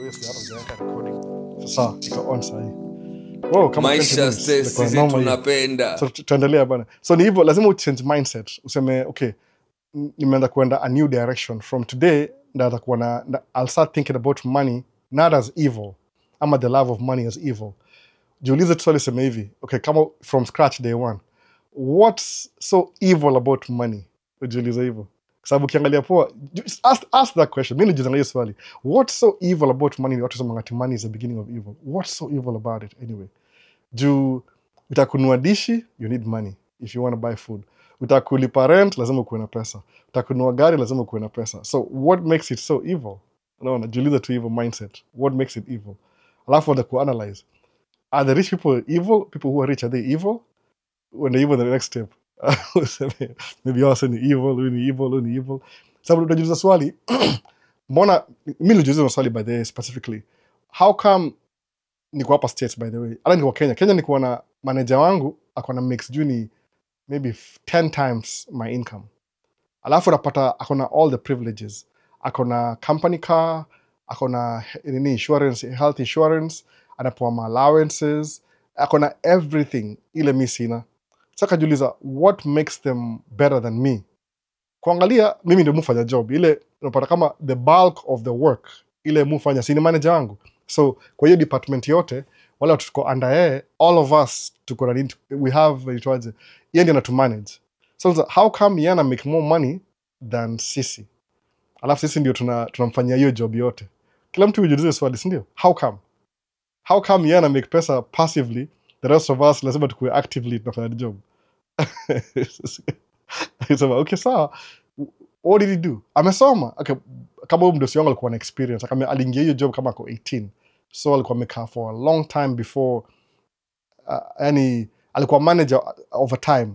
obviously hata hujaweka recording. Sasa iko on sahi. Wow, kama Maisha sisi tunapenda. So tuendelea bana. So ni hivyo, lazima uchange mindset. Useme okay, nimeanza kwenda a new direction. From today ndaanza kuwa na I'll start thinking about money not as evil. Ama the love of money as evil. Jiulize tu swali, sema hivi. Okay, kama from scratch day one. What's so evil about money? Ujiulize hivyo. Sababu ukiangalia poa, ask that question. Mimi nijiulize swali. What's so evil about money? Watu sema ngati money is the beginning of evil. What's so evil about it anyway? Juu utakununua dishi, you need money if you want to buy food. Utakulipa rent, lazima ukuwe na pesa. Utakununua gari, lazima ukuwe na pesa. So what makes it so evil? Unaona, jiulize tu evil mindset. What makes it evil? Alafu wataku analyze. Are the rich people evil? People who are rich, are they evil? When they're evil, the next step. Maybe also ni evil. Sababu unajiuliza swali, mbona mimi nilijiuliza swali by the way specifically. How come niko hapa States by the way? Ala niko Kenya. Kenya niko na manager wangu ako na mix juni maybe 10 times my income. Alafu unapata ako na all the privileges. Ako na company car, ako na insurance, health insurance, anapewa allowances, ako na everything ile mimi sina. Sasa kajiuliza, what makes them better than me? Kuangalia mimi ndio mfanya job ile, unapata kama the bulk of the work ile mfanya si ni manager wangu. So kwa hiyo department yote wala tuko under yeye, all of us tuko na we have itwaje, yeye ndiye anatu manage. So how come yana make more money than sisi? Alafu sisi ndio tunamfanyia hiyo job yote. Kila mtu hujiuliza swali, si ndio? How come yana make pesa passively, the rest of us lazima tukue actively tunafanya job? Sema okay, sawa. What did he do? Amesoma. Okay, kama huyo mdosi wangu alikuwa na experience, kama aliingia hiyo job kama ako 18. So alikuwa amekaa for a long time before yani alikuwa manager over time.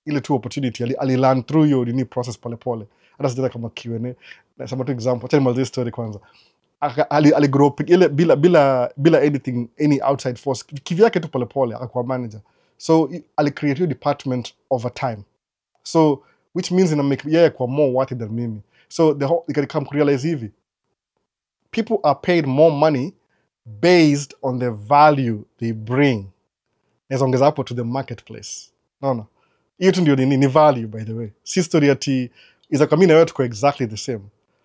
Ile tu opportunity alilearn through hiyo nini process pole pole. Hata sijata kama Q&A. Nasema tu example, acha nimalize story kwanza. Aligrow up ile bila anything, any outside force. Kivyake tu pole pole akakuwa manager. So alicreate your department over time. So which means ina make yeye kwa more worthy than mimi. So the whole you can come realize hivi. People are paid more money based on the value they bring. Ongeza hapo to the marketplace. No. Hiyo tu ndio ni value by the way. Si story ati iza kama mimi na wewe tuko exactly the same.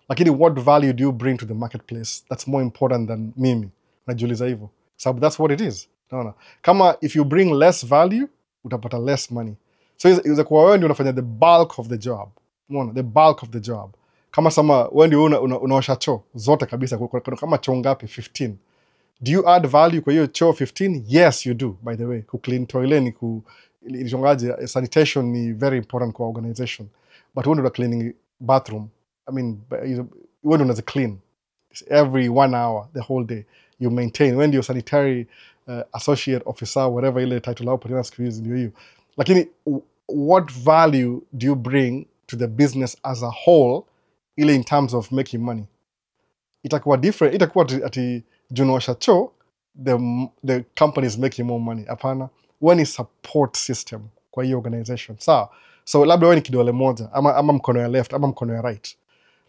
Lakini what value do you bring to the marketplace that's more important than mimi? Najiuliza hivyo. Sababu that's what it is. No. Kama if you bring less value, utapata less money. So iza kwa wewe ndio unafanya the bulk of the job. Umeona? The bulk of the job. Kama sama wewe ndio unaosha choo zote kabisa, kama choo ngapi? 15. Do you add value kwa hiyo choo 15? Yes, you do, by the way. Ku clean toilet ni sanitation ni very important kwa organization. But when you're cleaning bathroom, I mean, when you're clean, it's every 1 hour, the whole day, you maintain. When you're sanitary associate officer, whatever ile title au patina squeeze ndio hiyo. Lakini what value do you bring to the business as a whole ile in terms of making money? Itakuwa different. Itakuwa ati junuosha cho the company is making more money. Hapana, when is support system kwa hiyo organization. Sawa. So labda wewe ni kidole moja ama mkono ya left ama mkono ya right.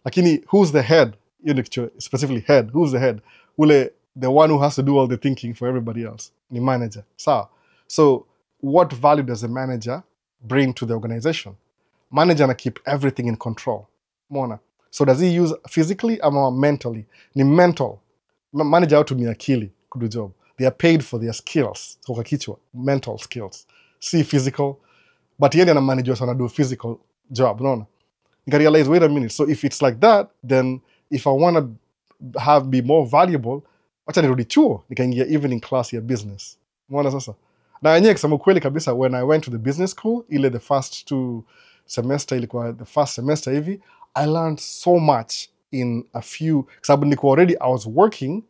Lakini who's the head? Specifically head. Who's the head? Ule the one who has to do all the thinking for everybody else. Ni manager. Sawa. So what value does the manager bring to the organization? Manager na keep everything in control. Mona. So does he use physically or mentally? Ni mental. Manager hutumia akili kudu job. They are paid for their skills. So kwa kichwa, mental skills. See physical. But yeye ana manager sana do physical job, unaona? You can realize, wait a minute. So if it's like that, then if I want to be more valuable, wacha nirudi chuo, nikaingia evening class ya business. Unaona sasa? Na yenyewe kusema kweli kabisa, when I went to the business school, ile the first 2 semester, ilikuwa the first semester hivi, I learned so much in a few, sababu niko already I was working,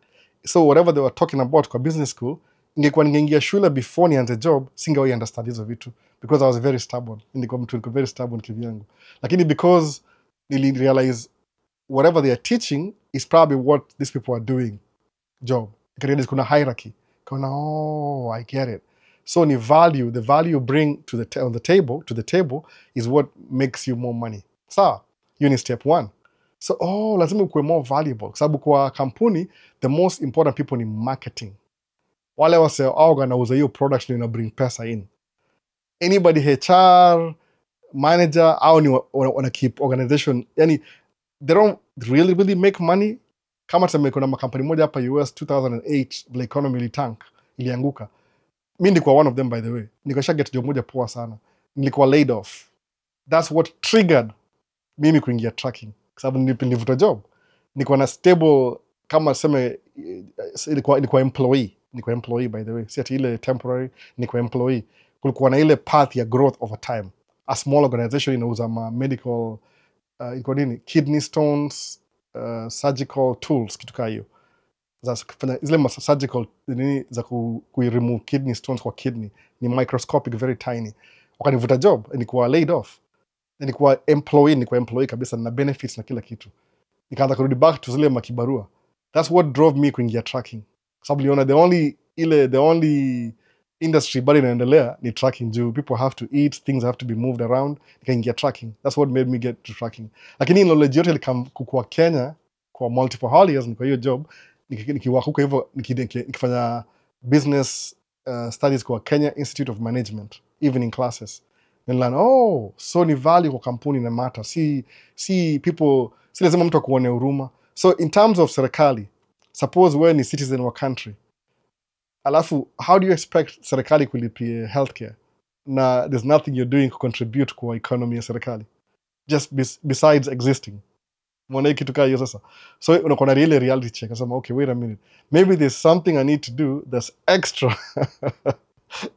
so whatever they were talking about kwa business school, ningekuwa ningeingia shule before nianze job, singewahi understand hizo vitu, because I was very stubborn. Niko very stubborn kivyangu. Lakini because nili realize whatever they are teaching is probably what these people are doing job. Kuna hierarchy. I get it. So ni value, the value you bring to the table is what makes you more money. So, you need step 1. So lazima ukuwe more valuable kwa sababu kwa kampuni the most important people ni marketing. Wale wase wanauza hiyo product ndio ina bring pesa in. Anybody HR manager au ni wana keep organization, yani they don't really make money. Kama tuseme kuna makampuni moja hapa US 2008 the economy ilitank, ilianguka. Mimi nilikuwa one of them by the way. Nikasha get job moja poa sana. Nilikuwa laid off. That's what triggered mimi kuingia tracking. Kwa sababu nilivuta job. Nilikuwa na stable kama seme nilikuwa employee by the way. Si ati ile temporary, nilikuwa employee. Kulikuwa na ile path ya growth over time. A small organization inauza medical iko nini? Kidney stones, surgical tools, kitu kaa hiyo. Zile surgical nini za remove kidney stones kwa kidney ni microscopic, very tiny. Wakanivuta job, nilikuwa laid off. Nilikuwa employee kabisa na benefits na kila kitu. Nikaanza kurudi back to zile makibarua. That's what drove me kuingia tracking. Sababu niliona the only industry bado inaendelea ni tracking juu people have to eat, things have to be moved around. Nikaingia tracking. That's what made me get to tracking. Lakini knowledge yote ilikukua Kenya kwa multiple holidays kwa hiyo job. Nikiwa huko hivyo nikifanya business studies kwa Kenya Institute of Management, evening classes. Niliona so ni value kwa kampuni na matter. Si people, si lazima mtu akuone huruma. So in terms of serikali, suppose wewe ni citizen wa country, alafu how do you expect serikali kulipia healthcare na there's nothing you're doing to contribute kwa economy ya serikali just besides existing? Mwana kitu kaa hiyo sasa. So unakuwa na ile reality check. Nasema okay, wait a minute, maybe there's something I need to do that's extra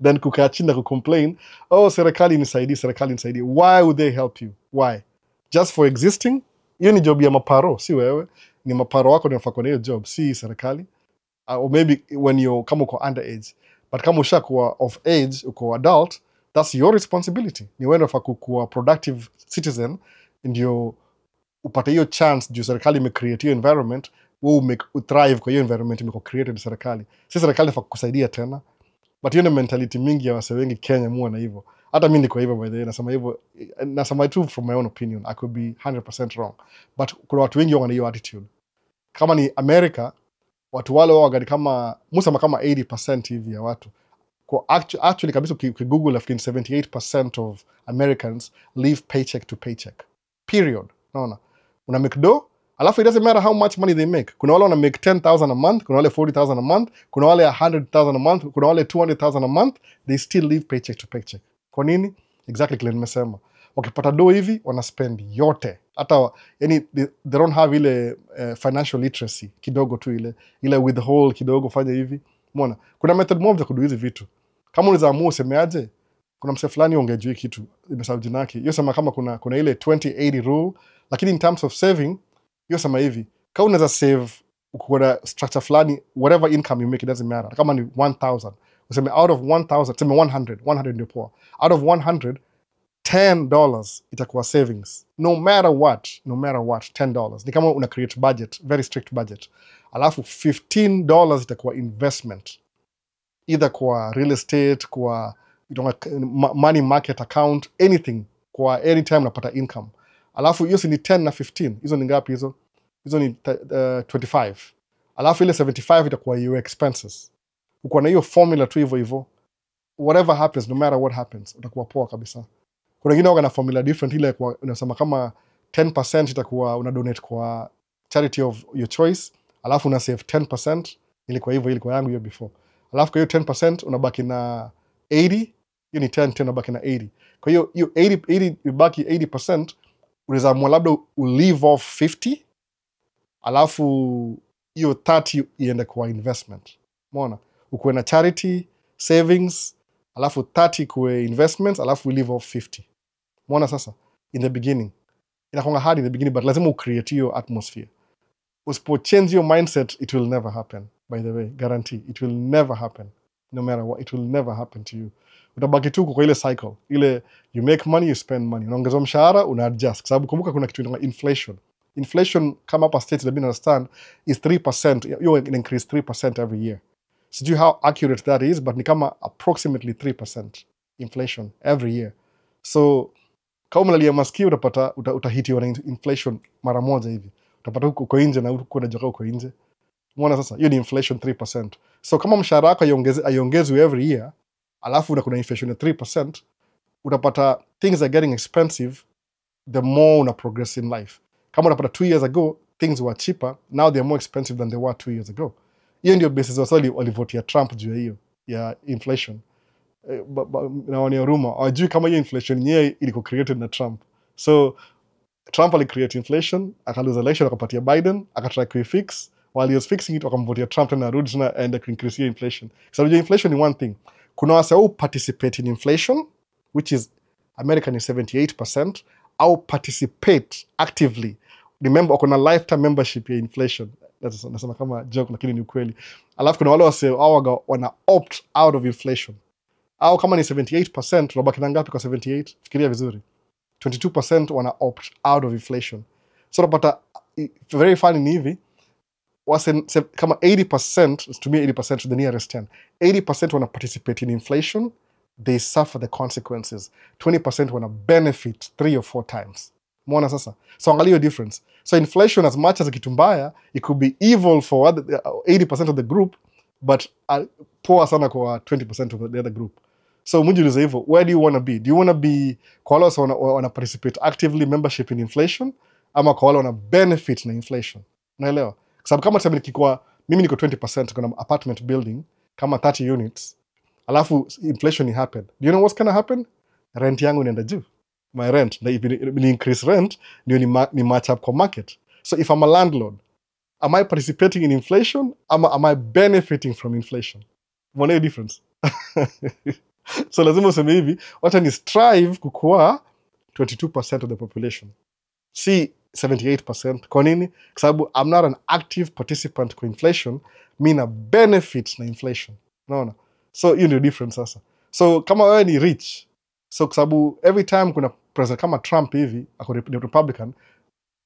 then kukaa chini na kucomplain, serikali nisaidie. Why would they help you? Why? Just for existing? Hiyo ni job ya maparo, si wewe. Ni maparo wako ndio wanafanya hiyo job, si serikali. Or maybe when you kama uko underage, but kama ushakuwa of age, uko adult, that's your responsibility. Ni wewe unafaa kuwa productive citizen ndio upate hiyo chance juu serikali imecreate hiyo environment, wewe uthrive kwa hiyo environment imeko created serikali. Si serikali inafaa kukusaidia tena. But hiyo ni mentality mingi ya wase wengi Kenya muone na hivyo. Hata mimi niko hivyo by the way, nasema hivyo, nasema tu from my own opinion. I could be 100% wrong. But kuna watu wengi wana hiyo attitude. Kama ni America, watu wale wao gani kama musema kama 80% hivi ya watu. Kwa actually kabisa ukigoogle, I think 78% of Americans live paycheck to paycheck. Period. Unaona? Una make do, alafu it doesn't matter how much money they make. Kuna wale wana make 10,000 a month, kuna wale 40,000 a month, kuna wale 100,000 a month, kuna wale 200,000 a month, they still live paycheck to paycheck. Kwa nini? Exactly kile nimesema. Wakipata do hivi, wana spend yote. Hata yani they don't have ile financial literacy kidogo tu, ile withhold kidogo, fanya hivi. Umeona? Kuna method moja ya kudu hizi vitu. Kama unaweza amua usemeaje, kuna mse fulani ongejui kitu imesahau jina yake. Hiyo sema kama kuna ile 20-80 rule, lakini in terms of saving, hiyo sema hivi, kama unaweza save uko na structure fulani, whatever income you make, it doesn't matter. Kama ni 1,000, useme out of 1,000, sema 100 ndio poa. Out of 100, $10 itakuwa savings. No matter what, $10. Ni kama una create budget, very strict budget. Alafu $15 itakuwa investment. Either kwa real estate, kwa money market account, anything, kwa anytime unapata income. Alafu hiyo si ni 10 na 15. Hizo ni ngapi hizo? Hizo ni 25. Alafu ile 75 itakuwa your expenses. Uko na hiyo formula tu hivyo. Whatever happens, no matter what happens, utakuwa poa kabisa. Kuna wengine wako na formula different, ile kwa unasema kama 10% itakuwa una donate kwa charity of your choice, alafu una save 10%, ilikuwa yangu hiyo before. Alafu kwa hiyo 10% unabaki na 80, hiyo ni 10 unabaki na 80. Kwa hiyo 80 ibaki 80%, unaweza amua labda leave off 50, alafu hiyo 30 iende kwa investment. Umeona? Ukuwe na charity, savings, alafu 30 kwa investments, alafu leave off 50. Umeona sasa? In the beginning. Inakuwa hard in the beginning, but lazima ucreate hiyo atmosphere. Usipo change your mindset, it will never happen. By the way, guarantee, it will never happen. No matter what, it will never happen to you. Utabaki tu kwa ile cycle. Ile you make money, you spend money. Unaongeza mshahara, una adjust. Kwa sababu kumbuka kuna kitu inaitwa inflation. Inflation kama hapa states that understand is 3%. You increase 3% every year. Sijui how accurate that is, but ni kama approximately 3% inflation every year. So Kama umelalia masikio utapata utahitiwa na inflation mara moja hivi. Utapata huko uko nje na huko unajoka uko nje. Umeona sasa? Hiyo ni inflation 3%. So kama mshahara wako aiongezwe every year, alafu kuna inflation ya 3%, utapata things are getting expensive the more una progress in life. Kama unapata 2 years ago things were cheaper, now they are more expensive than they were 2 years ago. Hiyo ndio basis wasali walivotia Trump juu ya hiyo ya inflation. Na wanaoruma hawajui kama hiyo inflation yenyewe iliko created na Trump. So Trump alicreate inflation, akalose election, akapatia Biden, akatry kuifix. While he was fixing it, wakamvotia Trump tena arudi tena and increase inflation. So inflation is one thing. Kuna wase who participate in inflation, which is American is 78%, au participate actively. Remember, kuna lifetime membership ya inflation. Nasema kama joke lakini ni ukweli. Alafu kuna wale wase wana opt out of inflation. Au kama ni 78%, unabaki na ngapi kwa 78? Fikiria vizuri. 22% wana opt out of inflation. So unapata very funny ni hivi, kama 80%, to me 80% to the nearest 10, 80% wana participate in inflation, they suffer the consequences. 20% wana benefit 3 or 4 times. Muona sasa? So angalia difference. So inflation, as much as kitu mbaya, it could be evil for 80% of the group, but poor sana kwa 20% of the other group. So mujiulize hivyo, where do you want to be? Do you want to be kwa wale wana participate actively membership in inflation, ama kwa wale wana benefit na inflation? Unaelewa? Kwa sababu kama tuseme mimi niko 20% kuna apartment building kama 30 units, alafu inflation happened. Do you know what's gonna happen? Rent yangu inaenda juu. My rent, na if ni increase rent, ndio ni match up kwa market. So if I'm a landlord, am I participating in inflation, ama am I benefiting from inflation? Unaona difference? So lazima useme hivi, wacha ni strive kukua 22% of the population, si 78%. Kwa nini? Kwa sababu I'm not an active participant kwa inflation, mi na benefit na inflation. Unaona? So hiyo ndio difference sasa. So kama wewe ni rich, so kwa sababu every time kuna president kama Trump hivi, ako Republican,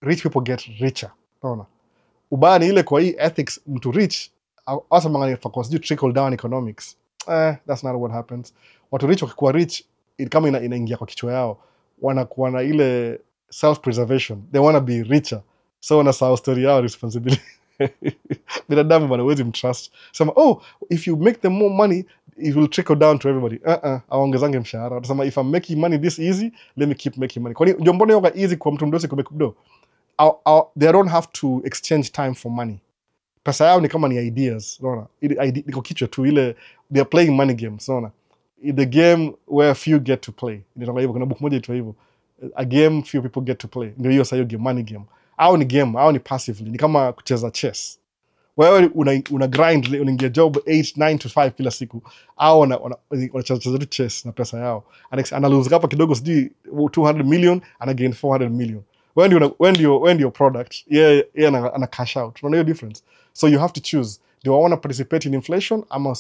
rich people get richer. Unaona? Ubaya ni ile kwa hii ethics, mtu rich, asa mangani focus you trickle down economics. That's not what happens. Watu rich wakikuwa rich, kama inaingia kwa kichwa yao, wanakuwa na ile self-preservation. They want to be richer. So wanasahau story yao responsibility. Binadamu bana huwezi mtrust. Sema, if you make them more money, it will trickle down to everybody. Aongezange mshahara. Watasema, if I'm making money this easy, let me keep making money. Kwani ndio mbona yoga easy kwa mtu mdosi kwa mekubdo? They don't have to exchange time for money. Pesa yao ni kama ni ideas, unaona? Iko kichwa tu ile, they are playing money games, unaona? The game where few get to play. Ndio hivyo, kuna book moja itwa hivyo. A game few people get to play. Ndio hiyo sasa, hiyo game, money game. Au ni game, au ni passively. Ni kama kucheza chess. Wewe una grind, unaingia job 9 to 5 kila siku. Au wanacheza chess na pesa yao. Ana lose hapa kidogo, sijui 200 million, ana gain 400 million. When your product, ana cash out. Unaona hiyo difference? So you have to choose. Do I want to participate in inflation, ama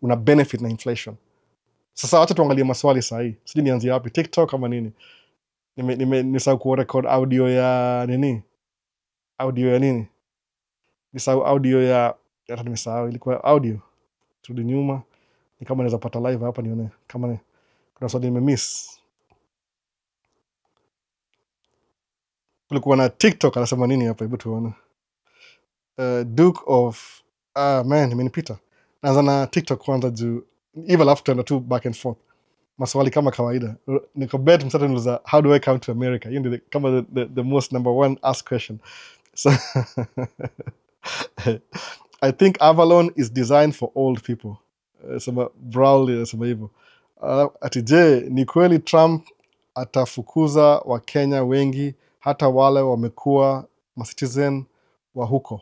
una benefit na inflation? Sasa wacha tuangalie maswali sahi. Sijui nianzie wapi, TikTok ama nini? Nisahau kurecord audio ya nini? Nisahau audio ya hata nimesahau, ilikuwa audio. Turudi nyuma. Ni kama naweza pata live hapa nione kama kuna swali nimemiss. Kulikuwa na TikTok anasema nini hapa, hebu tuone. Duke of man, imenipita. Naanza na TikTok kwanza juu even after na two back and forth. Maswali kama kawaida. Niko bet msata niluza, how do I come to America? You know, kama the most number one asked question. So I think Avalon is designed for old people. Sema Brawley sema hivyo. Ati je, ni kweli Trump atafukuza wa Kenya wengi, hata wale wamekuwa citizen wa huko?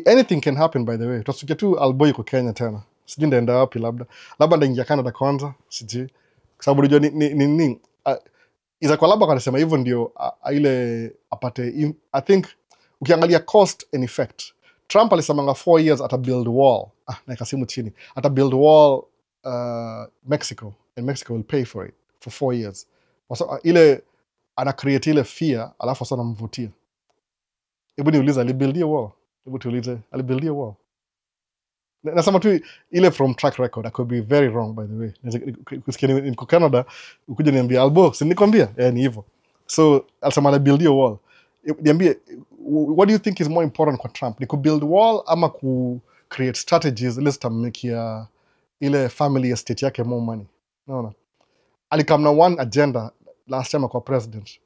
Anything can happen, by the way. Tutasikia tu Alboy kwa Kenya tena. Sijui ndaenda wapi, labda ndaingia Canada kwanza, sijui. Kwa sababu unajua ni iza kwa labda kanasema hivyo ndio ile apate. I think ukiangalia cost and effect, Trump alisemanga 4 years ata build wall. Na ikasimu chini. Ata build wall Mexico, and Mexico will pay for it for 4 years. So ile ana create ile fear, alafu sasa anamvutia. Hebu niuliza, alibuildia wall? Hebu tuulize, alibuildia wall? nasema tu ile from track record. I could be very wrong, by the way. Kusikia niko Canada ukuja niambia Albo, si nikwambia ni hivyo. So alisema na build your wall. Niambie, what do you think is more important kwa Trump? Ni ku build wall ama ku create strategies ile zitammakia ile family estate yake more money? Naona alikam na one agenda last time kwa president,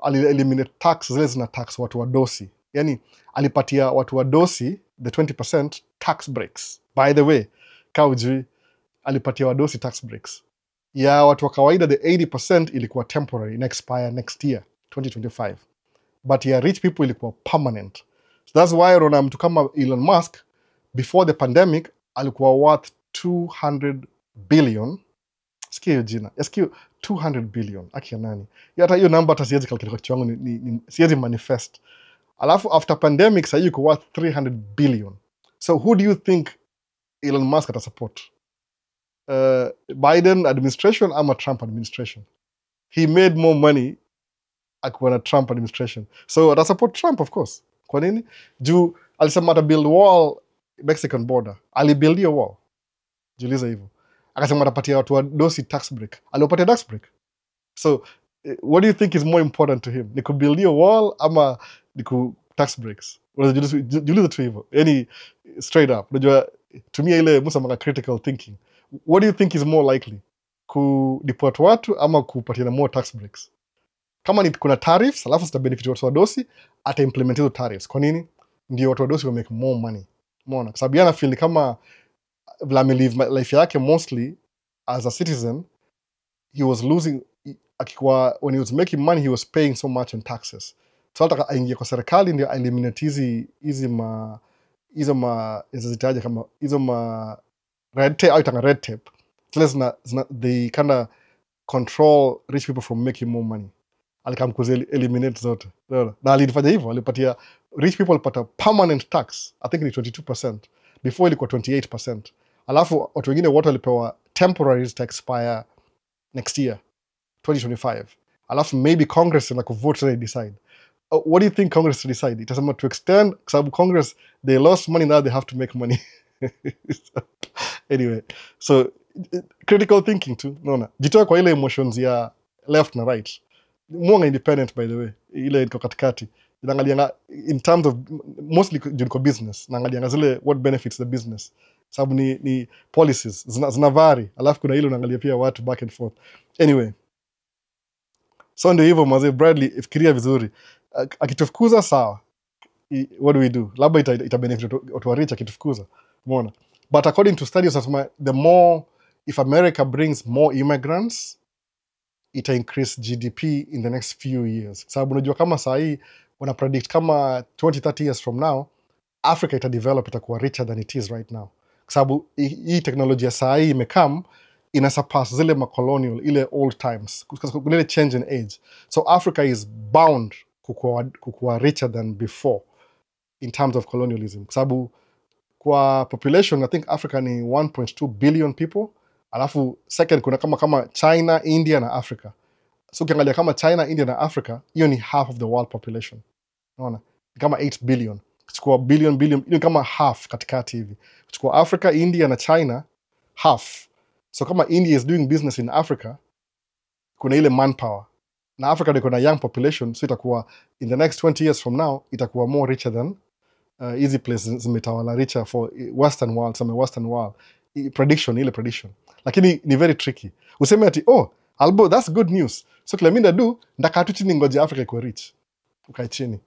eliminate tax zile zina tax watu wadosi. Yani alipatia watu wadosi the 20% tax breaks. By the way, kaujui alipatia wadosi tax breaks. Ya watu wa kawaida the 80% ilikuwa temporary, ina expire next year 2025. But ya rich people ilikuwa permanent. So that's why unaona mtu kama Elon Musk before the pandemic alikuwa worth 200 billion. Sikia hiyo jina. Sikia 200 billion. Akia nani? Hata hiyo number hata siwezi calculate kwa kichwa changu, siwezi manifest. Alafu after pandemic sasa yuko worth 300 billion. So who do you think Elon Musk ata support? Biden administration ama Trump administration? He made more money akiwa na Trump administration. So ata support Trump, of course. Kwa nini? Juu alisema ata build wall Mexican border. Alibuild hiyo wall. Jiuliza hivyo. Akasema atapatia watu wadosi tax break. Aliwapatia tax break. So what do you think is more important to him? Ni ku build hiyo wall ama ni ku tax breaks? Jiuliza tu hivyo. Yani straight up. Unajua tumia ile musa maka critical thinking. What do you think is more likely? Ku deport watu ama kupatia more tax breaks? Kama ni kuna tariffs, alafu zita benefit watu wadosi, ata implement hizo tariffs. Kwa nini? Ndio watu wadosi will make more money. Umeona? Kwa sababu yana feel kama vile live life yake mostly as a citizen, he was losing when he was making money, he was paying so much in taxes. So hata aingia kwa serikali ndio eliminate hizo zitaje kama hizo red tape. So they kind of control rich people from making more money. Alikamkuzi eliminate zote. Na alifanya hivyo, alipatia rich people walipata permanent tax. I think ni 22%. Before ilikuwa 28%. Alafu watu wengine wote walipewa temporary to expire next year 2025. Alafu maybe Congress na kuvote and decide. What do you think Congress will decide? Itasema to extend, kwa sababu Congress they lost money, now they have to make money. Anyway, so critical thinking too. Naona jitoa kwa ile emotions ya left na right. Mwanga independent, by the way, ile iko katikati. Inaangalia in terms of mostly kwa business, naangalia zile what benefits the business. Sababu ni policies zina vary, alafu kuna ile unaangalia pia watu back and forth. Anyway, so ndio hivyo mzee Bradley, ifikiria vizuri. Akitufukuza sawa, what do we do? Labda ita benefit watu wa rich akitufukuza. Umeona? But according to studies, the more, if America brings more immigrants, ita increase GDP in the next few years. Sababu unajua kama saa hii wana predict kama 20-30 years from now Africa ita develop, itakuwa richer than it is right now. Sababu hii teknolojia saa hii imekam ina surpass zile colonial ile old times. Kuna ile change in age. So Africa is bound kukuwa richer than before in terms of colonialism. Sababu kwa population I think Africa ni 1.2 billion people. Alafu second kuna kama China, India na Africa. So ukiangalia kama China, India na Africa, hiyo ni half of the world population. Unaona? Kama 8 billion. Kuchukua billion, hiyo kama half katikati hivi. Kuchukua Africa, India na China, half. So kama India is doing business in Africa, kuna ile manpower. Na Africa ndio kuna young population, so itakuwa in the next 20 years from now itakuwa more richer than easy places zimetawala richer for western world, some western world. Prediction. Lakini ni very tricky. Useme ati, Albo, that's good news. So kila mimi ndadu, ndakaa tu chini ngoja Africa ikuwe rich. Ukae chini.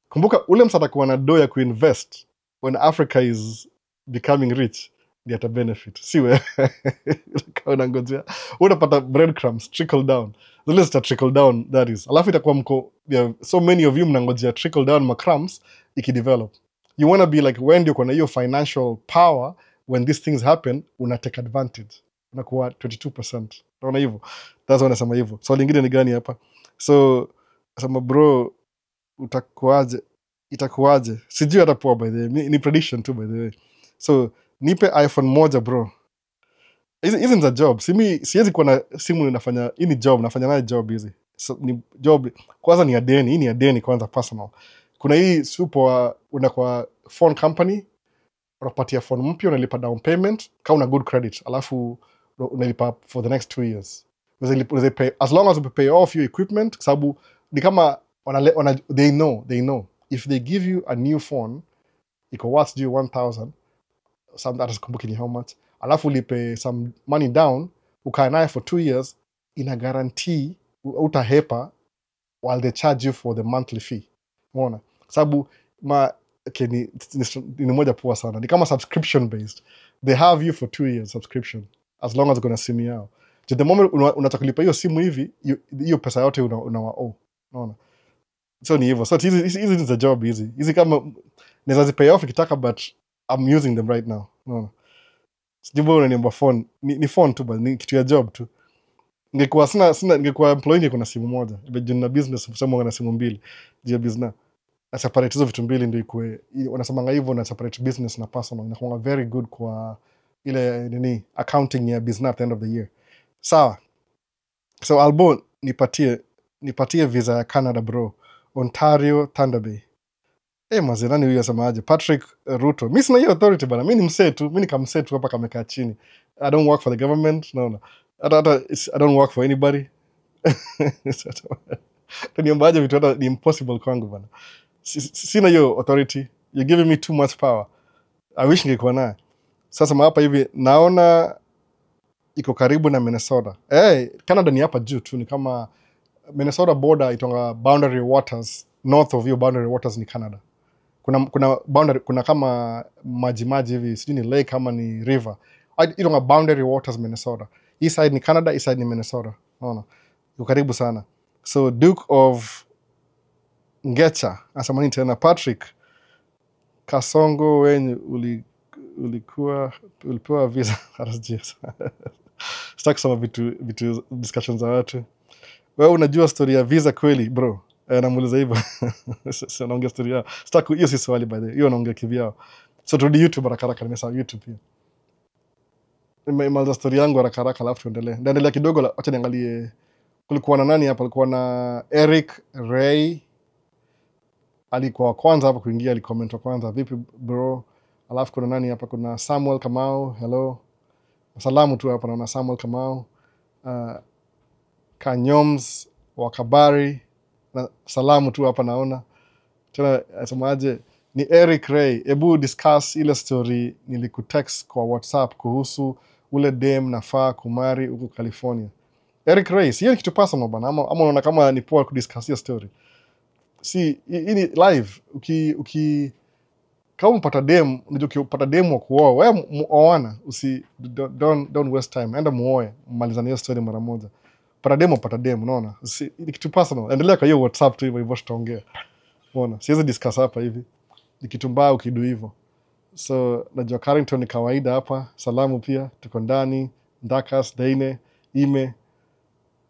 Kumbuka ule msata kuwa na doya kuinvest when Africa is becoming rich, ni ata benefit. Siwe. Kauna ngojea. Unapata breadcrumbs, trickle down. Zile zita trickle down, that is. Alafu itakuwa mko, so many of you mnangojea trickle down macrams, ikidevelop. You want to be like when you're kuna hiyo financial power, when these things happen, una take advantage. Unakuwa 22%. Unaona hivyo? That's what nasema hivyo. So lingine ni gani hapa? So nasema bro, itakuwaje? Sijui hata poa by the way. Ni prediction too by the way. So nipe iPhone moja bro. Hizi ni job. Siwezi kuwa na simu nafanya, hii ni job, nafanya nayo job hizi. So, ni job, kwanza ni ya deni, hii ni ya deni kwanza personal. Kuna hii super unakuwa phone company, unapatia phone mpya, unalipa down payment kama una good credit, alafu unalipa for the next 2 years. Pay, as long as you pay off your equipment, sababu ni kama they know if they give you a new phone iko worth due 1,000, some that is kumbuki how much, alafu ulipe some money down, ukae naye for 2 years, ina guarantee utahepa while they charge you for the monthly fee. Unaona? Sababu okay, ni moja poa sana. Ni kama subscription based. They have you for 2 years subscription as long as uko na simu yao. So the moment unataka kulipa hiyo simu hivi, hiyo pesa yote unawa. Unaona? So ni hivyo. So easy is a job easy. Easy kama naweza pay off ikitaka, but I'm using them right now. Unaona? Sijibu unaniomba phone. Ni phone tu, but ni kitu ya job tu. Ningekuwa employee ningekuwa na simu moja. But na business msemo na simu mbili. Jia business. Separate hizo vitu mbili ndio ikue, wanasemanga hivyo, na separate business na personal, inakuwa very good kwa ile accounting ya business at the end of the year. Sawa. So Albo, nipatie visa ya Canada bro. Ontario, Thunder Bay. Mazi nani huyo asemaje? Patrick Ruto. Mimi sina hiyo authority bana. Mimi ni msetu, mimi nikamsetu hapa kamekaa chini. I don't work for the government. No. I don't work for anybody. Tuniombaje vitu hata ni impossible kwangu bana. Sina hiyo authority. You're giving me too much power. I wish ningekuwa naye. Sasa hapa hivi naona iko karibu na Minnesota. Canada ni hapa juu tu, ni kama Minnesota border itonga boundary waters. North of your boundary waters ni Canada. Kuna boundary, kuna kama maji hivi, sijui ni lake kama ni river. Itonga boundary waters Minnesota. East side ni Canada, east side ni Minnesota. Unaona? Iko karibu sana. So Duke of Ngecha asamani tena Patrick Kasongo, wenye ulipewa visa RSGS. Sitaki kusoma vitu discussions za watu. Wewe unajua story ya visa kweli bro? Namuuliza hivyo. Sasa naongea story ya. Sitaki, hiyo si swali by the way. Hiyo naongea kivyao. So turudi YouTube haraka, nimesahau YouTube pia. Nimemaliza story yangu haraka alafu tuendelee. Ndaendelea kidogo, acha niangalie kulikuwa na nani hapa. Kulikuwa na Eric Ray. Alikuwa kwanza hapa kuingia, alicomment kwanza, vipi bro? Alafu kuna nani hapa? Kuna Samuel Kamau, hello. Salamu tu hapa, naona Samuel Kamau. Kanyoms Wakabari, na salamu tu hapa naona. Tena asemaje? Ni Eric Ray. Ebu discuss ile story nilikutext kwa WhatsApp kuhusu ule dem nafaa kumari huko California. Eric Ray, si hiyo kitu personal bana, ama unaona kama ni poa kudiscuss hiyo story? Si ini live kama mpata dem, unajua ukipata dem wa kuoa, wewe muoana, don't waste time, enda muoe, mmalizane hiyo story mara moja. Pata dem, unaona? Si kitu personal, endelea kwa hiyo WhatsApp tu hivyo tutaongea. Unaona? Siwezi discuss hapa hivi. Ni kitu mbaya ukidu hivyo. So najua Carrington ni kawaida hapa, salamu pia, tuko ndani, Ndakas, Daine, Ime.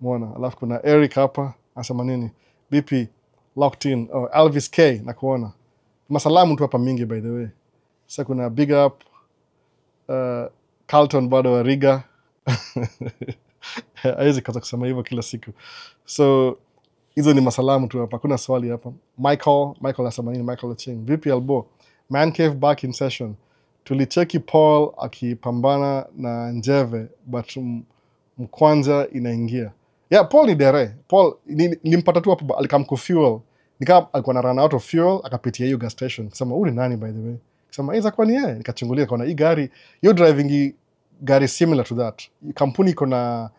Unaona? Alafu kuna Eric hapa, anasema nini? BP locked in. Elvis K na kuona. Masalamu tu hapa mingi by the way. Sasa kuna big up Carlton bado wa Riga. Haiwezi kaza kusema hivyo kila siku. So hizo ni masalamu tu hapa. Kuna swali hapa. Michael anasema nini? Michael Ocheng. VP Albo. Man Cave back in session. Tulicheki Paul akipambana na Njeve but mkwanja inaingia. Yeah, Paul ni dere. Paul nilimpata tu hapo, alikamko fuel. Nika alikuwa na run out of fuel, akapitia hiyo gas station. Kusema uli nani by the way? Kusema iza kwa ni yeye. Nikachungulia kwa na hii gari, hiyo driving gari similar to that. Kampuni iko na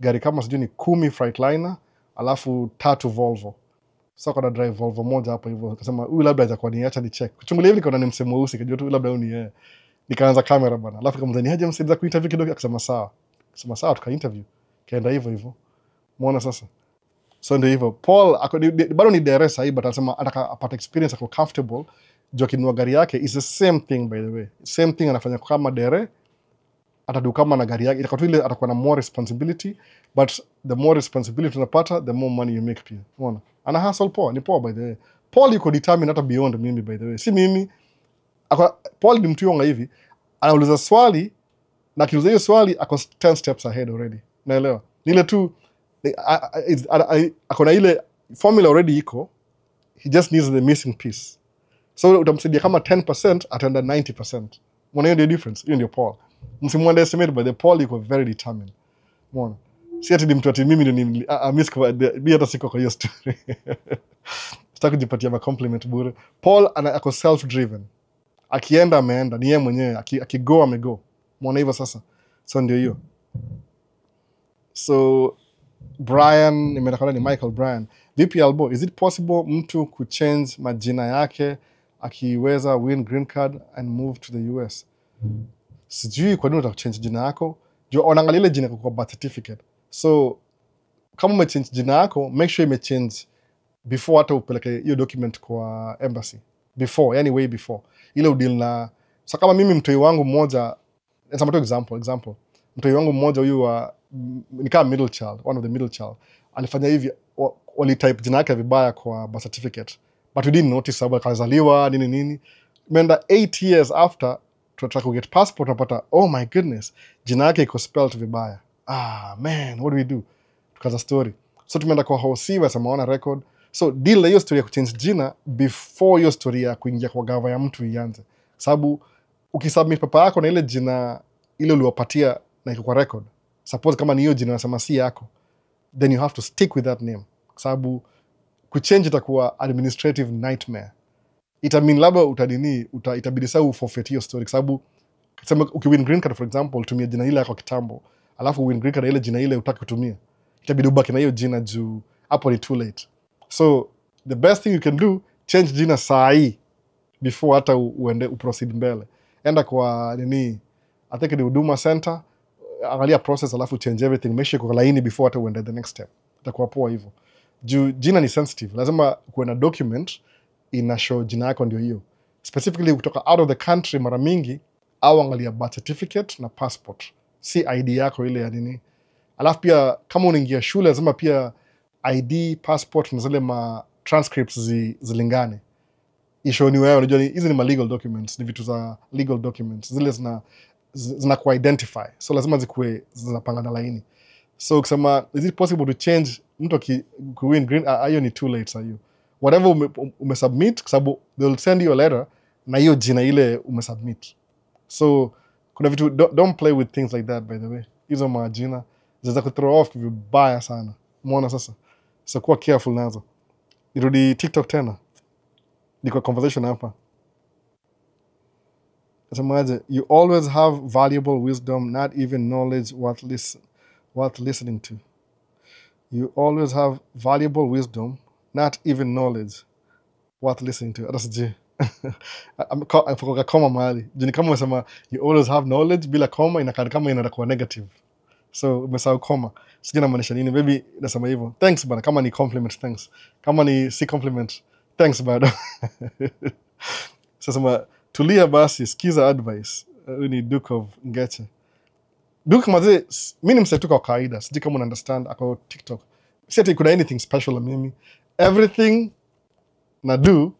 gari kama sijui ni 10 Freightliner, alafu 3 Volvo. Sasa kwa na drive Volvo moja hapo hivyo. Kusema huyu labda iza kwa ni, acha ni check. Kuchungulia hivi kuna ni msemo mweusi, kujua tu labda huyu ni yeye. Nikaanza kamera bana. Alafu kama haja msaidia ku interview kidogo, akasema sawa. Kusema sawa, tuka interview. Kaenda hivyo. Muona sasa. So ndio hivyo. Paul bado ni DRS hii, but anasema anataka apate experience, ako comfortable. Jua kinua gari yake is the same thing by the way. Same thing anafanya kama dere. Atadu kama na gari yake. Itakuwa tu ile atakuwa na more responsibility, but the more responsibility unapata, the more money you make pia. Unaona? Ana hustle Paul, ni Paul by the way. Paul yuko determined hata beyond mimi by the way. Si mimi. Paul ni mtu yonga hivi. Anauliza swali na akiuliza hiyo swali ako 10 steps ahead already. Naelewa. Nile tu akona ile formula already iko, he just needs the missing piece. So utamsaidia kama 10% ataenda 90%. Mwana hiyo ndio difference. Hiyo ndio Paul. Msimuunderestimate, but the Paul iko very determined. Mwana. Si ati ni mtu ati mimi ndio ni miss kwa bi hata siko kwa hiyo story. Sitaki kujipatia compliment bure. Paul ako self driven. Akienda ameenda, ni yeye mwenyewe. Akigo amego. Mwana hivyo sasa. So ndio hiyo. So Brian, nimeona ni Michael Brian. Vipi Albo, is it possible mtu kuchange majina yake akiweza win green card and move to the US? Sijui kwa nini utachange jina yako. Juu unaangalia ile jina kwa birth certificate. So kama umechange jina yako, make sure imechange before hata upeleke hiyo document kwa embassy. Before, yani way before. Ile udeal na so kama mimi mtoi wangu mmoja, example. Mtoi wangu mmoja huyu ni kama middle child, one of the middle child. Alifanya hivi, walitype jina yake vibaya kwa birth certificate. But we didn't notice sababu akazaliwa nini. Imeenda 8 years after tunataka ku get passport napata, oh my goodness, jina yake iko spelled vibaya. Man, what do we do? Tukaza story. So tumeenda kwa hosi wasemaona record. So deal na hiyo story ya kuchange jina before hiyo story ya kuingia kwa gava ya mtu ianze. Sababu ukisubmit papa yako na ile jina ile uliwapatia na iko kwa record. Suppose kama ni hiyo jina unasema si yako, then you have to stick with that name. Sababu kuchange itakuwa administrative nightmare. Itamean labda itabidi saa uforfeit hiyo story. Sababu ukiwin green card for example, tumia jina ile yako kitambo, alafu win green card ile jina ile utaki kutumia, itabidi ubaki na hiyo jina juu hapo ni too late. So the best thing you can do, change jina saa hii before hata uende uproceed mbele. Enda kwa I think ni Huduma Center, angalia process alafu change everything, make sure kwa laini before hata uende the next step. Itakuwa poa hivyo. Juu jina ni sensitive, lazima kuwe na document ina show jina yako ndio hiyo. Specifically kutoka out of the country mara mingi au angalia birth certificate na passport. Si ID yako ile ya nini. Alafu pia kama unaingia shule lazima pia ID, passport na zile ma transcripts zilingane. Isho ni wewe, unajua hizi ni ma legal documents, ni vitu za legal documents. Zile zina ku-identify. So lazima zikuwe zinapangana laini. So ukisema is it possible to change mtu kuwin green, hiyo ni too late sa hiyo. Whatever umesubmit, kwa sababu they'll send you a letter na hiyo jina ile umesubmit. So kuna vitu, don't play with things like that by the way. Hizo majina zinaweza kuthrow off vibaya sana. Umeona sasa? So kuwa careful nazo. Nirudi TikTok tena. Niko conversation hapa. Nasemaje, you always have valuable wisdom, not even knowledge worth listening to. You always have valuable wisdom, not even knowledge worth listening to. That's J. I forgot comma mahali. Juni kama unasema you always have knowledge bila comma inakaa kama inakuwa negative. So umesahau comma. Sijui namaanisha nini. Maybe nasema hivyo. Thanks bana. Kama ni compliment, thanks. Kama ni si compliment, thanks bana. Sasa tulia basi, sikiza advice. Ni Duke of Ngeche. Duke mazee, mimi ni msetu kwa kawaida. Sijui kama una understand ako TikTok. Si ati kuna anything special na mimi. Everything na do,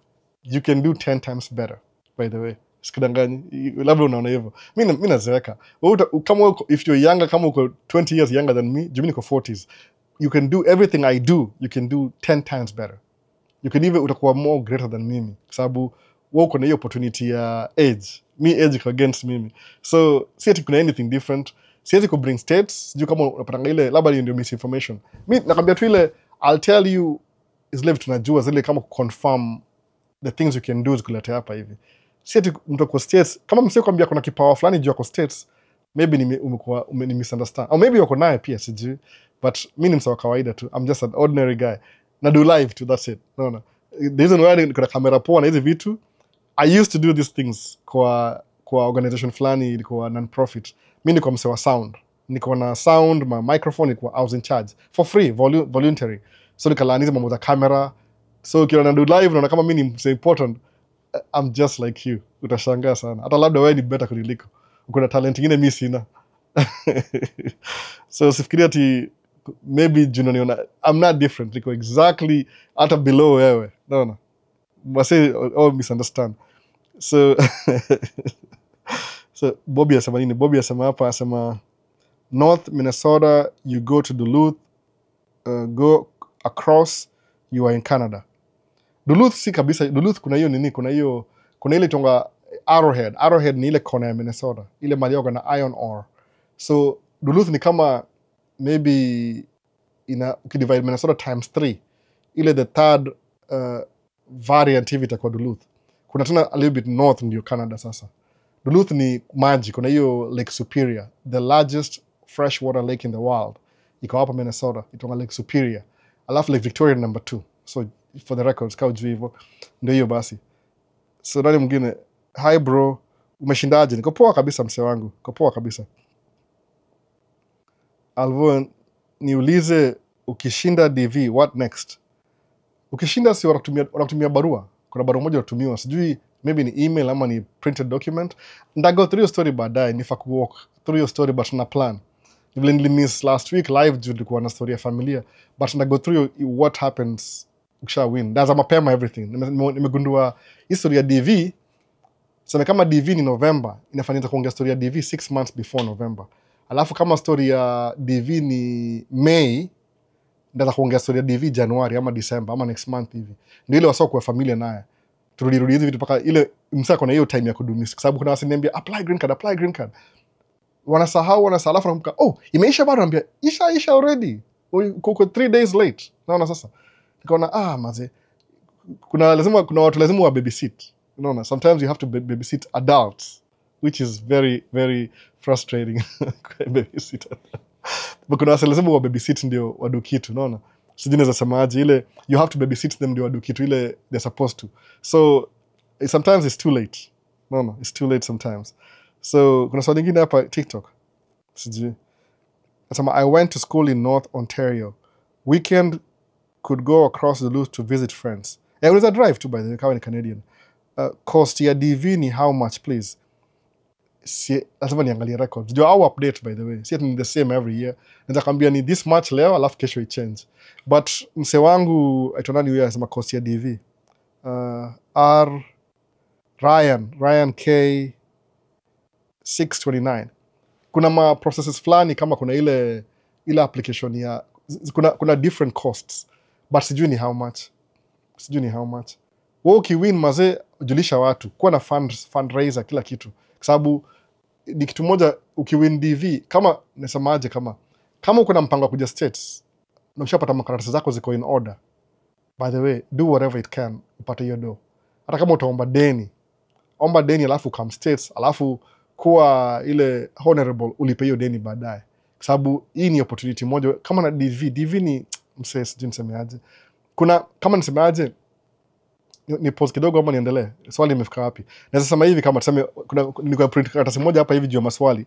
you can do 10 times better, by the way. Sikudanganyi. Labda unaona hivyo. Mimi nazeeka. Kama if you're younger, kama uko 20 years younger than me, juu niko 40s, you can do everything I do, you can do 10 times better. You can even utakuwa more greater than mimi. Kwa sababu wewe uko na hiyo opportunity ya age. Me age iko against mimi. So, si ati kuna anything different. Siwezi ku bring states, sijui kama unapatanga ile, labda ndio misinformation. Mimi nakwambia tu ile, I'll tell you is live tunajua zile kama confirm the things you can do zikulete hapa hivi. Si ati mtu kwa states, kama msio kwambia kuna kipawa fulani juu kwa states, maybe umekuwa misunderstand. Or maybe wako naye pia sijui, but mimi ni msawa kawaida tu. I'm just an ordinary guy. Na do live to, that's it. No. The reason why kuna kamera poa na hizi vitu, I used to do these things kwa organization fulani ilikuwa non-profit. Mimi niko msewa sound. Niko na sound, my microphone, I was in charge. For free, voluntary. So nikalaaniza mambo za camera. So ukiona do live, unaona kama mimi ni mse important, I'm just like you. Utashangaa sana. Hata labda wewe ni better kuliko. Uko na talent ingine mimi sina. So sifikiria ati maybe junior, I'm not different. Niko exactly hata below wewe. No. Wase all misunderstand. So Bobby asema nini? Bobby asema hapa, asema North Minnesota, you go to Duluth, go across, you are in Canada. Duluth si kabisa, Duluth kuna hiyo nini, kuna ile tonga Arrowhead ni ile kona ya Minnesota, ile mali yako na iron ore. So Duluth ni kama maybe ukidivide Minnesota times 3, ile the third variant hivi itakuwa Duluth. Kuna tena a little bit north ndio Canada sasa. Duluth ni maji, kuna hiyo Lake Superior, the largest freshwater lake in the world. Iko hapa Minnesota, itakuwa Lake Superior. Alafu Lake Victoria number 2. So for the records, kama ujui hivyo, ndio hiyo basi. So nani mwingine? Hi bro, umeshindaje? Niko poa kabisa mse wangu, niko poa kabisa. Alvo, niulize, ukishinda DV, what next? Ukishinda si wanakutumia barua. Kuna barua moja unatumiwa, sijui maybe ni email ama ni printed document. Ndago through your story baadaye, nifa walk through your story but na plan. Vile nilimiss last week live juu tulikuwa na story ya familia, but ndago through what happens ukisha win. Daza mapema everything. Nimegundua history ya DV, sema kama DV ni November, inafanyika kuongea story ya DV 6 months before November. Alafu kama story ya DV ni May, ndaza kuongea story ya DV January ama December ama next month hivi. Ndio ile wasao kwa familia naye. Turudi hizi vitu paka ile msako na hiyo time ya kudumis, kwa sababu kuna wasi niambia apply green card. Wanasahau alafu nakumbuka, oh imeisha bado, naambia isha already. Uko 3 days late. Naona sasa. Nikaona maze, kuna watu lazima wa babysit. Unaona, sometimes you have to babysit adults, which is very very frustrating. Babysitter. But kuna watu lazima wa babysit ndio wadu kitu, unaona. Sijui naweza semaje, ile you have to babysit them ndio wadu kitu ile they're supposed to. So sometimes it's too late. No, it's too late sometimes. So kuna swali lingine hapa TikTok. Sijui. Nasema, I went to school in North Ontario. Weekend could go across the Duluth to visit friends. Yeah, unaweza drive too, by the way, kama ni Canadian. Cost ya DV ni how much, please? Lazima niangalia records. Jua au update, by the way. Si ni the same every year. Naweza kwambia ni this much leo, alafu kesho i-change. But mse wangu aitonani huyo anasema cost ya DV. Ryan K 629. Kuna ma processes fulani kama kuna ile application ya kuna different costs, but sijui ni how much. Wewe ukiwin maze, julisha watu, kuwa na fundraiser kila kitu, kwa sababu ni kitu moja ukiwin DV. Kama nasemaje, kama uko na mpango kuja States na ushapata makaratasi zako ziko in order, by the way, do whatever it can upate hiyo do. Hata kama utaomba deni, omba deni alafu come States, alafu kuwa ile honorable ulipe hiyo deni baadaye, kwa sababu hii ni opportunity moja. Kama na DV ni msesi, sijui nisemeaje. Kuna kama nisemeaje, ni pause kidogo ama niendelee? Swali imefika wapi? Naweza sema hivi, kama tuseme niko print karatasi moja hapa hivi juu ya maswali.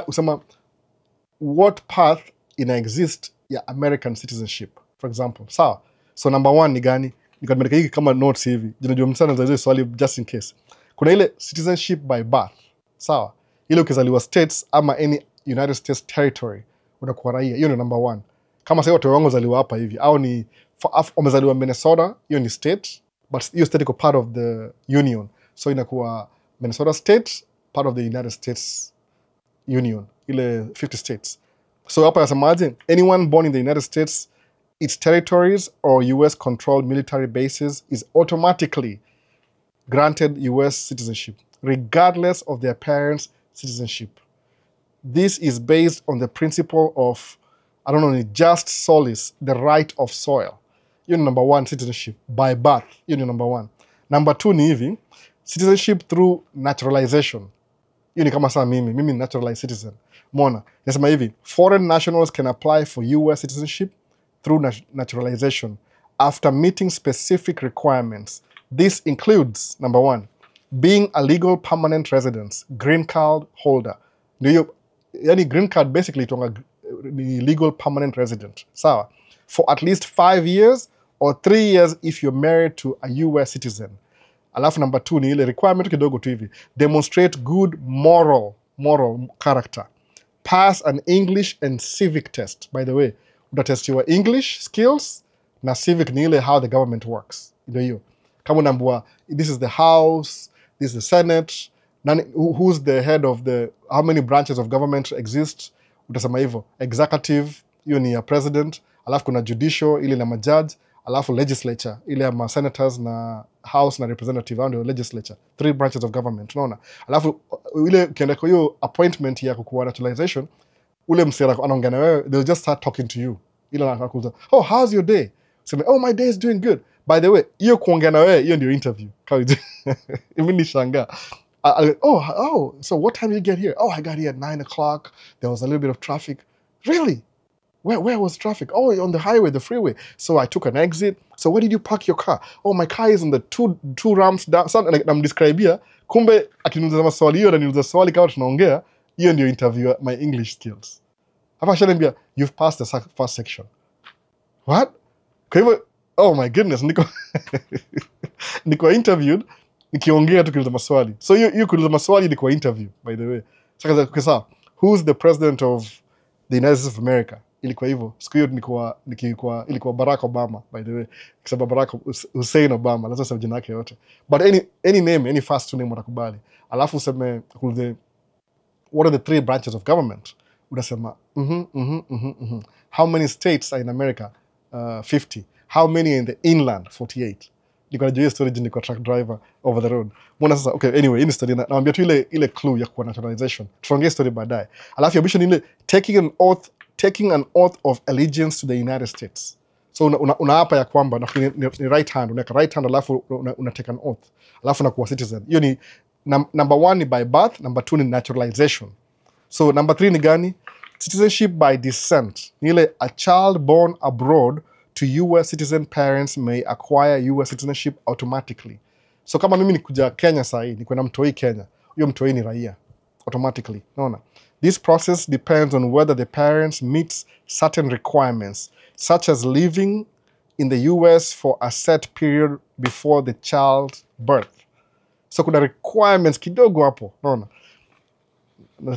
Usema what path ina exist ya American citizenship, for example. Sawa. So number 1 ni gani? Nikamweka hiki kama notes hivi. Unajua msana za hizo swali just in case. Kuna ile citizenship by birth. Sawa. Ile ukizaliwa States ama any United States territory unakuwa raia. Hiyo ni number 1. Kama sasa watu wangu wazaliwa hapa hivi au ni wamezaliwa Minnesota, hiyo ni state, but hiyo state iko part of the union. So inakuwa Minnesota state, part of the United States Union, ile 50 states. So hapa nasemaje, anyone born in the United States, its territories or US controlled military bases is automatically granted US citizenship, regardless of their parents' citizenship. This is based on the principle of, just solace, the right of soil. Hiyo ni number 1, citizenship by birth. Hiyo ni number 1. Number 2 ni hivi, citizenship through naturalization. Hiyo ni kama saa mimi ni naturalized citizen. Mona, nasema hivi, foreign nationals can apply for US citizenship through naturalization after meeting specific requirements. This includes, number 1, being a legal permanent resident, green card holder. Ndio, yani green card basically itonga ni legal permanent resident. Sawa. For at least 5 years or 3 years if you're married to a US citizen. Alafu number 2 ni ile requirement kidogo tu hivi. Demonstrate good moral character. Pass an English and civic test. By the way, utatestiwa English skills na civic ni ile how the government works. Ndio hiyo. Kama unaambiwa this is the House, this is the Senate, who's the head of how many branches of government exist, utasema hivyo. Executive, hiyo ni ya president, alafu kuna judicial, ile na majudge, alafu legislature ile ama senators na house na representative ndio legislature, 3 branches of government, unaona. Alafu ile ukienda kwa hiyo appointment ya kuwa naturalization, ule msera anaongea na wewe, they'll just start talking to you, ile anakuuliza, oh, how's your day? Sema, oh, my day is doing good. By the way, hiyo kuongea na wewe, hiyo ndio interview. Mimi nishangaa. Oh, so what time did you get here? Oh, I got here at 9 o'clock. There was a little bit of traffic. Really? Where was traffic? Oh, on the highway, the freeway. So I took an exit. So where did you park your car? Oh, my car is on the two ramps down. So namdescribea, kumbe akiniuliza maswali hiyo na niuliza swali kama tunaongea, hiyo ndio interview my English skills. Hapa shaniambia, you've passed the first section. What? Kwa hivyo, oh my goodness, niko interviewed, nikiongea tu kuuliza maswali. So you kuuliza maswali niko interview, by the way. Sasa, who's the president of the United States of America? Ilikuwa hivyo. Siku hiyo ilikuwa Barack Obama, by the way. Kisaba Barack Hussein Obama, lazima sema jina yake yote. But any name, any first name watakubali. Alafu useme what are the 3 branches of government? Unasema how many states are in America? 50. How many in the inland? 48. Niko najua hiyo story, niko truck driver over the road. Mbona sasa, okay, anyway, hii story naambia tu ile clue ya kuwa naturalization. Tuongee story baadaye. Alafu ya mwisho ni ile taking an oath of allegiance to the United States. So unaapa ya kwamba ni right hand, unaweka right hand, alafu una take an oath. Alafu unakuwa citizen. Hiyo ni number 1 ni by birth, number 2 ni naturalization. So number 3 ni gani? Citizenship by descent. Ni ile a child born abroad to US citizen parents may acquire US citizenship automatically. So kama mimi nikuja Kenya sahi, nikwenda Mtoi Kenya, hiyo Mtoi ni raia automatically. Unaona? This process depends on whether the parents meet certain requirements, such as living in the US for a set period before the child's birth. So kuna requirements kidogo hapo, unaona?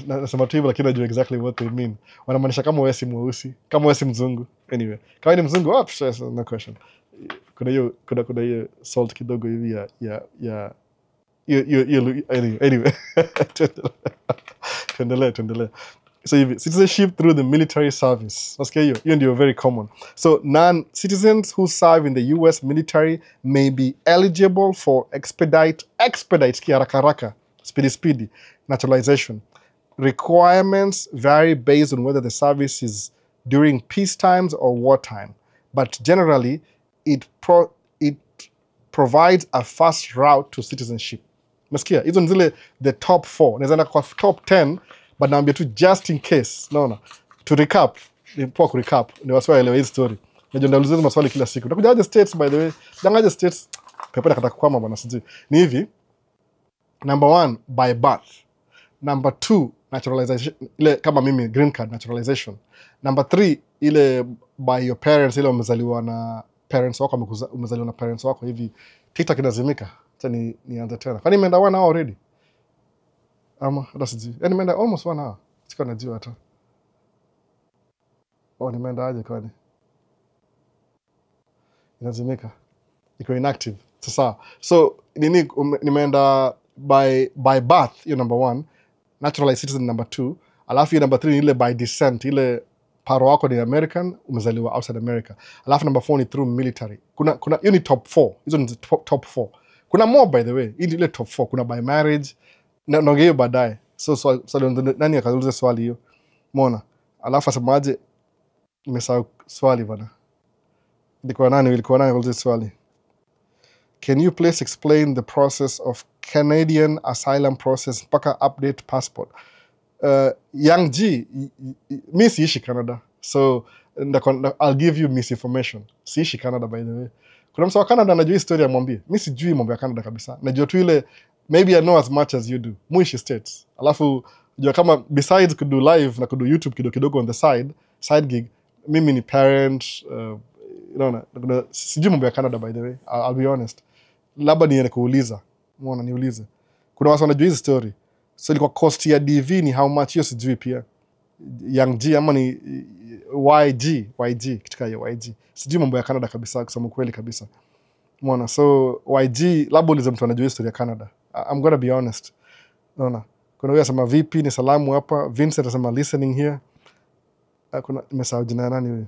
Nasema tu hivyo lakini najua exactly what they mean. Wanamaanisha kama wewe si mweusi, kama wewe si mzungu. Anyway, kama ni mzungu, no question. Kuna hiyo salt kidogo hivi ya anyway. Tuendelee. So citizenship through the military service. Nasikia hiyo ndio very common. So non-citizens who serve in the US military may be eligible for expedite haraka speedy naturalization. Requirements vary based on whether the service is during peace times or wartime, but generally it provides a fast route to citizenship. Nasikia hizo zile the top 4. Naweza kwa top 10, but naambia tu just in case. Naona to recap, ni waswaelewe hii story. Najua ndaulizia maswali kila siku. Nakuja states, by the way. Dangaje states pepe nakata kwama bwana sijui. Ni hivi. Number 1 by birth. Number 2 naturalization, ile kama mimi green card naturalization. Number 3 ile by your parents, ile umezaliwa na parents wako, umezaliwa na parents wako hivi. TikTok inazimika. Acha nianze tena. Kwani nimeenda 1 hour already? Ama hata sijui. Yaani nimeenda almost 1 hour. Siko najua hata. Nimeenda aje kwani? Inazimika. Iko inactive. Sasa. So nimeenda by birth, hiyo number 1. Naturalized citizen number 2. Alafu hiyo number 3 ni ile by descent, ile paro wako ni American, umezaliwa outside America. Alafu number 4 ni through military. Kuna hiyo ni top 4. Hizo ni top 4. Kuna more, by the way. Hii ni ile top 4. Kuna by marriage. Naongea hiyo baadaye. So nani akauliza swali hiyo? Umeona? Alafu asemaje? Nimesahau swali bana. Ilikuwa nani akauliza swali? Can you please explain the process of Canadian asylum process mpaka update passport? Young G, mi siishi Canada. So I'll give you misinformation. Siishi Canada, by the way. Kuna mtu wa Canada anajua historia, mwambie. Mi sijui mambo ya Canada kabisa. Najua tu ile, maybe I know as much as you do. Muishi States. Alafu jua kama besides kudu live na kudu YouTube kidogo on the side gig, mimi ni parent, sijui mambo ya Canada, by the way. I'll be honest. Labda niende kuuliza. Mbona niulize. Kuna watu wanajua hizi story. So ilikuwa cost ya DV ni how much, hiyo sijui pia. Young G ama ni YG kitika ya YG. Sijui mambo ya Canada kabisa, kusema kweli kabisa. Mbona so YG labda ulize mtu anajua history ya Canada. I'm gonna be honest. Unaona. Kuna huyu asema VP ni salamu hapa. Vincent asema listening here. Kuna nimesahau jina nani huyu.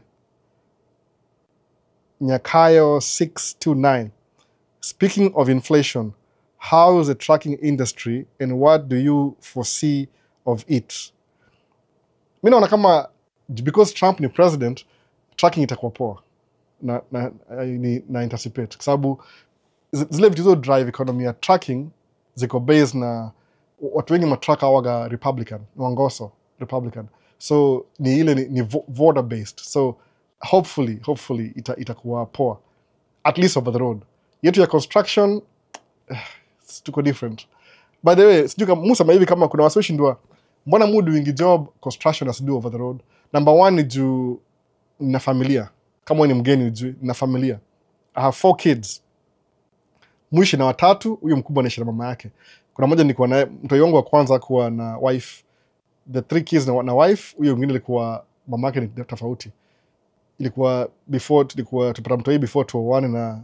Nyakayo 629. Speaking of inflation, how is the tracking industry and what do you foresee of it? Mi naona kama because Trump ni president, tracking itakuwa poa na anticipate kwa sababu zile vitu zo drive economy ya tracking ziko based na watu wengi matraka waga Republican, wangoso Republican, so ni ile ni voter based, so hopefully itakuwa poa at least over the road. Yetu ya construction tuko different. By the way, sijui kama Musa hivi kama kuna wasiweshi ndua mbona mu doing job construction as do over the road. Number one ni juu na familia, kama ni mgeni ujui na familia. I have 4 kids. Mwishi na 3, huyo mkubwa anaishi na mama yake. Kuna mmoja nilikuwa naye, mtoi wangu wa kwanza kuwa na wife. The 3 kids na wife, huyo mwingine alikuwa mama yake ni tofauti. Ilikuwa before tulikuwa tupata mtoi before 2001 na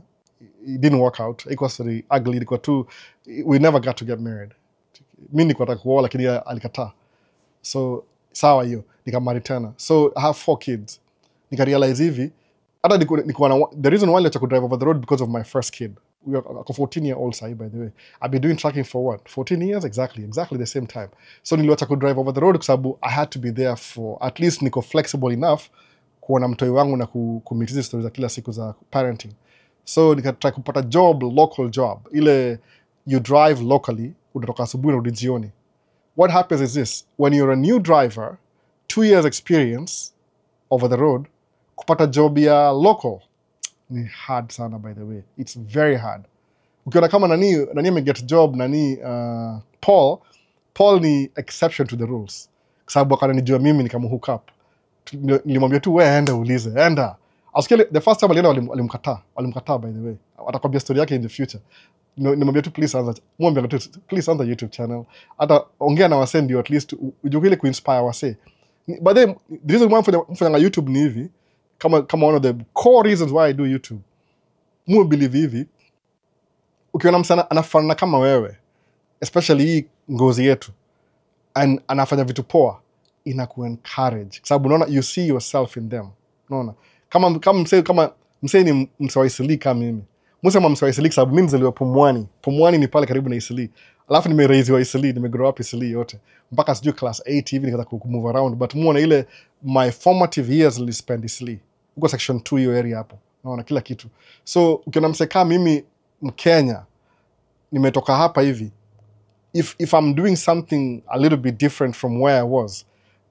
it didn't work out. It was very ugly. Ilikuwa tu we never got to get married. Mimi nilikuwa nataka kuoa lakini alikataa. So sawa hiyo, nikamari tena. So I have 4 kids. Nikarealize hivi hata nilikuwa na the reason why niliacha drive over the road because of my first kid. We are 14-year-old side, by the way. I've been doing tracking for what? 14 years? Exactly the same time. So niliacha drive over the road kwa sababu I had to be there for at least niko flexible enough kuona mtoi wangu na kumitizi stories za kila siku za parenting. So nikataka kupata local job. Ile you drive locally, unatoka asubuhi na urudi jioni. What happens is this, when you're a new driver, 2 years experience over the road, kupata job ya local ni hard sana, by the way. It's very hard. Ukiona kama nani ameget job Paul ni exception to the rules. Kwa sababu akanijua mimi nikamuhook up. Nilimwambia tu wewe enda ulize, enda. The first time alienda walimkataa, by the way. Atakwambia story yake in the future. Nimwambia tu please anza YouTube channel. Hata ongea na wasee ndio at least ujue ile kuinspire wasee. But then the reason why mfanya YouTube ni hivi, kama one of the core reasons why I do YouTube. Mu believe hivi, ukiona msana anafanana kama wewe, especially hii ngozi yetu, and anafanya vitu poa, inaku-encourage. Kwa sababu unaona you see yourself in them. Unaona? Kama msee ni msee wa Isili kama mimi. Musema msee wa Isili sababu mimi nilizaliwa Pumwani. Pumwani ni pale karibu na Isili. Alafu nimeraiziwa Isili, nimegrow up Isili yote. Mpaka sijui class 8 hivi nikaanza kumove around, but muone ile my formative years nilispend Isili. Uko section 2 hiyo area hapo. Unaona kila kitu. So ukiona msee kama mimi Mkenya nimetoka hapa hivi, if I'm doing something a little bit different from where I was,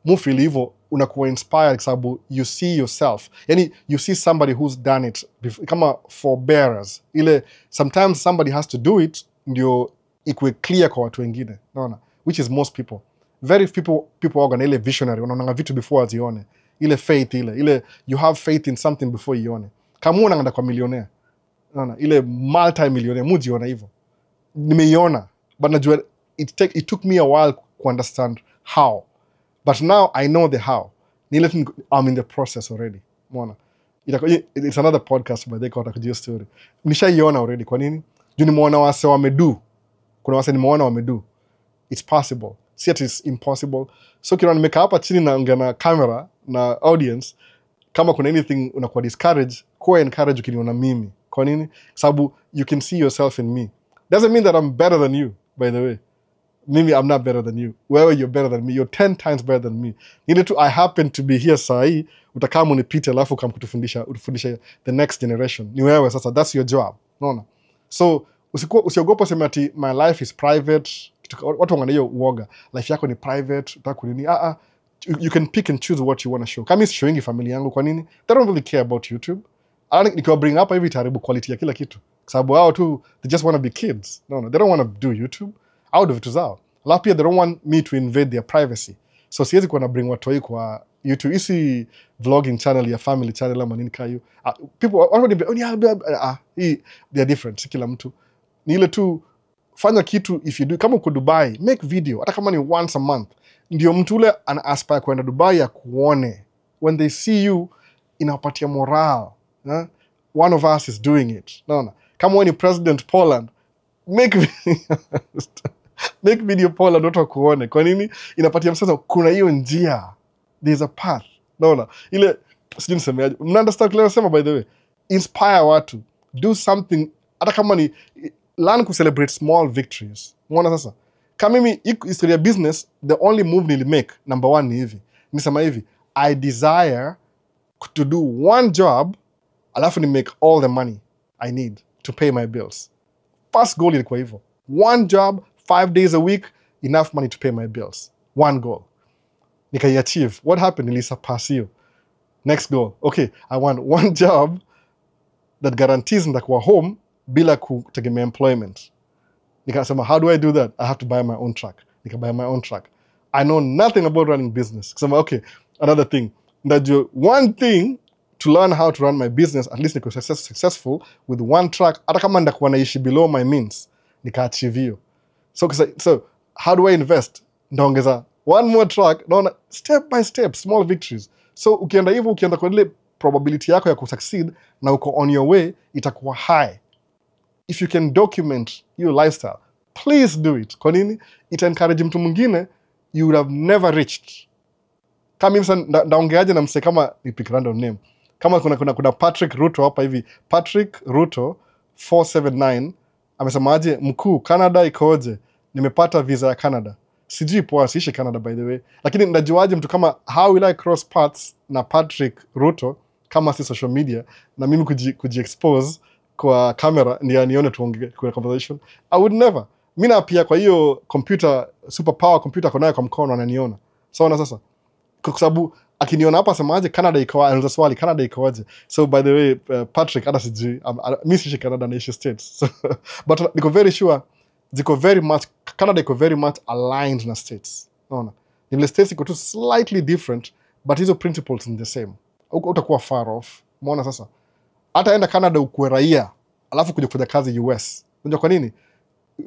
mufili hivyo unakuwa inspired kwa sababu you see yourself. Yani you see somebody who's done it kama forbearers. Ile sometimes somebody has to do it ndio ikuwe clear kwa watu wengine. Unaona? Which is most people. Very people organ ile visionary, unaona vitu before azione. Ile faith ile you have faith in something before ione. Kama unaenda kwa millionaire. Unaona? Ile multi-millionaire mujiona hivyo. Nimeiona, but najua it took me a while to understand how. But now I know the how. I'm in the process already. Mwana. It's another podcast, but they call it a story. Nishaiona already. Kwa nini? Juu nimeona wase wamedu. Kuna wase nimeona wamedu. It's possible. See, it is impossible. So kila nimeka hapa chini naongea na camera na audience, kama kuna anything unakuwa discourage, kuwa encourage ukiniona mimi. Kwa nini? Sababu you can see yourself in me. Doesn't mean that I'm better than you, by the way. Maybe I'm not better than you. Wherever you're better than me, you're 10 times better than me. I happen to be here sahi, utakamu unipite alafu utufundisha the next generation. Ni wewe sasa, that's your job. Unaona? So usiogopa sema ati my life is private. Watu wangana hiyo uoga. Life yako ni private, utaka nini? You can pick and choose what you want to show. Kama showing family yangu kwa nini? They don't really care about YouTube. Nikiwa bring up hivi taribu quality ya kila kitu. Kwa sababu hao tu they just want to be kids. No, they don't want to do YouTube. Out of vitu zao. Alafu pia they don't want me to invade their privacy. So siwezi kuwa na bring watoi kwa YouTube. Isi vlogging channel ya family channel ama nini kayo. People they are different. Si kila mtu. Ni ile tu fanya kitu if you do. Kama uko Dubai, make video. Hata kama ni once a month. Ndio mtu ule ana aspire kwenda Dubai ya kuone. When they see you, inawapatia morale. One of us is doing it. Naona. Kama wewe ni President Poland, make video Poland watu wakuone. Kwa nini? Inapatia msasa kuna hiyo njia. There's a path. Naona. Ile sijui nisemeaje. Mna understand kile nasema by the way. inspire watu, do something, hata kama ni learn to celebrate small victories. Umeona sasa? Kama mimi historia business, the only move nili make, number 1 ni hivi. Nisema hivi, I desire to do one job, alafu ni make all the money I need to pay my bills. First goal ilikuwa hivyo. One job, 5 days a week, enough money to pay my bills. One goal. Nikai-achieve. What happened? Nilisurpass you. Next goal. Okay, I want one job that guarantees nitakuwa home bila kutegemea employment. Nikasema, how do I do that? I have to buy my own truck. Buy my own truck. I know nothing about running business. Kusema, okay, another thing. Najua one thing to learn how to run my business, at least niko successful with one truck, hata kama ndakuwa naishi below my means, nika-achieve hiyo. So how do I invest? Ndaongeza one more truck, naona step by step, small victories. So ukienda hivyo, ukienda kwa ile probability yako ya kusucceed na uko on your way, itakuwa high. If you can document your lifestyle, please do it. Kwa nini? Ita encourage mtu mwingine you would have never reached. Kama mimi sasa ndaongeaje na mse kama ni pick random name. Kama kuna Patrick Ruto hapa hivi. Patrick Ruto 479 amesema aje, mkuu, Canada ikoje? Nimepata visa ya Canada. Sijui poa, siishi Canada by the way. Lakini ndajuaje mtu kama how will I cross paths na Patrick Ruto kama si social media na mimi kuji-expose kwa camera ndio nione tuongee kwa conversation? I would never. Mimi na pia kwa hiyo computer, super power computer konayo kwa mkono ananiona. Sawa sasa. Kwa sababu akiniona hapa semaje Canada iko wapi? Anza swali, Canada iko wapi? So by the way, Patrick, hata sijui, mimi si Canada na States. So, but niko very sure Canada iko very much aligned na States. Unaona? Ni States iko tu slightly different, but hizo principles ni the same. Utakuwa far off. Umeona sasa? Hata enda Canada ukuwe raia, alafu kuja kufanya kazi US. Unajua kwa nini?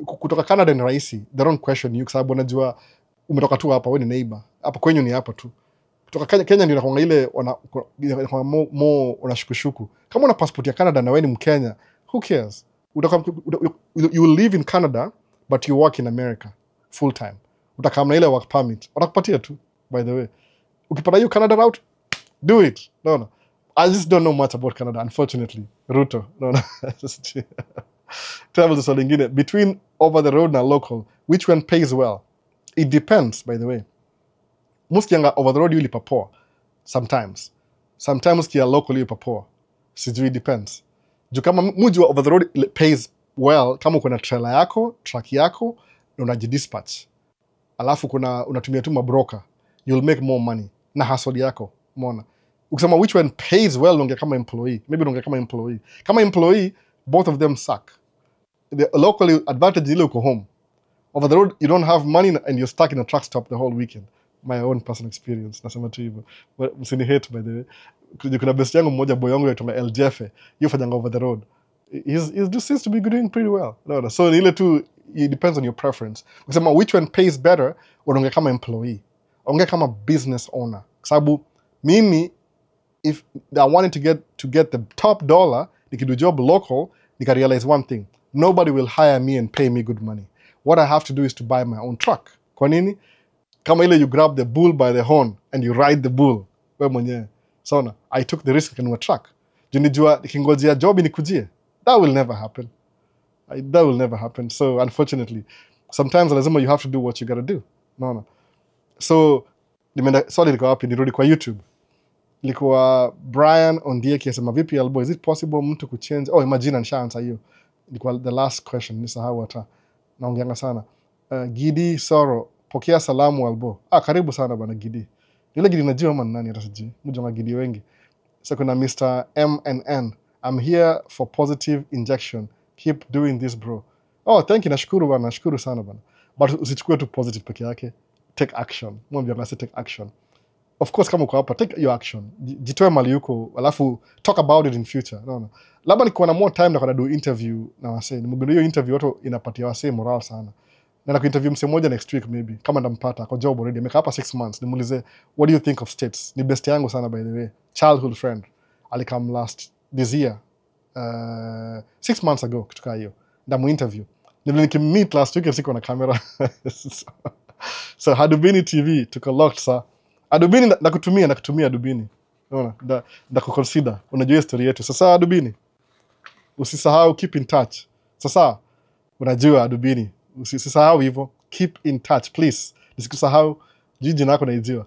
Kutoka Canada ni rahisi. They don't question you kwa sababu unajua umetoka tu hapa, wewe ni neighbor. Hapa kwenyu ni hapa tu. Kutoka Kenya ndio inakuwa ile unashukushuku. Kama una passport ya Canada na wewe ni Mkenya, who cares? You will live in Canada but you work in America full time. Utakaa na ile work permit. Watakupatia tu, by the way. Ukipata hiyo Canada route, do it. No. I just don't know much about Canada, unfortunately. Ruto. No. Travel to swali lingine. Between over the road na local, which one pays well? It depends, by the way. Most yanga over the road yuli papoa. Sometimes kia local yuli papoa. Sijui, depends. Juu kama mujua over the road pays well, kama uko na trailer yako, truck yako, na unajidispatch. Alafu unatumia tu mabroker, you'll make more money. Na hustle yako, umeona. Ukisema which one pays well, unaongea kama employee. Maybe unaongea kama employee. Kama employee, both of them suck. The local advantage ile uko home. Over the road, you don't have money and you're stuck in a truck stop the whole weekend. My own personal experience. Nasema tu hivyo. Msini hate, by the way. Kuna best yangu mmoja, boy yangu yaitwa LJF. Yufanyanga over the road. He just seems to be doing pretty well. No. So ile tu, it depends on your preference. Ukisema which one pays better, unaongea kama employee. Unaongea kama business owner. Kwa sababu mimi, if I wanted to get the top dollar, nikidu job local, nika realize one thing. Nobody will hire me and pay me good money. What I have to do is to buy my own truck. Kwa nini? Kama ile you grab the bull by the horn and you ride the bull. Wewe mwenyewe. So I took the risk kanunua truck. Junijua nikingojea job inikujie. That will never happen. That will never happen. So unfortunately, sometimes lazima you have to do what you gotta do. No. So swali liko wapi? Nirudi kwa YouTube. Ilikuwa Brian Ondieki asema vipi Albo, is it possible mtu kuchange? Oh, imagine nishaanza hiyo. Ilikuwa the last question, nisahau hata. Naongeanga sana. Gidi Soro, pokea salamu Albo. Karibu sana bana Gidi. Yule Gidi najua ama nani hata sijui. Mjua Gidi wengi. Sasa kuna Mr. MNN. I'm here for positive injection. Keep doing this bro. Oh, thank you, nashukuru bana, nashukuru sana bana. But usichukue tu positive peke yake. Take action. Mwambie ngase take action. Of course kama uko hapa, take your action. Jitoe mali yuko, alafu talk about it in future. No. Labda nikuwa na more time na kuna do interview na wasee. Nimegundua hiyo interview watu inapatia wasee moral sana. Na kuinterview mse mmoja next week maybe. Kama ndampata kwa job already. Amekaa hapa 6 months. Nimuulize, what do you think of States? Ni best yangu sana by the way. Childhood friend. Alikam this year. 6 months ago kutoka hiyo. Ndamu interview. Nikimmeet last week siko na camera. So Hadubini TV tuko locked sa. Adubini nakutumia Adubini. Unaona? Da kuconsider. Unajua story yetu. Sasa Adubini. Usisahau keep in touch. Sasa unajua Adubini. Usisahau hivyo. Keep in touch please. Nisikusahau. Jina lako naijua.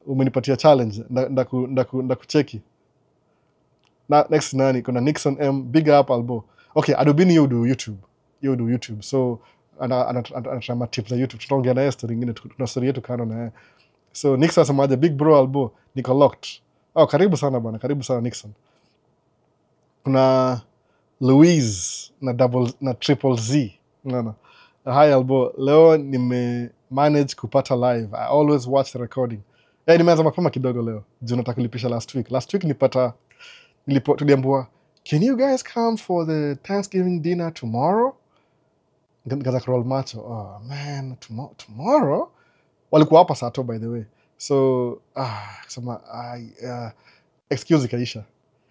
Umenipatia challenge. Ndakucheki. Na next nani? Kuna Nixon M. Big up albo. Okay, Adubini you do YouTube. So anatama tips za YouTube. Tutaongea naye story nyingine. Tuna story yetu Canon na yeye. So Nixon asemaje big bro albo niko locked. Karibu sana bwana. Karibu sana Nixon. Kuna Louise na triple Z. Unaona? Hi albo. Leo manage kupata live. I always watch the recording. Nimeanza mapema kidogo leo. Juu nataka kulipisha last week. Last week tuliambiwa, can you guys come for the Thanksgiving dinner tomorrow? Nikaanza kuroll macho. Oh man, tomorrow? Walikuwa hapa saa 2 by the way. So, kusema, excuse ikaisha.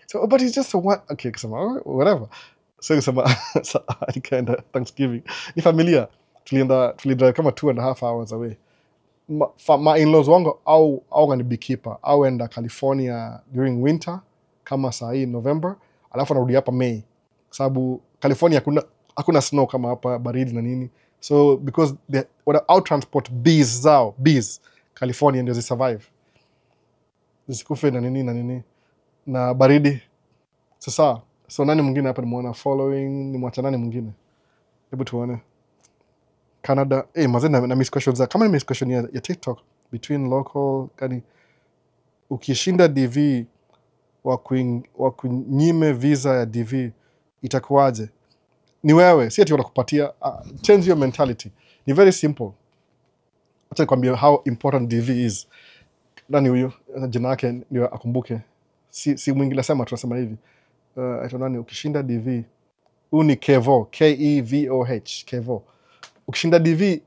So, but it's just a one. Okay, kusema, whatever. So, kusema, nikaenda Thanksgiving. Ni familia. Tulidrive kama 2.5 hours away. My in-laws wangu au ni beekeeper. Au enda California during winter. Kama saa hii November. Alafu narudi hapa May. Sababu California hakuna snow kama hapa, baridi na nini. So because out transport bees California ndio survive. Zisikufe na nini na baridi. Sasa so nani mwingine hapa nimeona following, nimwacha nani mwingine? Hebu tuone. Canada. Mazeni na miss questions. Kama ni miss question ya TikTok between local kani ukishinda DV wa kunyime visa ya DV itakuwaje? Ni wewe, si ati wanakupatia. Change your mentality. Ni very simple. Acha nikwambie how important DV is. Nani huyo? Jina yake ndio akumbuke. Si mwingi nasema tunasema hivi. Aita nani ukishinda DV ni Kevo, KEVOH, Kevo. Ukishinda DV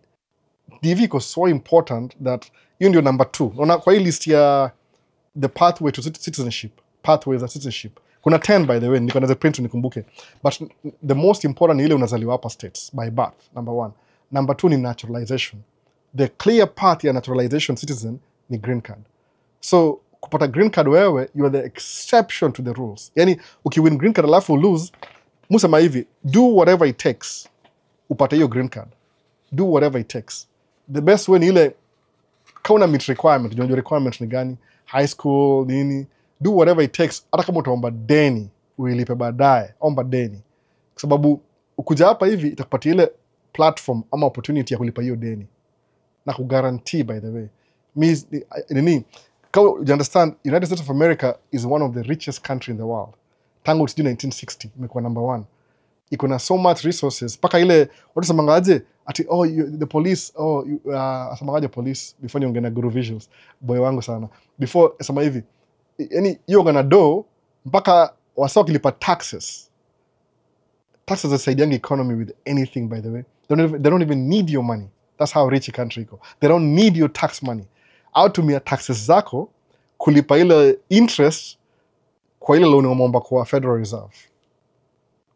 iko so important that hiyo ndio number 2. Unaona kwa hii list ya the pathway to citizenship. Pathways of citizenship. Kuna 10 by the way, niko na print nikumbuke. But the most important ni ile unazaliwa hapa states by birth, number 1. Number 2 ni naturalization. The clear path ya naturalization citizen ni green card. So kupata green card wewe, you are the exception to the rules. Yani ukiwin green card alafu lose, musema hivi, do whatever it takes upate hiyo green card. Do whatever it takes. The best way ni ile kauna meet requirement. Unajua requirement ni gani? High school nini? Do whatever it takes. Hata kama utaomba deni uilipe baadaye, omba deni. Kwa sababu ukuja hapa hivi itakupatia ile platform ama opportunity ya kulipa hiyo deni. Na kuguarantee by the way. You understand, United States of America is one of the richest country in the world. Tangu 1960 imekuwa number 1. Iko na so much resources. Paka ile watu samangaje ati the police asamangaje police before niongea na Guru Visuals boy wangu sana. Before sema hivi yani hiyo gana do mpaka wasao kilipa taxes zasaidianga economy with anything by the way. They don't even need your money. That's how rich a country iko. They don't need your tax money. Au tumia taxes zako kulipa ile interest kwa ile loan umeomba kwa Federal Reserve.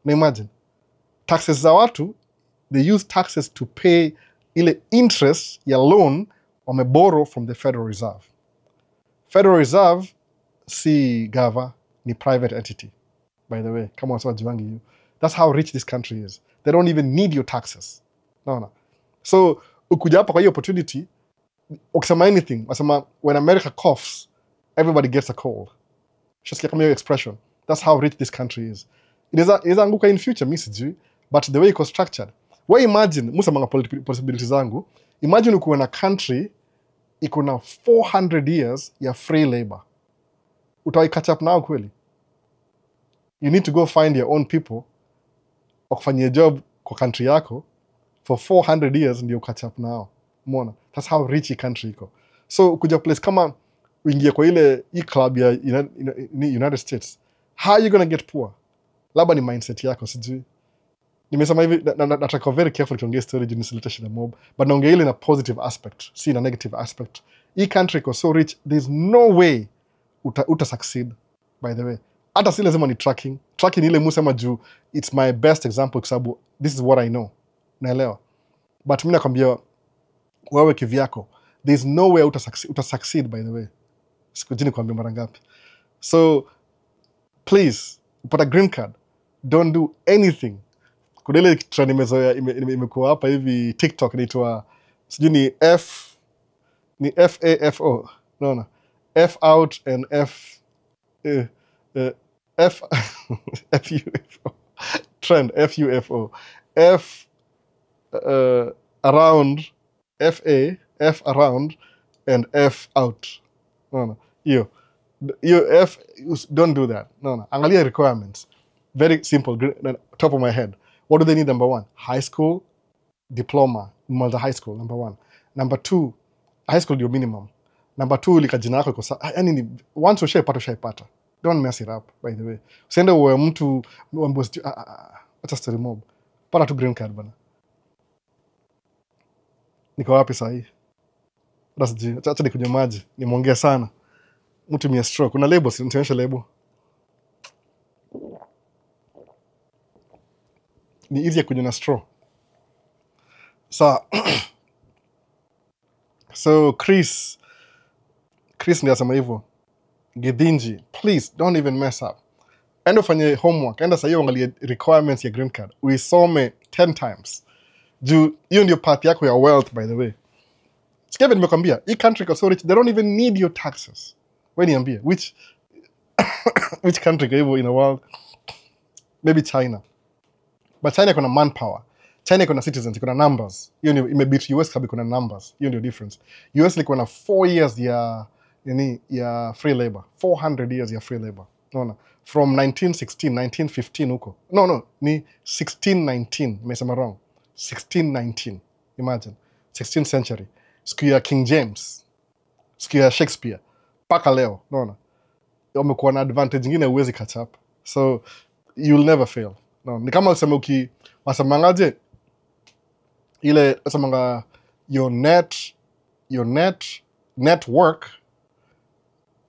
Na imagine taxes za watu, they use taxes to pay ile interest ya loan wameborrow from the Federal Reserve. Federal Reserve si gava, ni private entity, by the way. Kama wasema jivangi you. That's how rich this country is. They don't even need your taxes. No. So, ukuja hapa kwa hiyo opportunity, ukisema anything, wasema, when America coughs, everybody gets a cold. Shasikia kama hiyo expression. That's how rich this country is. Inaweza anguka in future, mi sijui, but the way iko structured. We imagine, musa mga possibilities zangu, imagine ukuwe na country, iko na 400 years ya free labor. Utawai catch up now kweli? You need to go find your own people, wakufanyia job kwa country yako, for 400 years ndio catch up now. Mona, that's how rich the country iko. So, ukuja place kama uingie kwa hii club ya United States, how are you gonna get poor? Labda ni mindset yako, sijui. Nimesema hivi, nataka very careful tuongee story juu nisilete shida mob, but naongea ile na positive aspect, si na negative aspect. Hii country iko so rich, there's no way uta succeed, by the way. Hata si lazima ni tracking. Tracking ile musema juu, it's my best example kwa sababu this is what I know. Naelewa. But mimi nakwambia wewe kivyako, there's no way uta succeed, by the way. Sikujini kuambia mara ngapi. So please, upata green card, don't do anything. Kuna ile trend imekuwa hapa hivi TikTok inaitwa sijui ni FAFO. No. F out and F FUFO. Trend FUFO. F around, F around and F out. No. You F, don't do that. No. Angalia requirements. Very simple, top of my head. What do they need? Number 1, high school diploma, high school, number 1. Number 2, high school ndio minimum. Number 2, lika jina yako iko sawa. Yani once ushaipata. Don't mess it up, by the way. Usiende uwe mtu mwambozi acha story mob. Pata tu green card bana. Niko wapi saa hii? Acha nikunywe maji. Nimeongea sana. Mtu mia stroke. Kuna label, nionyeshe label. Ni easy kunywa na straw. So Chris ndiye asema hivyo. Githinji, please don't even mess up. Enda ufanye homework. Enda sasa hiyo angalia requirements ya green card. Uisome 10 times. Juu hiyo ndio path yako ya wealth, by the way. Sikia nimekwambia, hii country is so rich, they don't even need your taxes. Wewe niambie, which country hivyo in the world? Maybe China. But China kuna manpower. China kuna citizens, kuna numbers. Hiyo ndio imebeat US sababu kuna numbers. Hiyo ndio difference. US ilikuwa na 4 years ya free labor. 400 years ya free labor. Unaona? From 1916, 1915 huko. No, ni 1619. Nimesema wrong. 1619. Imagine. 16th century. Siku ya King James. Siku ya Shakespeare. Paka leo. Unaona? Wamekuwa na advantage nyingine uwezi catch up. So you'll never fail. No, ni kama useme wasemangaje ile wasemanga your network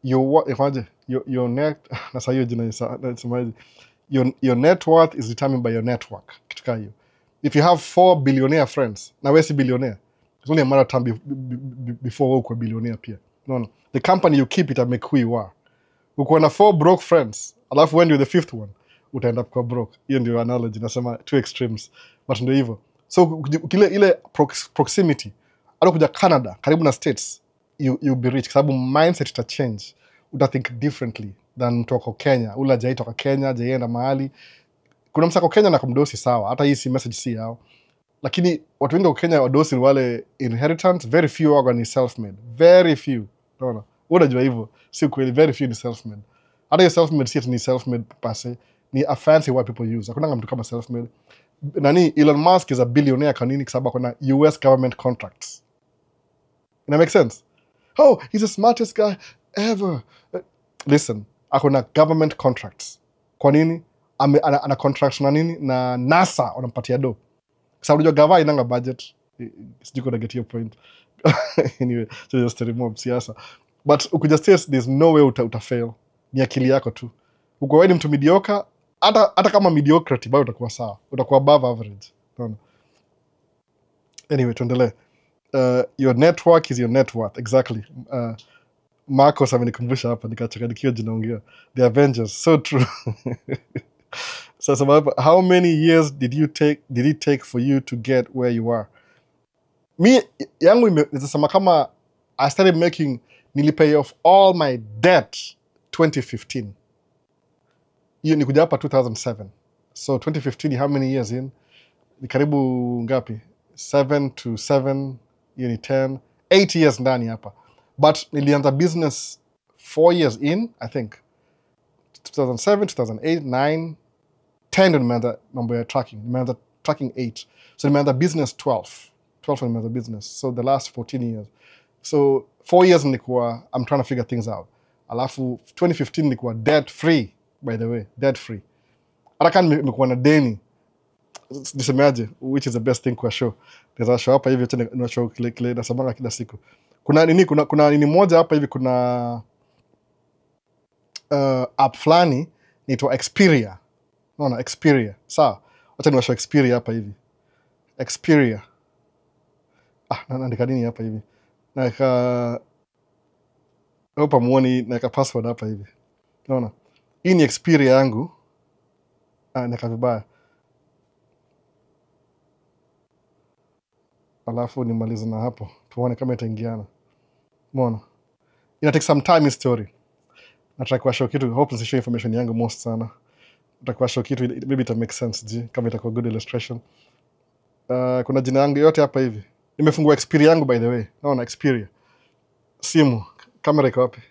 your net na sahiyo jina nasemaje your net worth is determined by your network. Kitu hiyo. If you have 4 billionaire friends, na wewe si billionaire, it's only a matter of time before wewe uko billionaire pia. No. The company you keep it make who you are. Uko na 4 broke friends, alafu when you're the 5th one utaenda kwa broke. Hiyo ndio analogy, nasema two extremes, but ndio hivyo. So ile proximity hata kuja Canada karibu na States, you be rich sababu mindset ita change. Uta think differently than mtu wako Kenya. Ula jai toka Kenya, jaienda mahali. Kuna msako Kenya na kumdosi sawa, hata hii si message si yao. Lakini watu wengi wa Kenya wadosi wale inheritance, very few wao ni self-made. Very few. Unaona? Unajua hivyo, si kweli, very few ni self-made. Hata hiyo self-made si ni self-made pase. Ni a fancy what people use. Hakuna mtu kama self-made. Elon Musk is a billionaire kanini kwa sababu kuna US government contracts. Ina make sense? Oh, he's the smartest guy ever. Listen, akona government contracts. Kwa nini? Ana contracts na nini? Na NASA wanampatia do. Kwa sababu unajua gava inanga budget. Sijui kuna get your point. Anyway, so just to remove siasa. But ukuja states, there's no way uta-fail. Ni akili yako tu. Uko wewe ni mtu mediocre, hata kama mediocrity bado utakuwa sawa. Utakuwa above average. No. Anyway, tuendelee. Your network is your net worth. Exactly. Marcos amenikumbusha hapa nikachanganyikio jinaongea. The Avengers. So true. So how many years did it take for you to get where you are? Me yangu nisema kama I started nilipay off all my debt 2015. Hiyo nikuja hapa 2007. So 2015, how many years in? Ni karibu ngapi? 7 to 7, hiyo ni 10, 8 years ndani hapa. But nilianza business 4 years in, I think. 2007, 2008, 9, 10 nimeanza mambo ya tracking. Nimeanza tracking 8. So nimeanza business 12. 12 nimeanza business. So the last 14 years. So 4 years nilikuwa I'm trying to figure things out. Alafu 2015 nilikuwa debt free, by the way, debt free. Hata kama nilikuwa na deni, nisemeaje, which is the best thing kwa show. There's a show hapa hivi tena na show kile nasamanga kila siku. Kuna nini moja hapa hivi, kuna app fulani inaitwa Xperia. Unaona Xperia. Sawa. Wacha niwashow Xperia hapa hivi. Xperia. Naandika nini hapa hivi? Naweka hapa muone, naweka password hapa hivi. Unaona? Hii ni Xperia yangu. Naka vibaya. Alafu nimalize na hapo. Tuone kama itaingiana. Umeona? Ina take some time story. Nataka kuwashow kitu, hope nisishow information yangu most sana. Nataka kuwashow kitu, maybe it make sense kama itakuwa good illustration. Kuna jina yangu yote hapa hivi. Nimefungua Xperia yangu by the way. Naona Xperia. Simu, kamera iko wapi?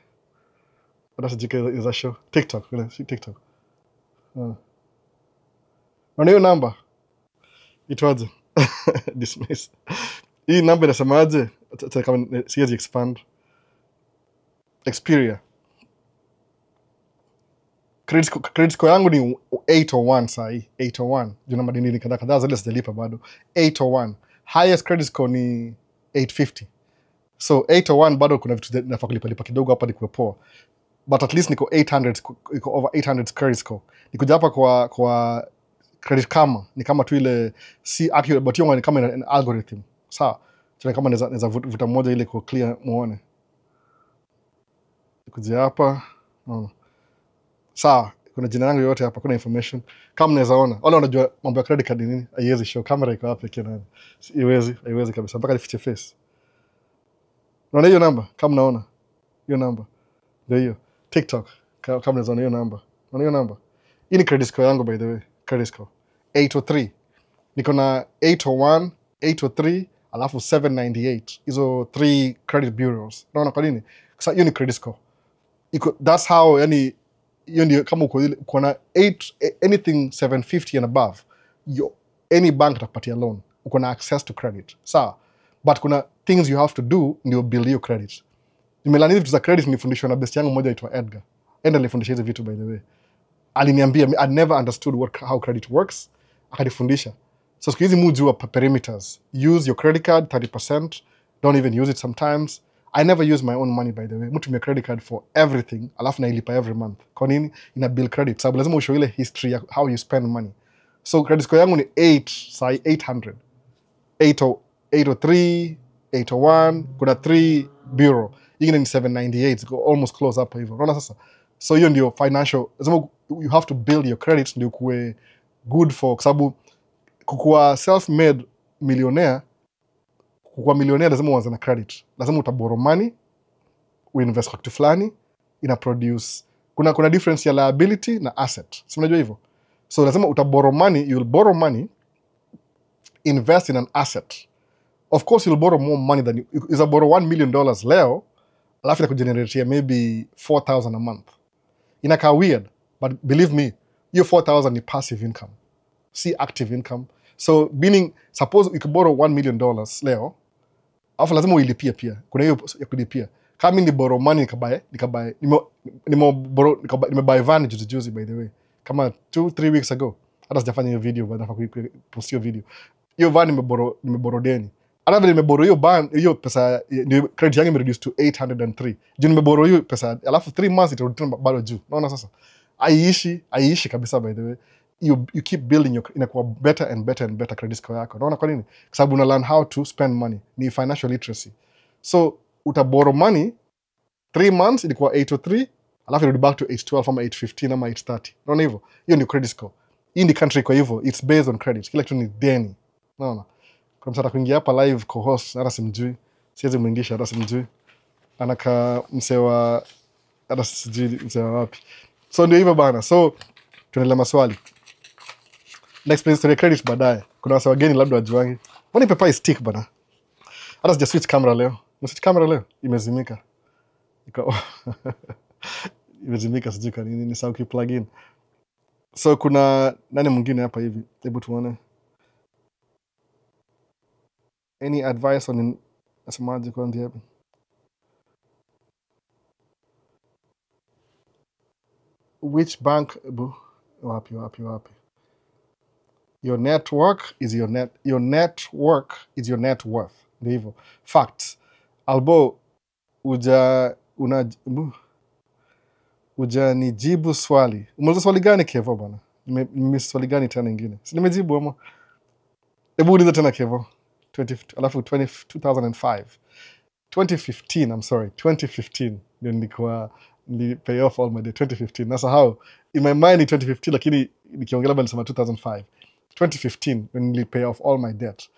Hata sijui is show. TikTok, si TikTok. Unaona hiyo namba? Itwaje? Dismiss. Hii namba inasemaje? Kama siwezi expand. Xperia. Credit score yangu ni 801 sahi. 801. Juna madini kadhaa zile sijalipa bado. 801. Highest credit score ni 850. So 801 bado kuna vitu nafaa kulipa kidogo hapa nikuwe poa. But at least niko 800, iko over 800 credit score. Nikuja hapa kwa credit kama ni kama tu ile si accurate, but hiyo ni kama an algorithm. Sawa. Tuna kama naweza vuta moja ile kwa clear muone. Nikuja hapa. Sawa, kuna jina langu yote hapa, kuna information. Kama mnaweza ona, wala unajua mambo ya credit card nini? Haiwezi show, kamera iko hapa kina. Haiwezi kabisa mpaka nifiche face. Unaona hiyo namba? Kama mnaona hiyo namba. Ndio hiyo. TikTok. Kama mnaweza ona hiyo namba. Unaona hiyo namba? Hii ni credit score yangu by the way. Credit score 803. Niko na 801, 803, alafu 798. Hizo 3 credit bureaus. Unaona kwa nini? Sasa hiyo ni credit score. That's how yani hiyo ndio kama uko na 8 anything 750 and above, any bank atapatia loan. Uko na access to credit. Sawa. But kuna things you have to do ndio build your credit. Nimelani vitu za credit nilifundishwa na best yangu mmoja aitwa Edgar. Alifundisha hizo vitu by the way. Aliniambia I never understood how credit works. Akanifundisha. So siku hizi mujua perimeters. Use your credit card 30%. Don't even use it sometimes. I never use my own money by the way. Mtumia credit card for everything. Alafu nailipa every month. Kwa nini? Ina bill credit. Sababu lazima ushow ile history ya how you spend money. So credit score yangu ni 800. 803, 801, kuna 3 bureau. Ingine ni 798. Go almost close up hivyo. Unaona sasa? So hiyo ndio financial. Lazima you have to build your credit ndio kuwe good for, kwa sababu kukuwa self-made millionaire, lazima uanze na credit. Lazima utaboro money, uinvest kwa kitu fulani, ina produce. Kuna difference ya liability na asset. Si unajua hivyo? So lazima utaboro money, you'll borrow money, invest in an asset. Of course you'll borrow more money than you borrow $1 million leo, alafu itakugenerate maybe 4,000 a month. Inakaa weird, but believe me, your 4,000 ni passive income. See active income. So meaning, suppose you could borrow $1 million leo, alafu lazima uilipie pia. Kuna hiyo ya kulipia. Kama mimi ni borrow money nikabuy nimebuy van juzi by the way. Kama 2-3 weeks ago. Hata sijafanya hiyo video, but nafaa kupost hiyo video. Hiyo van nimeborrow deni. Hata vile nimeborrow hiyo pesa, ndio credit yangu imereduce to 803. Juu nimeborrow hiyo pesa, alafu 3 months itarudi tena bado juu. Unaona sasa? Aishi kabisa by the way. You keep building inakuwa better and better credit score yako. Unaona kwa nini? Kwa sababu una learn how to spend money. Ni financial literacy. So utaboro money 3 months ilikuwa 803, alafu irudi back to 812 ama 815 ama 830. Unaona hivyo? Hiyo ni credit score. Hii ni country kwa hivyo, it's based on credit. Kila kitu ni deni. Unaona? Kwa msata kuingia hapa live co-host, hata simjui. Siwezi mwingisha, hata simjui. Anaka msewa, hata sijui msewa wapi. So ndio hivyo bana. So tuendelea maswali. Next place story credit baadaye. Kuna wasa wageni labda wajuangi. Mbona pepa stick bana? Hata sija switch camera leo. Switch camera leo imezimika. Imezimika sijui kwa nini, nisahau ki plug in. So kuna nani mwingine hapa hivi? Hebu tuone. Any advice on asemaje kwa ndio hapa? Which bank wapi? Your network is your net worth. Ndio hivyo. Facts. Albo nijibu swali. Umeuliza swali gani Kevo bwana? Swali gani tena nyingine? Si nimejibu ama? Hebu uliza tena Kevo. 2005. 2015, I'm sorry. 2015 ndio nilikuwa Nili pay off all my debt 2015. That's how in my mind in 2015 lakini nikiongelea bali sema 2005. 2015 when nili pay off all my debt.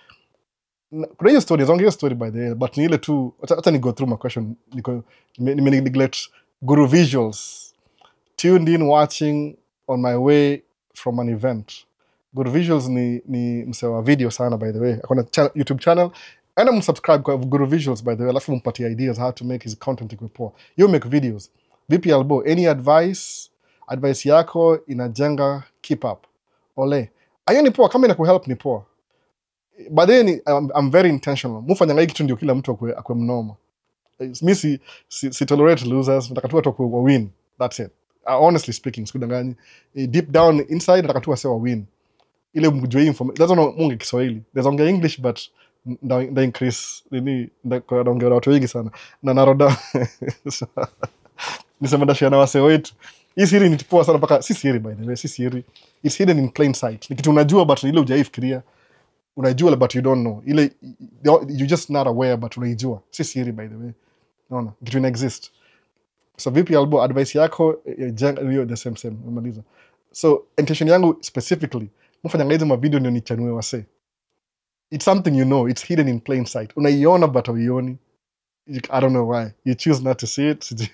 Kuna hiyo story, zonge hiyo story by the way, but ni ile tu hata ni go through my question nime neglect Guru Visuals. Tuned in watching on my way from an event. Guru Visuals ni msewa video sana by the way. Akona YouTube channel. Enda msubscribe kwa Guru Visuals by the way. Alafu mpatie ideas how to make his content ikuwe poa. You make videos. VP Albo, any advice? Advice yako inajenga, keep up. Ole. Ayo ni poa, kama inakuhelp ni poa. But then I'm very intentional. Mufanya kitu ndio kila mtu akwe mnoma. Mi si tolerate losers. Nataka tu watu wa win. That's it. Honestly speaking, sikudanganyi. Deep down inside nataka tu wasewa win. Ile mjue information. That's not mungi Kiswahili. There's onge English but nda increase kwa naongea watu wengi sana. Na naroda. Nisema ndashia na wasee wetu. Hii siri ni poa sana paka si siri by the way, si siri. It's hidden in plain sight. Ni kitu unajua but ile hujaifikiria. Unajua but you don't know. Ile you just not aware but unaijua. Si siri by the way. Unaona? Kitu ina exist. So VP Albo, advice yako hiyo the same umaliza. So intention yangu specifically mfanya hizo video ndio nichanue wase. It's something you know, it's hidden in plain sight. Unaiona but huioni. I don't know why. You choose not to see it.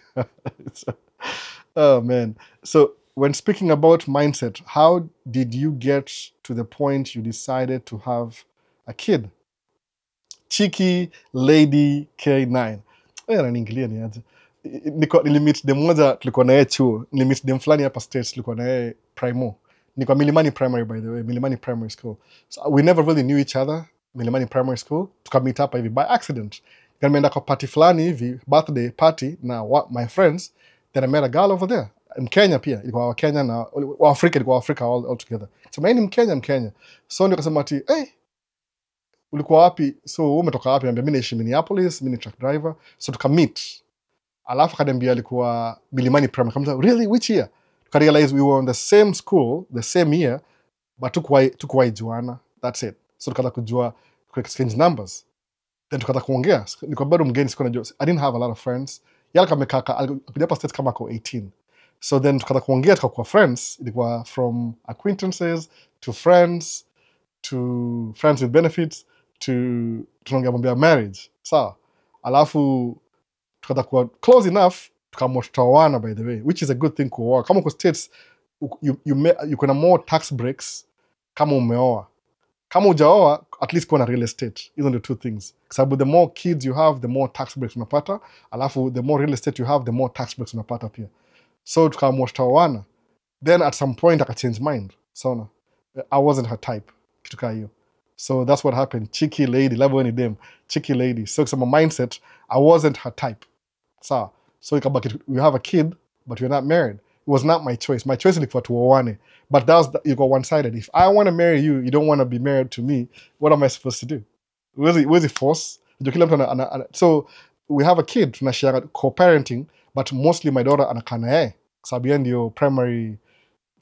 Oh man. So when speaking about mindset, how did you get to the point you decided to have a kid? Cheeky Lady K9. Ananiingilia ni aje. Nilimit dem moja tulikuwa na yeye chuo. Nilimit dem fulani hapa States tulikuwa na yeye primo. Niko Milimani Primary by the way, Milimani Primary School. So we never really knew each other. Milimani Primary School. Tukameet hapa hivi by accident. Nimeenda kwa party fulani hivi, birthday party na my friends. Then I met a girl over there. In Kenya pia. Ilikuwa wa Kenya na wa Afrika, ilikuwa Africa all together. So mimi ni Mkenya. So ndio kasema ati, "Hey, ulikuwa wapi?" So umetoka wapi? Anambia mimi naishi Minneapolis, mimi ni truck driver. So tukameet. Alafu akaniambia alikuwa Milimani Primary. Akamwambia, "Really? Which year?" Tuka realize we were on the same school, the same year, but tukuwai juana. That's it. So tukaanza kujua, exchange numbers. Then tukaanza kuongea. Nilikuwa bado mgeni, sikuwa najua. I didn't have a lot of friends. Yala kamekaka, alikuja hapa States kama ako 18. So then tukaanza kuongea, tukakuwa friends. Ilikuwa from acquaintances to friends with benefits to tunaongea mambo ya marriage. Sawa. Alafu tukaanza kuwa close enough tukaamua tutaoana by the way, which is a good thing kuoa. Kama uko States you kuna more tax breaks kama umeoa. Kama hujaoa at least kuna real estate. Hizo ndio two things. Kwa sababu the more kids you have the more tax breaks unapata, alafu the more real estate you have the more tax breaks unapata pia. So tukaamua tutaoana. Then at some point I change mind. So I wasn't her type. Kitu kaa hiyo. So that's what happened. Cheeky lady, love when dem. Cheeky lady. So some mindset, I wasn't her type. So we have a kid, but we're not married. It was not my choice. My choice ilikuwa tuoane. But that was you go one-sided. If I want to marry you, you don't want to be married to me, what am I supposed to do? Where's the force? So we have a kid, tunashare co-parenting, but mostly my daughter anakaa na yeye. Sababu yeye ndio primary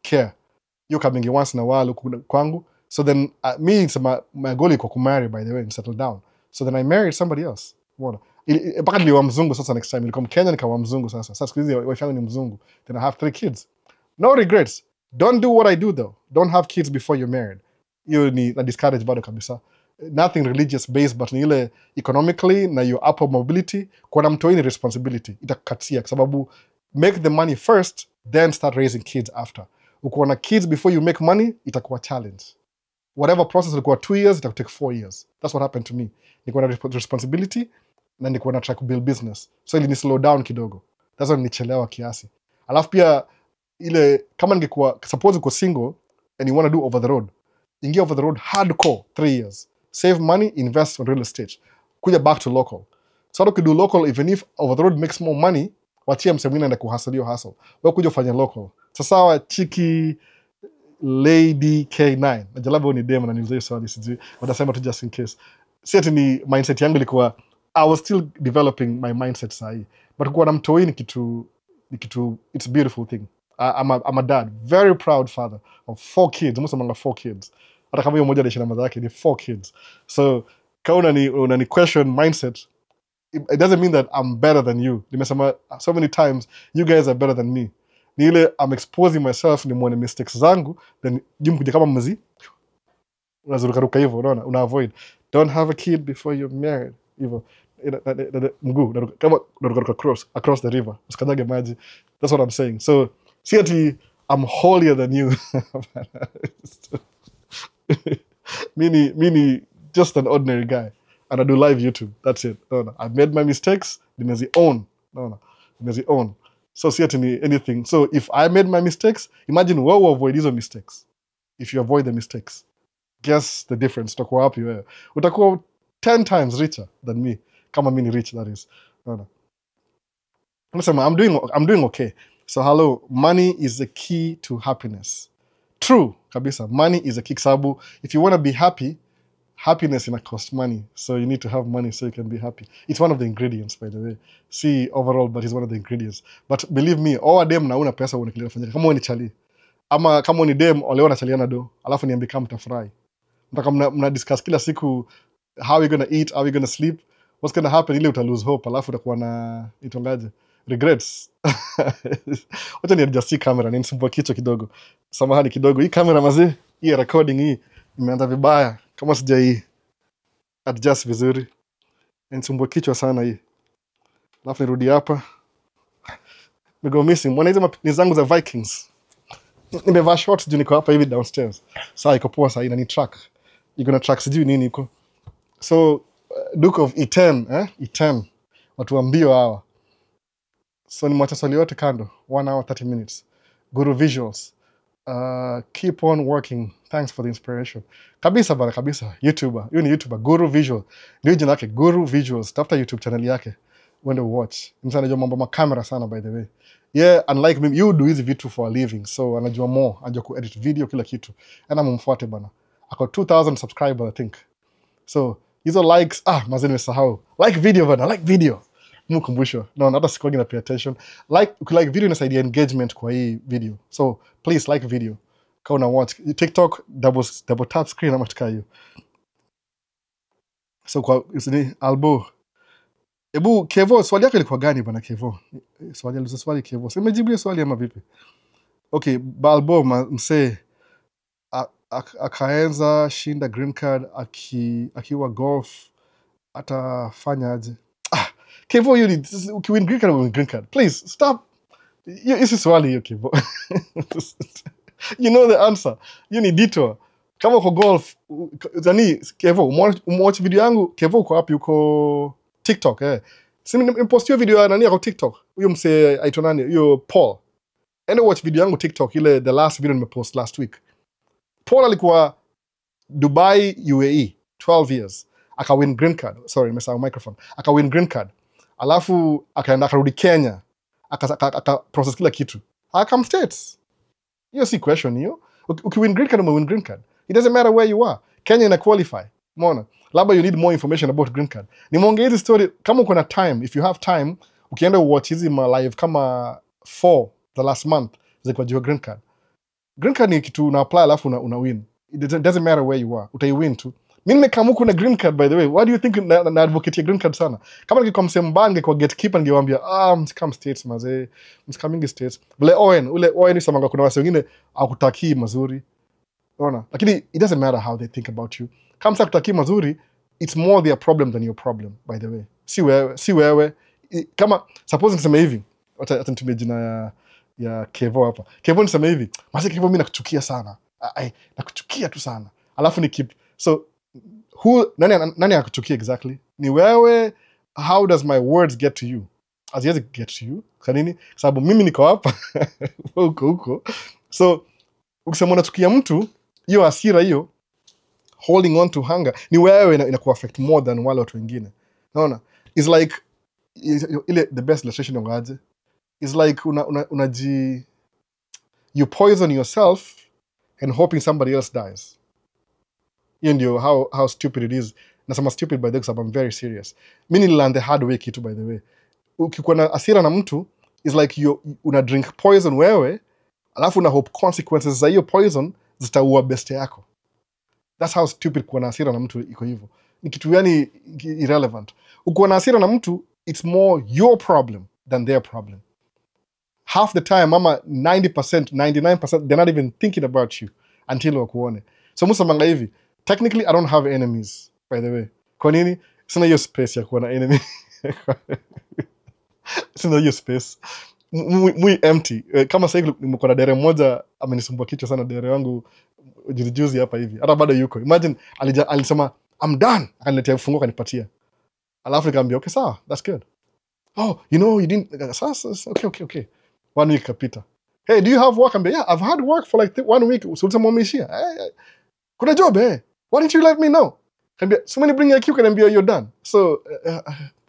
care. Yo kamingi once na while kwangu. So then me my goal iko kumarry by the way and settle down. So then I married somebody else. Mbona? Mpaka niliwa mzungu sasa next time. Nilikuwa Mkenya nikawa mzungu sasa. Sasa siku hizi wife yangu ni mzungu. Then I have 3 kids. No regrets. Don't do what I do though. Don't have kids before you're married. You ni na discourage bado kabisa. Nothing religious based but ni ile economically na your upper mobility kwa na mtoi ni responsibility. Itakatia kwa sababu make the money first then start raising kids after. Ukiwa na kids before you make money itakuwa challenge. Whatever process ilikuwa 2 years it will take 4 years. That's what happened to me. Nilikuwa na responsibility na nilikuwa na try to build business. So ili ni slow down kidogo. That's why nilichelewa kiasi. Alafu pia ile kama ningekuwa suppose uko single and you want to do over the road. Ingia over the road hardcore 3 years. Save money, invest on real estate. Kuja back to local. So how do you do local even if over the road makes more money, wachia msemina na kuhustle your hustle. Wewe kuja ufanye local. Sasa Cheeky Lady K9. Najalabu ni dem na nilizoi swali sijui. Watasema tu just in case. Si ati ni mindset yangu ilikuwa I was still developing my mindset sahi. But kuwa na mtoi ni kitu it's a beautiful thing. I'm a dad, very proud father of 4 kids. Almost among 4 kids. Hata kama hiyo moja anaishi na mama yake ni 4 kids. So kama unani question mindset, it doesn't mean that I'm better than you. Nimesema so many times you guys are better than me. Ni ile I'm exposing myself ni muone mistakes zangu, then jimkuja kama mzi unazurukaruka hivyo, unaona, una avoid. Don't have a kid before you're married hivyo. Mguu kama unarukaruka across the river, usikanyage maji. That's what I'm saying. So see ati I'm holier than you. Mini just an ordinary guy, and I do live YouTube. That's it. No. I've made my mistakes. Nimezi own. Nimezi own. So see it in anything. So if I made my mistakes, imagine what will avoid these mistakes. If you avoid the mistakes, guess the difference. Utakuwa wapi wewe? Utakuwa 10 times richer than me. Kama mini rich, that is. No. Listen, I'm doing okay. So hello, money is the key to happiness. True, kabisa. Money is a key. Sabu, if you want to be happy, happiness in a cost money. So you need to have money so you can be happy. It's one of the ingredients, by the way. See overall, but it's one of the ingredients. But believe me, all dem na una pesa unakilia fanya. Kama wewe ni chali, ama kama wewe ni dem oleona chaliana do, alafu niambie kama mtafurahi. Mtaka mna discuss kila siku how we gonna eat, how we gonna sleep, what's gonna happen, ile uta lose hope, alafu utakuwa na itongaje regrets. Wacha ni adjust camera, ni nisumbua kichwa kidogo. Samahani kidogo. Hii camera mazee, hii recording hii imeanza vibaya. Kama sijai adjust vizuri. Nisumbua kichwa sana hii. Alafu nirudi hapa. Go missing. Mwana hizo ni zangu za Vikings. Nimevaa shorts juu niko hapa hivi downstairs. Saa iko poa saa hii na ni track. Iko na track sijui nini iko. So Duke of E10, E10. Watu wa mbio hawa. So ni mwacha swali yote kando. 1 hour 30 minutes. Guru visuals. Keep on working. Thanks for the inspiration. Kabisa bana, kabisa. YouTuber. Yeye ni YouTuber. Guru Visual. Ndio jina lake. Guru Visuals. Tafuta YouTube channel yake. Wende watch. Msana anajua mambo ma camera sana, by the way. Yeah, unlike me, you do hizi vitu for a living. So anajua more. Anajua ku-edit video kila kitu. Ana mumfuate bana. Ako 2,000 subscribers, I think. So hizo likes, mazeni nimesahau. Like video bana, like video. Mkumbusho. No, hata sikuangi na pay attention. Like video inasaidia engagement kwa hii video. So please like video. Kama una watch TikTok, double tap screen ama tukaa hiyo. So kwa usini albo. Ebu Kevo, swali yako ilikuwa gani bana Kevo? Swali Kevo. Sema jibu swali ama vipi? Okay, Balbo mse akaenza shinda green card akiwa golf atafanya aje? Kevo, you need ukiwin green card, win green card. Please stop. Isi swali hiyo Kevo. You know the answer. You need detour. Kama uko golf, zani Kevo, umwatch video yangu, Kevo uko wapi? Uko TikTok, Simi nimpostiwa video ya nani yako TikTok. Huyo mse aitwa nani? Huyo Paul. Ende watch video yangu TikTok, ile the last video nimepost last week. Paul alikuwa Dubai, UAE, 12 years. Aka win green card. Sorry, nimesahau microphone. Aka win green card. Alafu akaenda akarudi Kenya. Aka process kila kitu. Come States. Hiyo si question hiyo. Ukiwin green card, umewin green card. It doesn't matter where you are. Kenya ina qualify. Umeona? Labda you need more information about green card. Nimeongea hizi story kama uko na time, if you have time, ukienda watch hizi ma live kama 4 the last month zikwa jua green card. Green card ni kitu una apply alafu una win. It doesn't matter where you are. Utaiwin tu. Mimi nimekaa huko na green card, by the way. Why do you think na advocate green card sana? Kama ningekuwa msembange kwa gatekeeper ningewaambia msikam states mazee, msikamingi states. Ule Owen samanga kuna wase wengine akutakii mazuri. Unaona? Lakini it doesn't matter how they think about you. Kama sakutakii mazuri, it's more their problem than your problem, by the way. Si wewe. Kama suppose niseme hivi, hata nitumie jina ya Kevo hapa. Kevo niseme hivi, mazee Kevo mimi nakuchukia sana. Nakuchukia tu sana. Alafu ni keep. So nani akuchukia exactly? Ni wewe. How does my words get to you? Haziwezi get to you. Kwa nini? Sababu mimi niko hapa huko. So ukisema unachukia mtu, hiyo hasira hiyo, holding on to hunger, ni wewe inakuaffect more than wale watu wengine. Unaona? It's like the best illustration yangaje. It's like you poison yourself and hoping somebody else dies. You know how stupid it is. Nasema stupid by the way, because I'm very serious. Mimi nililearn the hard way kitu, by the way. Ukikuwa na hasira na mtu, is like una drink poison wewe, alafu una hope consequences za hiyo poison zitaua best yako. That's how stupid kuwa na hasira na mtu iko hivyo. Ni kitu yani irrelevant. Ukiwa na hasira na mtu, it's more your problem than their problem. Half the time, mama, 90%, 99%, they're not even thinking about you until wakuone. So musamanga hivi, technically I don't have enemies, by the way. Kwa nini? Sina hiyo space ya kuwa na enemy. Sina hiyo space. Muy empty. Kama sasa hivi niko na dere moja amenisumbua kichwa sana, dere wangu juzi hapa hivi. Hata bado yuko. Imagine alisema I'm done. Akaniletea funguo akanipatia. Alafu nikamwambia okay sawa, that's good. Oh, you didn't okay. 1 week kapita. Hey, do you have work? I'm yeah, I've had work for like 1 week. So tell Maisha, hey, kuna job, hey. Why didn't you let me know? So many bring a key and you're done. So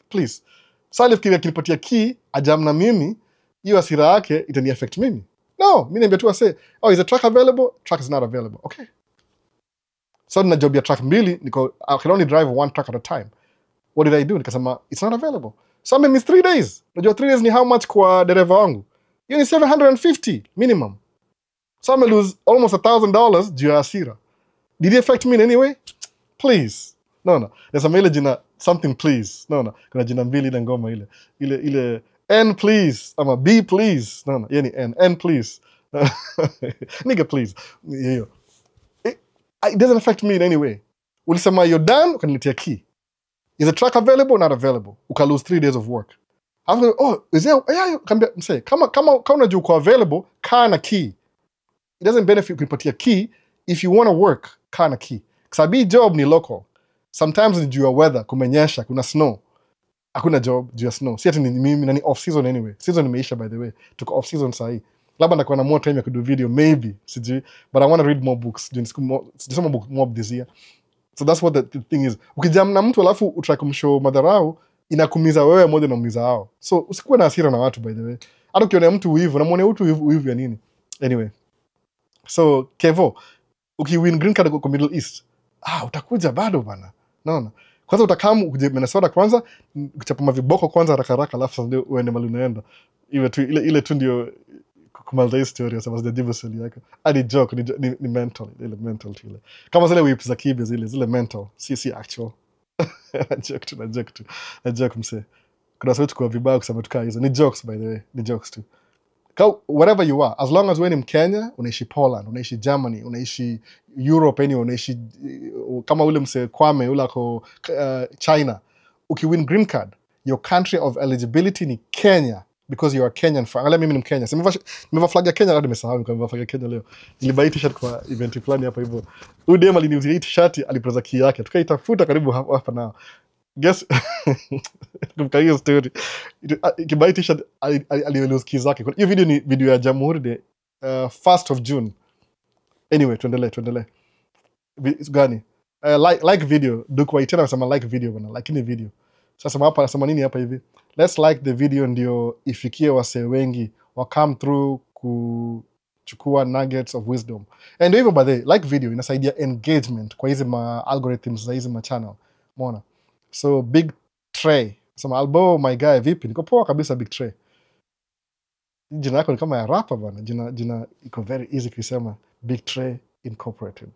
please. Salif kinipatia key ajam na mimi, hiyo hasira yake itani affect mimi. No, mimi niambia tu say, oh, is the track available? Track is not available. Okay. So na job ya track mbili, I can only drive 1 track at a time. What did I do? Nikasema it's not available. So I miss 3 days. Najua 3 days ni how much kwa dereva wangu? Hiyo ni 750 minimum. So I lose almost $1,000 juu ya hasira. Did it affect me in any way? Please. No. Nasema ile jina something please. No. Kuna jina mbili ile ngoma ile N please ama B please. No. Yani N please. Nigga please. Hiyo. It doesn't affect me in any way. Ulisema you're done, ukaniletea key. Is the track available or not available? Uka lose 3 days of work. After, oh, is there, yeah, say, kama unajua uko available, kaa na key. It doesn't benefit ukipatia key. If you want to work, kaa na key. Kasabi job ni local. Sometimes ni juu ya weather, kumenyesha, kuna snow. Hakuna job juu ya snow. Si ati ni mimi, ni off season anyway. Season imeisha by the way. Tuko off season sahi. Labda nakuwa na more time ya kudo video, maybe, sijui. But I want to read more books. Sijisoma book more this year. So that's what the thing is. Ukijam na mtu alafu utry kumshow madharau, inakumiza wewe moja na umiza hao. So usikuwe na hasira na watu by the way. Hata ukiona mtu uivu, na muone mtu uivu ya nini. Anyway. So Kevo, ukiwin green card kwa Middle East, utakuja bado bana. Naona. Kwanza utakamu uje Minnesota kwanza, ukichapa maviboko kwanza haraka alafu ndio uende mahali unaenda. Ile tu ndio kumaliza hii story sababu sijajibu swali yako. Hadi joke ni mental, ile mental tu ile. Kama zile whips za kibe zile mental, si actual. Na joke mse. Kuna sauti kwa vibaya kusema tukaa hizo. Ni jokes by the way, ni jokes tu. Wherever you are, as long as wewe ni Mkenya, unaishi Poland, unaishi Germany, unaishi Europe anyway, unaishi kama ule mse Kwame ule ako China, ukiwin green card, your country of eligibility ni Kenya because you are Kenyan. Angalia mimi ni Mkenya. Nimevaa flag ya Kenya, hadi nimesahau nimevaa flag ya Kenya leo. Nilibuy t-shirt kwa event fulani hapa hivyo. Huyu dem aliniuzia hii t-shirt, alipreza key yake. Tukaitafuta karibu hapa nao. Guess kumkaia story. Kibuy t-shirt aliuza keys zake. Hiyo video ni video ya Jamhuri Day, 1st of June. Anyway, tuendelee. Gani? Like video. Dukwa itena nasema like video bana. Like ni video. Sasa hapa nasema nini hapa hivi? Let's like the video ndio ifikie wasee wengi wa come through kuchukua nuggets of wisdom. And even by the like video inasaidia engagement kwa hizi ma algorithms za hizi ma channel. Umeona? So Big Trey. Sema Albo my guy vipi? Niko poa kabisa Big Trey. Jina yako ni kama ya rapper bana. Jina iko very easy kusema Big Trey Incorporated.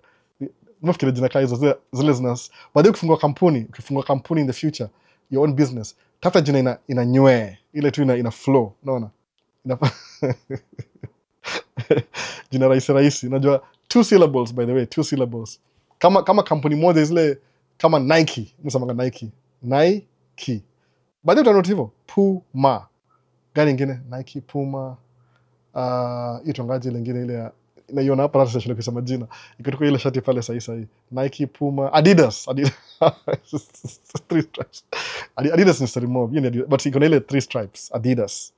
Mwafikiri jina kama hizo zile zinas. Baadaye ukifungua kampuni in the future, your own business, tafuta jina ina nywe. Ile tu ina flow, unaona? Jina rahisi. Unajua 2 syllables by the way, 2 syllables. Kama kampuni moja zile kama Nike, msema Nike. Baadaye utanote hivyo, Puma. Gani nyingine? Nike, Puma. Itongaji lingine ile naiona hapa hata sasa kusema jina. Iko ile shati pale sahi. Nike, Puma, Adidas. 3 stripes. Adidas ni story mob, but iko ile 3 stripes, Adidas.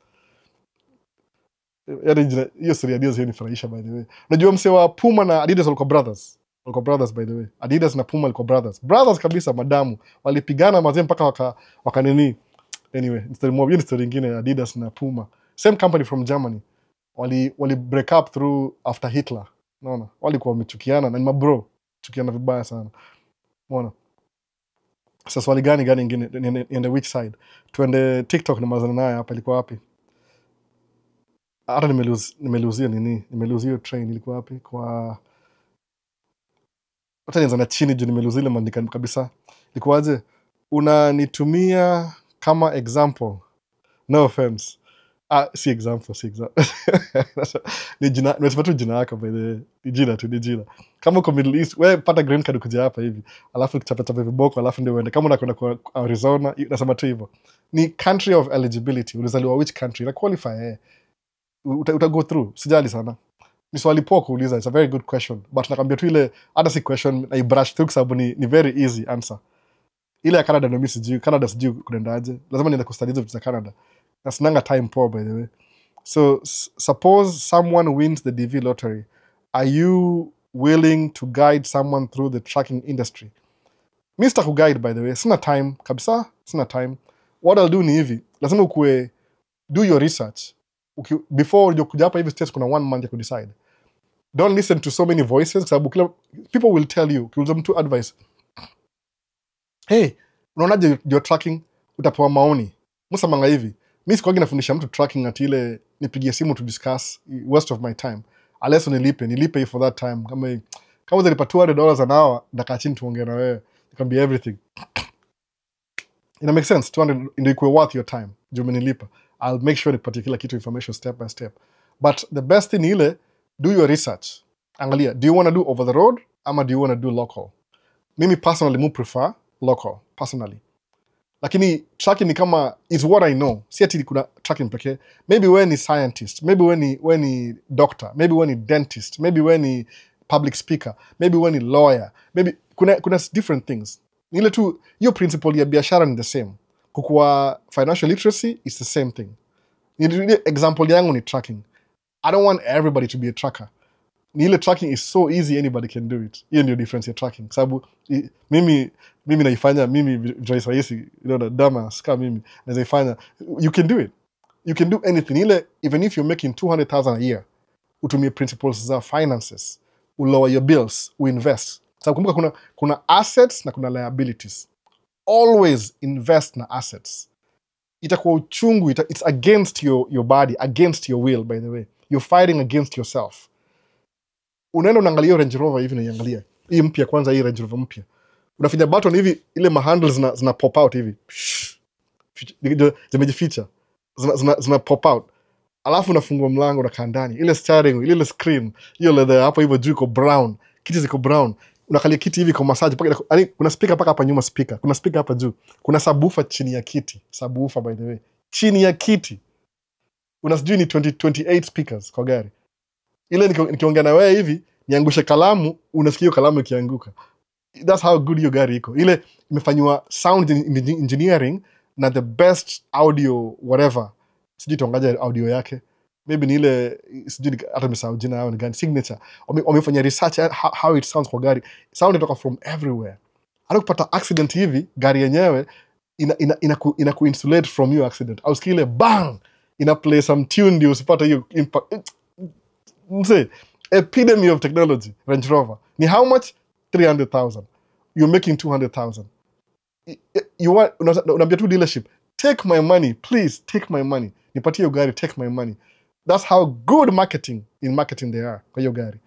Hiyo story ya Adidas inanifurahisha by the way. Unajua mse wa Puma na Adidas walikuwa brothers. Walikuwa brothers by the way. Adidas na Puma walikuwa brothers. Brothers kabisa madamu. Walipigana mazee mpaka wakanini. Anyway, story mob, hiyo story nyingine Adidas na Puma. Same company from Germany. Wali break up through after Hitler. Unaona? Walikuwa wamechukiana na ni mabro. Chukiana vibaya sana. Unaona? Sasa swali gani nyingine in the which side? Tuende TikTok na mazana naye hapa ilikuwa wapi? Hata nimeluzia nini? Nimeluzia train ilikuwa wapi? Kwa hata nianza na chini juu nimelose ile maandika kabisa. Likuaje? Unanitumia kama example. No offense. Si example. Ni jina, nimesema tu jina yako by the way. Ni jina. Kama uko Middle East, wewe pata green card kuja hapa hivi. Alafu kichapa viboko, alafu ndio uende. Kama unakwenda kwa Arizona, nasema tu hivyo. Ni country of eligibility. Ulizaliwa which country? Na qualify uta go through. Sijali sana. Ni swali poa kuuliza. It's a very good question. But nakwambia tu ile hata si question na brush through sababu ni very easy answer. Ile ya Canada ndio mimi sijui. Canada sijui kunaendaje. Lazima niende kustudy vitu za Canada. Na sinanga time poor by the way. So suppose someone wins the DV lottery. Are you willing to guide someone through the tracking industry? Mimi sitakuguide by the way. Sina time kabisa. Sina time. What I'll do ni hivi. Lazima ukue do your research. Before you kuja hapa hivi states kuna 1 month ya kudecide. Don't listen to so many voices sababu kila people will tell you, kiuliza mtu advice. Hey, unaonaje your tracking? Utapewa maoni. Msamanga hivi. Mimi sikuagi nafundisha mtu tracking ati ile nipigie simu to discuss, waste of my time. Unless nilipe for that time. Kama unalipa $200 an hour, ndakaa chini tuongee na wewe. It can be everything. Ina make sense. 200 ndio ikuwe worth your time. Juu umenilipa. I'll make sure nipatie kila kitu information step by step. But the best thing ile, do your research. Angalia, do you want to do over the road ama do you want to do local? Mimi personally prefer local, personally. Lakini tracking ni kama is what I know. Si ati kuna tracking pekee. Maybe wewe ni scientist, maybe wewe ni doctor, maybe wewe ni dentist, maybe wewe ni public speaker, maybe wewe ni lawyer, maybe kuna different things. Ile tu hiyo principle ya biashara ni the same. Kukua financial literacy is the same thing. Example yangu ni tracking. I don't want everybody to be a tracker. Ni ile tracking is so easy, anybody can do it. Hiyo ndio difference ya tracking. Sababu mimi naifanya, mimi Joyce Raisi, dama ska mimi naifanya. You can do it. You can do anything. Ile even if you're making 200,000 a year, utumie principles za finances, lower your bills, invest. Sababu kumbuka kuna assets na kuna liabilities. Always invest na assets. Itakuwa uchungu, it's against your body, against your will by the way. You're fighting against yourself. Unaenda unaangalia Range Rover hivi na iangalia. Hii mpya kwanza, hii Range Rover mpya. Unafinya button hivi, ile handles zina pop out hivi. Zimejificha. Zina pop out. Alafu unafungua mlango unakaa ndani. Ile steering, ile screen, hiyo leather hapo hivyo juu iko brown. Kiti ziko brown. Unakalia kiti hivi kwa massage paka, yani kuna speaker paka hapa nyuma speaker. Kuna speaker hapa juu. Kuna subwoofer chini ya kiti. Subwoofer by the way. Chini ya kiti. Unasijui ni 28 speakers kwa gari. Ile nikiongea na wewe hivi, niangushe kalamu, unasikia hiyo kalamu ikianguka. That's how good your gari iko. Ile imefanywa sound engineering na the best audio whatever. Sijui tuangaje audio yake. Maybe ni ile sijui hata nimesahau jina yao ni gani, signature. Wamefanya research how it sounds kwa gari. Sound inatoka from everywhere. Hata kupata accident hivi, gari yenyewe ina insulate from your accident. Au sikia ile bang, ina play some tune ndio usipata hiyo impact. Say, epitome of technology, Range Rover. Ni how much? 300,000. You're making 200,000. You want, unambia tu dealership, take my money, please, take my money. Nipatie hiyo gari, take my money. That's how good marketing they are kwa hiyo gari.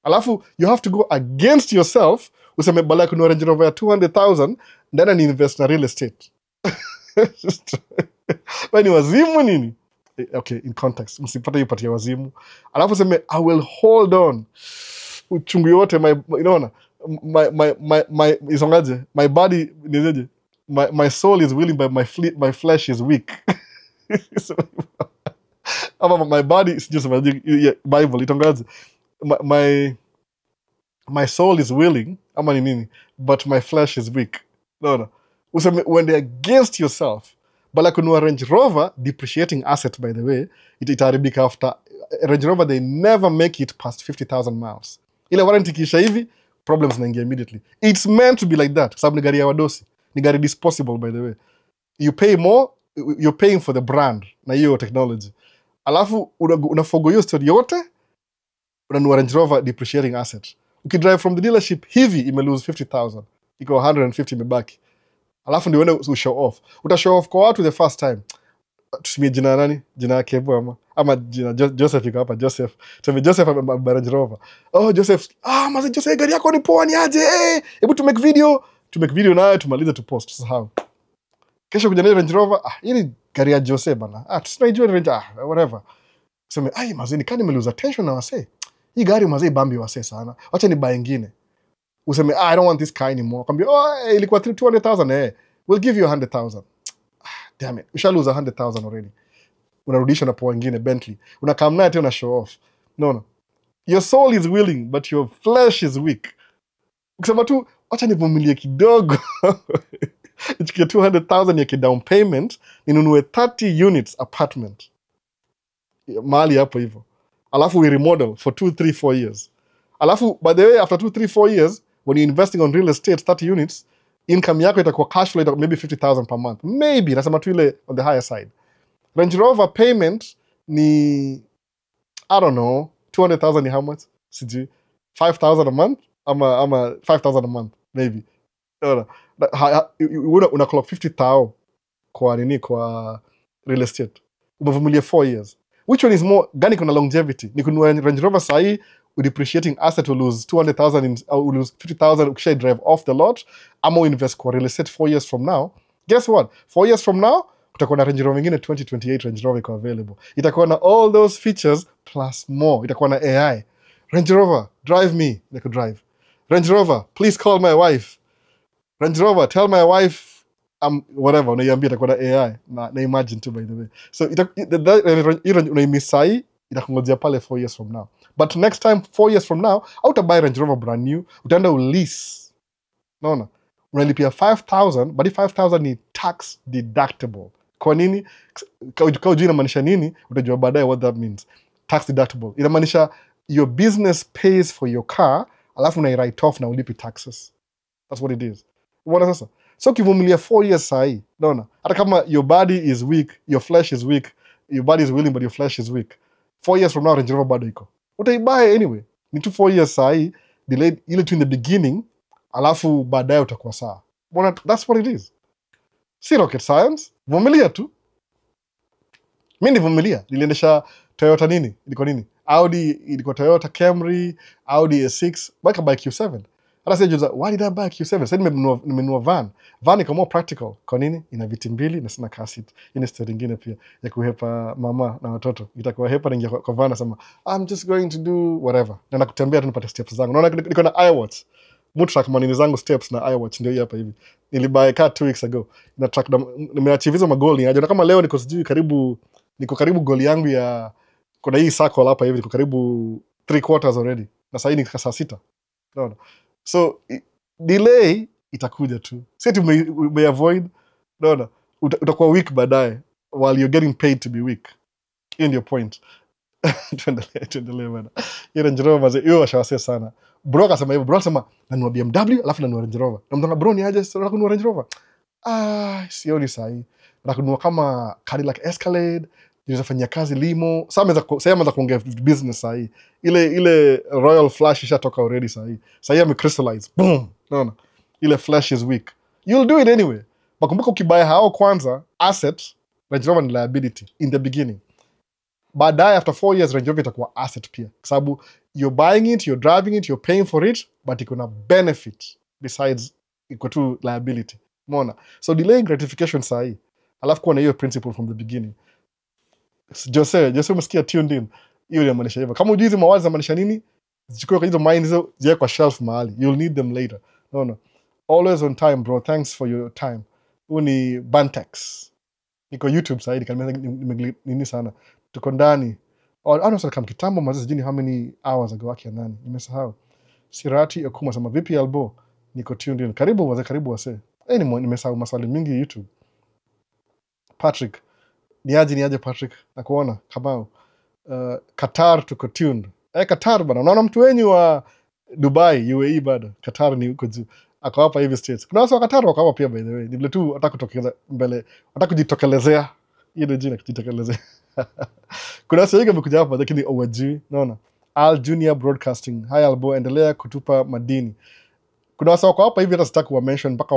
Alafu, you have to go against yourself, useme bala kunua Range Rover ya 200,000, ndana ni invest na real estate. Wani wazimu nini? Okay, in context. Msipata hiyo patia wazimu. Alafu seme, I will hold on. Uchungu yote, isongaje, my body, nizeje, my soul is willing, but my flesh is weak. Ama my body is just Bible, itongaje. My soul is willing, ama ni nini, but my flesh is weak. No. Useme, when they're against yourself, bala kunua Range Rover, depreciating asset by the way, itaharibika after. Range Rover, they never make it past 50,000 miles. Ile warranty kisha hivi, problems naingia immediately. It's meant to be like that. Sababu ni gari ya wadosi. Ni gari disposable by the way. You pay more, you're paying for the brand na hiyo technology. Alafu unafogo hiyo story yote, unanua Range Rover depreciating asset. Ukidrive from the dealership hivi, ime lose 50,000. Iko 150 imebaki. Alafu ndio uende ushow off. Utashow off kwa watu the first time. tusimie jina nani? Jina ya Kevo ama jina Joseph iko hapa, Joseph. Tuseme Joseph Range Rover. Oh, Joseph. Maze Joseph, gari yako ni poa ni aje? Hebu to make video nayo tumalize tu post. Tusahau. Kesho kuja na Range Rover. Hii ni gari ya Joseph bana. Tusinajua Range whatever. Tuseme maze nikani nimeluza attention na wase. Hii gari maze bambi wase sana. Acha ni buy nyingine. Useme I don't want this car anymore. Kwambia ilikuwa 200,000 we'll give you 100,000. Damn it. Ushaluza 100,000 already. Unarudisha na poa nyingine Bentley. Unakam naye tena show off. No. Your soul is willing but your flesh is weak. Ukisema tu acha nivumilie kidogo. Nichukue 200,000 ya down payment, ninunue 30 units apartment. Mahali hapo hivyo. Alafu we remodel for 2, 3, 4 years. Alafu by the way after 2, 3, 4 years when you're investing on real estate 30 units, income yako itakuwa cash flow maybe 50,000 per month. Maybe nasema tu ile on the higher side. Range Rover payment ni I don't know 200,000 ni how much? Sijui 5,000 a month ama 5,000 a month maybe. Una clock 50,000 kwa real estate. Umevumilia 4 years. Which one is more gani kuna longevity? Ni kununua Range Rover sahi depreciating asset will lose 200,000 will lose 50,000 ukisha drive off the lot, ama invest kwa real estate 4 years from now. Guess what? 4 years from now kutakuwa na Range Rover nyingine 2028 Range Rover iko available. Itakuwa na all those features plus more. Itakuwa na AI. Range Rover, drive me. Niko drive. Range Rover, please call my wife. Range Rover, tell my wife whatever. Unaiambia itakuwa na AI. Na imagine too by the way. So unaimisai itakungojea pale 4 years from now. But next time 4 years from now, buy Range Rover brand new, utaenda ulease. Naona? Unalipia 5,000, but 5,000 ni tax deductible. Kwa nini? Kwa ujui inamaanisha nini, utajua baadaye what that means. Tax deductible. Inamaanisha your business pays for your car, alafu una write off na ulipi taxes. That's what it is. Umeona sasa? So kivumilia 4 years sahi, naona? Hata kama your body is weak, your flesh is weak, your body is willing but your flesh is weak. 4 years from now Range Rover bado iko. Utaibuy anyway. Ni 4 years sahi, delayed ile tu in the beginning, alafu baadaye utakuwa sawa. Umeona? That's what it is. Si rocket science. Vumilia tu. Mimi nivumilia. Niliendesha Toyota nini? Ilikuwa nini? Audi, ilikuwa Toyota Camry, Audi A6, bike by Q7. Hata sasa why did I buy Q7? Sasa nimenunua van. Van iko more practical. Kwa nini? Ina viti mbili na sina car seat. Ina steering nyingine pia ya kuhepa mama na watoto. Itakuwa hepa ningia kwa van nasema I'm just going to do whatever. Na nakutembea tu nipate steps zangu. Naona niko na iWatch. Track manini zangu steps na iWatch ndio hii hapa hivi. Nilibuy car 2 weeks ago. Na track nimeachieve hizo magoli. Najua kama leo niko sijui niko karibu goal yangu ya kuna hii circle hapa hivi niko karibu 3/4 already. Na sasa hii ni saa 6. Naona. So delay itakuja tu. Sisi we avoid. Naona. Utakuwa weak baadaye while you're getting paid to be weak. In your point. Tuendelee bana. Hiyo Range Rover mazee hiyo washawase sana. Bro akasema hivyo, bro akasema nanunua BMW alafu nanunua Range Rover. Na mtanga bro ni aje nataka kununua Range Rover. Sioni sahi. Nataka kununua kama Cadillac Escalade, nilizofanyia kazi limo. Sasa ameanza kuongea business sahi. Ile Royal Flash ishatoka already sahi. Sahi amecrystallize. Boom. Naona. Ile Flash is weak. You'll do it anyway. Bakumbuka ukibaya hao kwanza asset, Range Rover ni liability in the beginning. Baadaye after 4 years Range Rover itakuwa asset pia. Kwa sababu you're buying it, you're driving it, you're paying for it, but iko na benefit besides iko tu liability. Umeona? So delaying gratification sahi. Alafu kuwa na hiyo principle from the beginning. Jose umesikia tuned in. Hiyo inamaanisha hivyo. Kama hujui hizo mawazo zinamaanisha nini, zichukue kwa hizo mind hizo, ziweke kwa shelf mahali. You'll need them later. No. Always on time, bro. Thanks for your time. Huu ni Bantex. Niko YouTube sahi, nini sana. Tuko ndani. Sasa kama kitambo mazee sijui how many hours ago wake nani. Nimesahau. Sirati Okuma sema vipi Albo? Niko tuned in. Karibu wase. Nimesahau maswali mingi YouTube. Patrick. Niaje Patrick. Nakuona Kamau. Qatar tuko tuned. Qatar bana. Unaona mtu wenyu wa Dubai, UAE bado. Qatar ni huko juu. Ako hapa hivi States. Kuna watu wa Qatar wako hapa pia by the way. Ni vile tu nataka kutokeza mbele. Nataka kujitokelezea. Hiyo ndio jina kujitokelezea. Kuna watu wengi wamekuja hapa lakini hawajui. Naona. Al Junior Broadcasting. Hi Albo, endelea kutupa madini. Kuna watu wako hapa hivi hata sitaki wa mention mpaka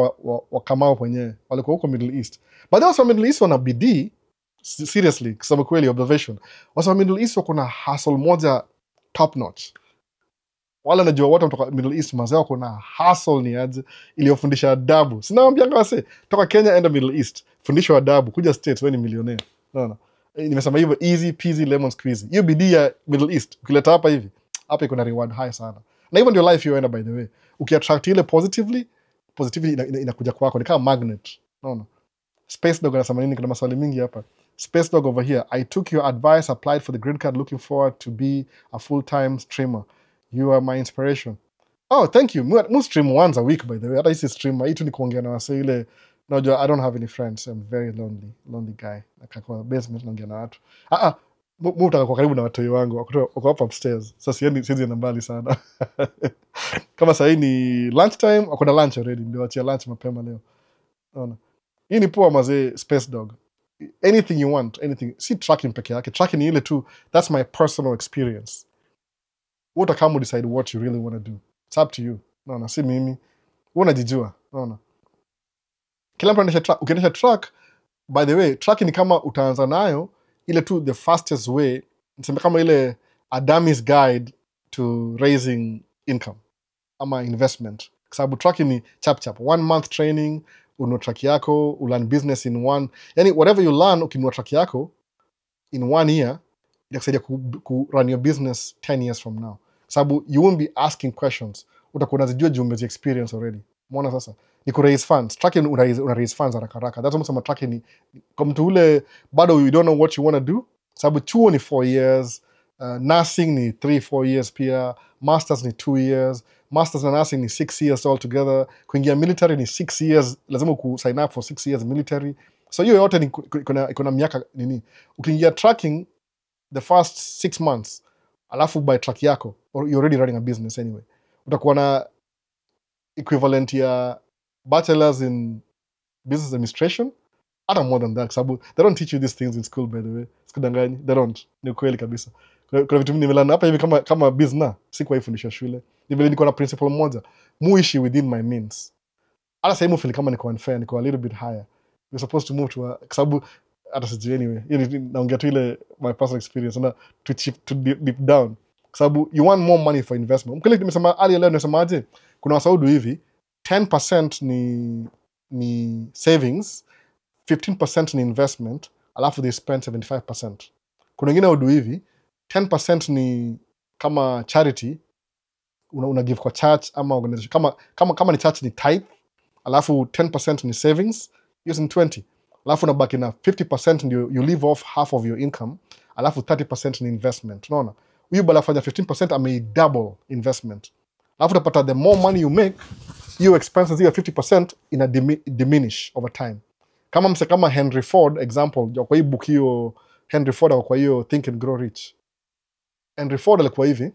wa Kamau wenyewe. Walikuwa huko Middle East. Baadhi ya watu wa Middle East wana bidii. Seriously, kusema kweli, observation. Wasa Middle East wako na hustle moja top notch. Wala najua watu kutoka Middle East mazao kuna hustle ni aje iliyofundisha adabu. Sinawaambia ngase toka Kenya enda Middle East, fundisho adabu, kuja States wewe ni millionaire. Unaona? Nimesema hivyo, easy peasy lemon squeezy. Hiyo bidii ya Middle East ukileta hapa hivi, hapa iko na reward high sana. Na hivyo ndio life yoenda, by the way. Ukiattract ile positively inakuja kwako, ni kama magnet. Unaona? Space Dog anasema nini? Kuna maswali mingi hapa. Space Dog over here. I took your advice, applied for the green card, looking forward to be a full-time streamer. You are my inspiration. Oh, thank you. Mu stream once a week, by the way. Hata hisi streamer. Hii tu ni kuongea na wase ile. No, I don't have any friends. I'm very lonely guy. Nakakwa basement naongea na watu. Mu utaka kwa karibu na watoi wangu. Wako hapa upstairs. Sasa siezi enda mbali sana. Kama sahii ni lunchtime, wako na lunch already. Ndio wachia lunch mapema leo. Unaona? Hii ni poa mazee, Space Dog. Anything you want, anything. Si tracking peke yake. Tracking ni ile tu. That's my personal experience. What come decide what you really want to do. It's up to you. Naona, si mimi. Unajijua. Naona. Kila mtu anaendesha track. Ukiendesha track, by the way, tracking ni kama utaanza nayo ile tu the fastest way. Niseme kama ile a dummy's guide to raising income ama investment. Kwa sababu tracking ni chap. 1 month training, ununua track yako, learn business in one. Yani whatever you learn ukinunua track yako in 1 year, itakusaidia ku run your business 10 years from now. Sababu you won't be asking questions. Utakuwa unazijua juu umezi experience already. Umeona sasa? Ni ku raise funds. Tracking una raise funds haraka. That's almost some tracking ni kwa mtu ule bado you don't know what you want to do. Sababu chuo ni 4 years, nursing ni 3-4 years pia, masters ni 2 years, masters na nursing ni 6 years altogether. Kuingia military ni 6 years, lazima ku sign up for 6 years military. So hiyo yote ni kuna miaka nini. Ukiingia tracking the first 6 months, alafu by track yako, or you're already running a business anyway, utakuwa na equivalent ya bachelors in business administration, hata more than that, sababu they don't teach you these things in school, by the way. Sikudanganyi, they don't. Ni kweli kabisa. Kuna vitu nimelana hapa hivi kama business, sikuwa ifundisha shule. Ni vile niko na principle moja, muishi within my means. Hata sasa hivi kama niko unfair, niko a little bit higher. You're supposed to move to sababu hata sijui anyway. Naongea tu ile my personal experience na to deep down. Sababu you want more money for investment. Mkile nimesema ali leo nimesema aje, kuna wasaudu hivi 10% ni savings, 15% ni investment, alafu they spend 75%. Kuna wengine waudu hivi 10% ni kama charity, una give kwa church ama organization. Kama ni church ni tithe, alafu 10% ni savings, using 20. Alafu unabaki na 50% ndio you leave off half of your income, alafu 30% ni investment. Unaona? Huyu bala fanya 15% ame double investment. Alafu utapata the more money you make, your expenses hiyo 50% ina diminish over time. Kama Henry Ford example, kwa hii book hiyo Henry Ford kwa hiyo Think and Grow Rich. Henry Ford alikuwa hivi,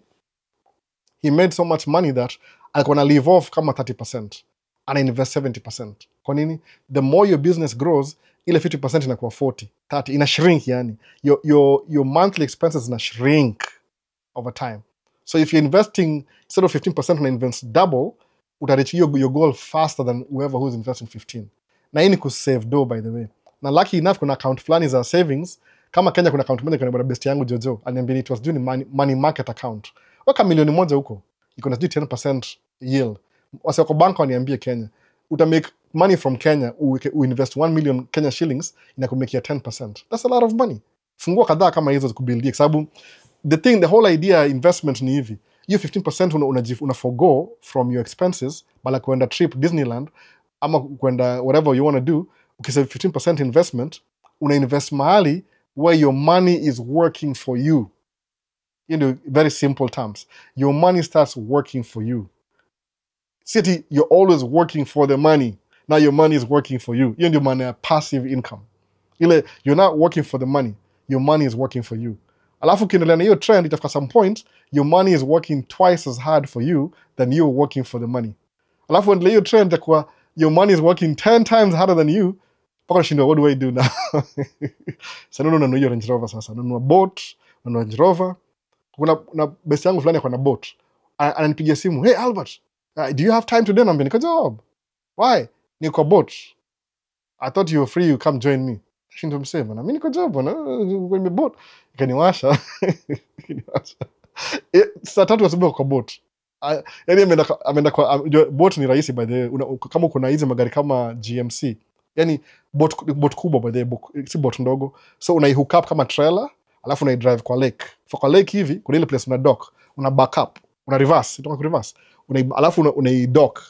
he made so much money that alikuwa na leave off kama 30%, ana invest 70%. Kwa nini? The more your business grows, ile 50% inakuwa 40, 30, ina shrink yani. Your monthly expenses ina shrink over time. So if you're investing, instead of 15%, una invest double, utareach your goal faster than whoever who's investing 15. Na hii ni kusave dough, by the way. Na lucky enough kuna account fulani za savings. Kama Kenya kuna account moja kwa best yangu Jojo, aliniambia it was doing money market account. Weka milioni moja huko, iko na 10% yield. Wase wako bank waniambia Kenya, uta make money from Kenya, uinvest 1 million Kenya shillings, inakumekia 10%. That's a lot of money. Fungua kadhaa kama hizo kubuildia, sababu the whole idea investment ni hivi. Hiyo 15% una forgo from your expenses, bala kuenda trip Disneyland, ama kuenda whatever you want to do. Ukisave 15% investment, una invest mahali where your money is working for you. In very simple terms, your money starts working for you. City, you're always working for the money. Now your money is working for you. Hiyo ndio maana ya passive income. Ile you're not working for the money, your money is working for you. Alafu ukiendelea na hiyo trend, itafika some point your money is working twice as hard for you than you're working for the money. Alafu endelea hiyo trend itakuwa your money is working 10 times harder than you. Paka unashindwa, what do I do now? Sasa unanunua hiyo Range Rover sasa. Unanunua boat, unanunua Range Rover. Kuna best yangu fulani akona boat. Ananipigia simu, "Hey Albert, do you have time today?" Naambia niko job. "Why?" "Niko boat." "I thought you were free, you come join me." Shindo msee bana, mimi niko job bana, kwenye boat. Ikaniwasha. Saa 3 asubuhi kwa boat. Yaani ameenda kwa boat ni rahisi by the way. Kama kuna hizi magari kama GMC. Yaani boat kubwa by the way, si boat ndogo. So una hook up kama trailer, alafu una drive kwa lake. Kwa lake hivi, kuna ile place una dock, una back up, una reverse, itoka reverse. Alafu una dock.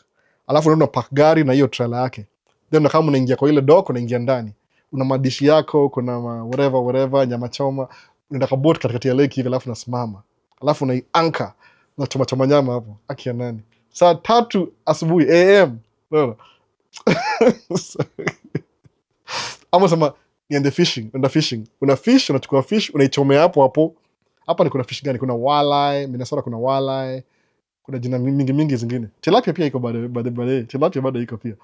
Alafu unaenda park gari na hiyo trailer yake. Then kama unaingia kwa ile dock, unaingia ndani. Una madishi yako, kuna whatever, nyama choma. Unaenda kwa boat katikati ya lake hivi, alafu unasimama. Alafu unaianka na choma nyama hapo. Aki ya nani? Saa 3 asubuhi AM. No. Ama sema niende fishing, una fish, unachukua fish, unaichomea hapo. Hapa ni kuna fish gani? Kuna walleye, Minnesota kuna walleye. Kuna jina mingi zingine. Tilapia pia iko baadaye. Tilapia bado iko pia.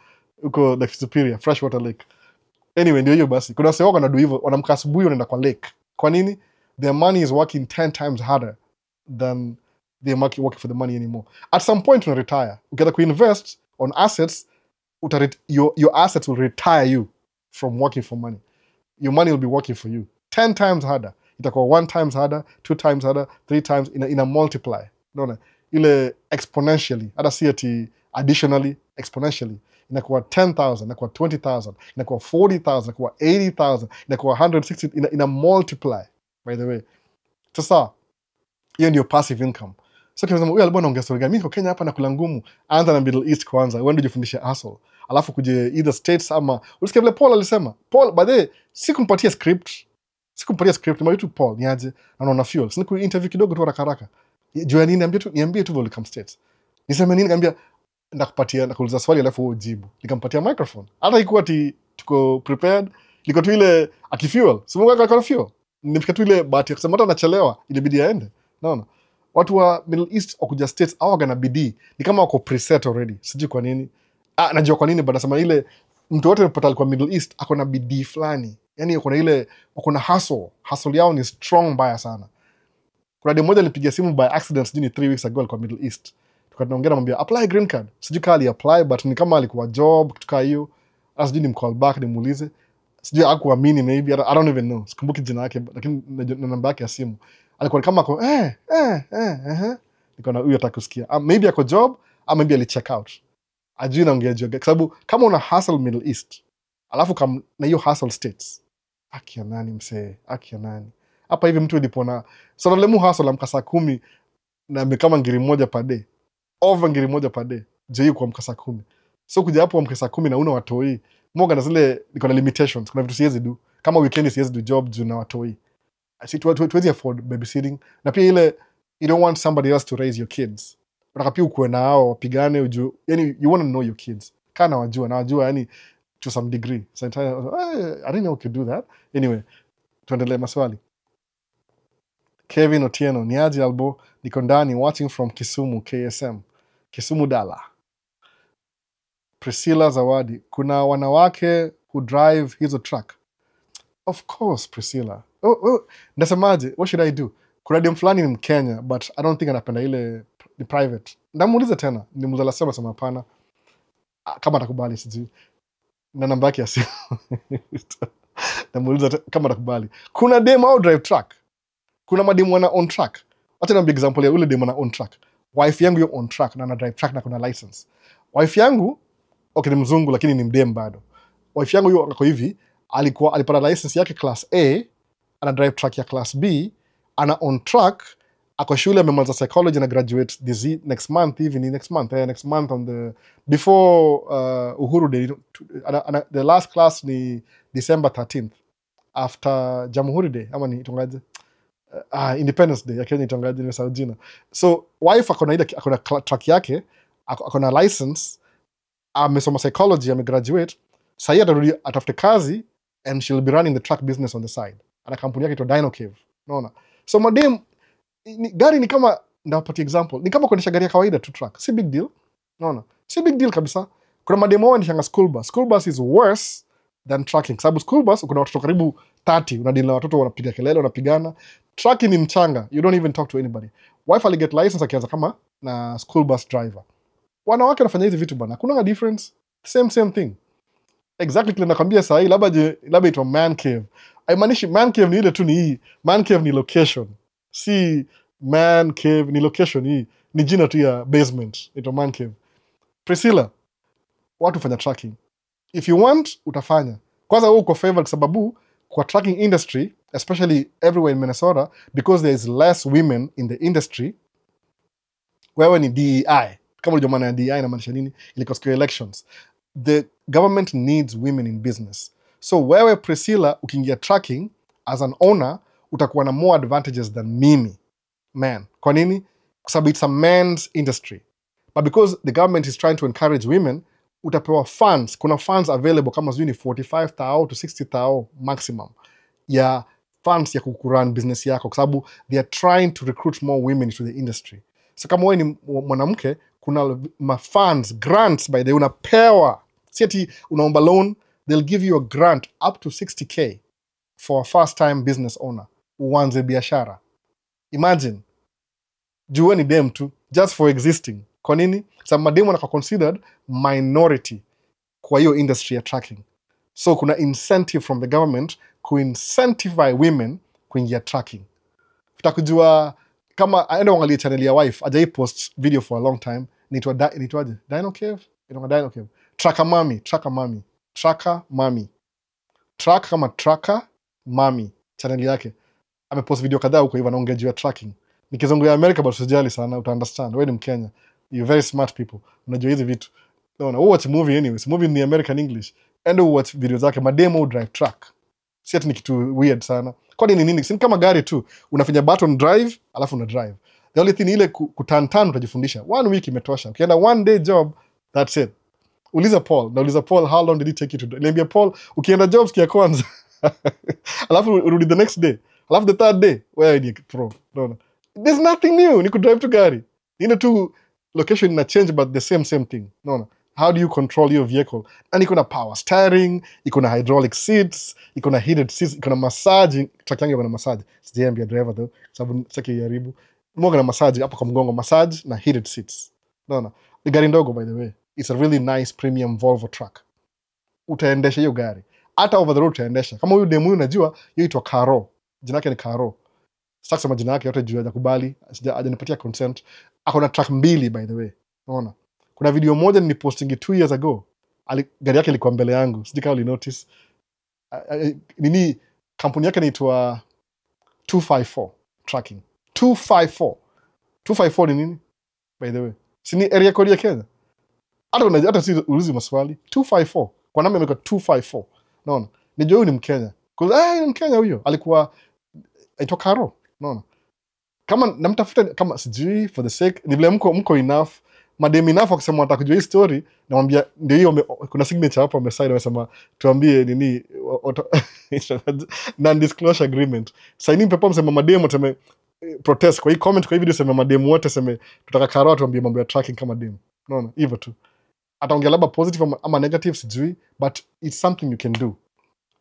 Uko Lake Superior, freshwater lake. Anyway, ndio hiyo basi. Kuna wase wako wanadu hivyo, wanamka asubuhi wanaenda kwa lake. Kwa nini? Their money is working 10 times harder than they're working for the money anymore. At some point when you retire, ukianza kuinvest on assets, your assets will retire you from working for money. Your money will be working for you 10 times harder. Itakuwa 1 times harder, 2 times harder, 3 times in a multiply. Unaona? Ile exponentially, hata si ati additionally, exponentially. Inakuwa 10,000, inakuwa 20,000, inakuwa 40,000, inakuwa 80,000, inakuwa 160, ina multiply, by the way. Sasa, hiyo ndio passive income. So kama huyu alikuwa anaongea story gani? Mimi Kenya hapa na kula ngumu. Anza na Middle East kwanza. Uende ujifundishe hustle. Alafu kuje either States ama ulisikia vile Paul alisema. Paul by the way, sikumpatia script. Mimi tu Paul niaje na naona fuel. Siniku interview kidogo tu haraka. Juu ya nini niambie tu vile come States. Niseme nini niambia ndakupatia na kuuliza swali alafu wewe ujibu. Nikampatia microphone. Hata ikuwa tuko prepared. Liko tu ile akifuel. Simunga kwa fuel. Nimefika tu ile bahati kusema hata anachelewa ilibidi aende. Naona. Watu wa Middle East wakuja States au wagana bidii ni kama wako preset already. Sijui kwa nini. Najua kwa nini, but nasema ile mtu wote mpata alikuwa Middle East ako na bidii fulani. Yaani wako na ile wako na hustle. Hustle yao ni strong mbaya sana. Kuna demo moja nilipigia simu by accident sijui ni 3 weeks ago alikuwa Middle East. Tukaongea namwambia apply green card. Sijui kali apply but ni kama alikuwa job kitu kama hiyo. Sijui ni call back nimuulize. Sijui hakuamini maybe I don't even know. Sikumbuki jina yake lakini na namba yake ya simu. Alikuwa kama ako niko na huyu atakusikia. Maybe ako job ama maybe ali check out. Ajui naongea juu kwa sababu kama una hustle Middle East alafu kama na hiyo hustle States. Akia nani msee? Akia nani? Hapa hivi mtu ilipona. So lemu hustle amka saa 10 na amekama ngiri moja per day. Over ngiri moja per day. Je, kwa amka saa 10. So kuja hapo amka saa 10 na una watoi. Moga na zile niko na limitations. Kuna vitu siwezi do. Kama weekend siwezi do job juu na watoi. Tuwezi afford babysitting. Na pia ile, you don't want somebody else to raise your kids. Unataka pia ukuwe na hao, wapigane, ujue. Yani, you want to know your kids. Kana wajua, yani, to some degree. So, I didn't know we could do that. Anyway, tuendelee maswali. Kevin Otieno, niaje albo, niko ndani, watching from Kisumu, KSM. Kisumu Dala. Priscilla Zawadi, kuna wanawake who drive hizo truck. Of course, Priscilla. Nasemaje, what should I do? Kuna dem fulani ni Mkenya, but I don't think anapenda ile ni private. Ndamuuliza tena, nimuuliza sema hapana. Kama atakubali sijui. Na namba yake ya simu. Ndamuuliza kama atakubali. Kuna dem au drive truck. Kuna madem wana on truck. Acha niambie example ya ule dem wana on truck. Wife yangu yuko on truck na ana drive truck na kuna license. Wife yangu okay ni mzungu lakini ni mdem bado. Wife yangu yuko hivi, alipata license yake class A, ana drive truck ya class B, ana on truck, ako shule amemaliza psychology na graduate next month on the before Uhuru Day. The last class ni December 13th after Jamhuri Day ama ni itongaje Independence Day ya Kenya itongaje ni Saujina. So wife akona truck yake, akona license, amesoma psychology, amegraduate, sasa atarudi atafute kazi and she'll be running the truck business on the side. Ana kampuni yake ito Dino Cave. Unaona? So madem gari ni kama ndapatia example. Ni kama kuendesha gari ya kawaida tu truck. Si big deal. Unaona? Si big deal kabisa. Kuna madem wao wanashanga school bus. School bus is worse than trucking. Sababu school bus kuna watoto karibu 30, unadeal na watoto wanapiga kelele, wanapigana. Trucking ni mchanga. You don't even talk to anybody. Wife ali get license akianza kama na school bus driver. Wanawake wanafanya hizi vitu bana. Kuna difference. Same thing. Exactly kile nakwambia saa hii, labda itwa man cave. Haimaanishi man cave ni ile tu, ni hii. Man cave ni location. Si man cave ni location hii. Ni jina tu ya basement. Itwa man cave. Priscilla, watu fanya tracking. If you want, utafanya. Kwanza wewe uko favored kwa sababu kwa tracking industry, especially everywhere in Minnesota, because there is less women in the industry, wewe ni DEI. Kama unajua maana ya DEI inamaanisha nini? Ilikuwa siku ya elections. The government needs women in business. So wewe Priscilla, ukiingia tracking as an owner, utakuwa na more advantages than mimi, man. Kwa nini? Kwa sababu it's a man's industry. But because the government is trying to encourage women, utapewa funds. Kuna funds available kama sijui ni 45,000 to 60,000 maximum ya funds ya kurun business yako, kwa sababu they are trying to recruit more women to the industry. So kama wewe ni mwanamke, kuna funds, grants by the unapewa. Si ati unaomba loan, they'll give you a grant up to 60K for a first time business owner. Uanze biashara. Imagine. Jua ni dem tu, just for existing. Kwa nini? Sababu mademu wanakuwa considered minority kwa hiyo industry ya tracking. So kuna incentive from the government ku-incentivize women kuingia tracking. Utakujua kama aende uangalie channel ya wife, ajai post video for a long time, inaitwaje? Dino Cave? Dino Cave. Tracker Mami. Track kama Tracker Mami. Channel yake. Amepost video kadhaa huko hivyo anaongea juu ya tracking. Nikizungu ya America but usijali sana, uta-understand. Wewe ni Mkenya. You're very smart people. Unajua hizi vitu. No, watch movie anyways. Movie ni American English. And watch video zake. Mademo drive track. Si ati ni kitu weird sana. Kwani ni nini? Si kama gari tu. Unafinya button drive, alafu una drive. The only thing ile kutantan utajifundisha. 1 week imetosha. Ukienda 1 day job, that's it. Uliza Paul, how long did it take you to do? Niambia Paul, ukienda jobs kia kwanza. Alafu urudi the next day. Alafu the third day, wewe ni pro. No. There's nothing new. Ni kudrive tu gari. Ina tu location ina change but the same thing. No. How do you control your vehicle? And iko na power steering, iko na hydraulic seats, iko na heated seats, iko na massage. Truck yangu iko na massage. Sijaambia driver though, sababu sitaki iharibu. Mmoja na massage hapa kwa mgongo, massage na heated seats. No. Ni gari ndogo by the way. It's a really nice premium Volvo truck. Utaendesha hiyo gari. Hata over the road utaendesha. Kama huyu demu unajua, hiyo itwa Caro. Jina yake ni Caro. Sasa kusema jina yake yote juu hajakubali, hajanipatia consent. Ako na truck 2 by the way. Unaona? Kuna video moja nilipostingi 2 years ago. Gari yake ilikuwa mbele yangu. Sijui kama ulinotice. Nini kampuni yake inaitwa 254 tracking. 254 ni nini? By the way. Si ni area code ya Kenya? Hata si ulizi maswali. 254. Kwa namba imekuwa 254. Unaona? Nijua huyu ni Mkenya. Ni Mkenya huyo. Alikuwa aitwa Caro. Unaona? Kama namtafuta kama sijui for the sake ni vile mko enough. Madem enough akisema wanataka kujua hii story, namwambia ndio hiyo kuna signature hapo ameside amesema tuambie nini non disclosure agreement. Signing paper msema madem wateme protest kwa hii comment kwa hii video sema madem wote sema tutaka Caro tuambie mambo ya tracking kama dem. Unaona? Hivyo tu. Ataongea labda positive ama negative sijui, but it's something you can do.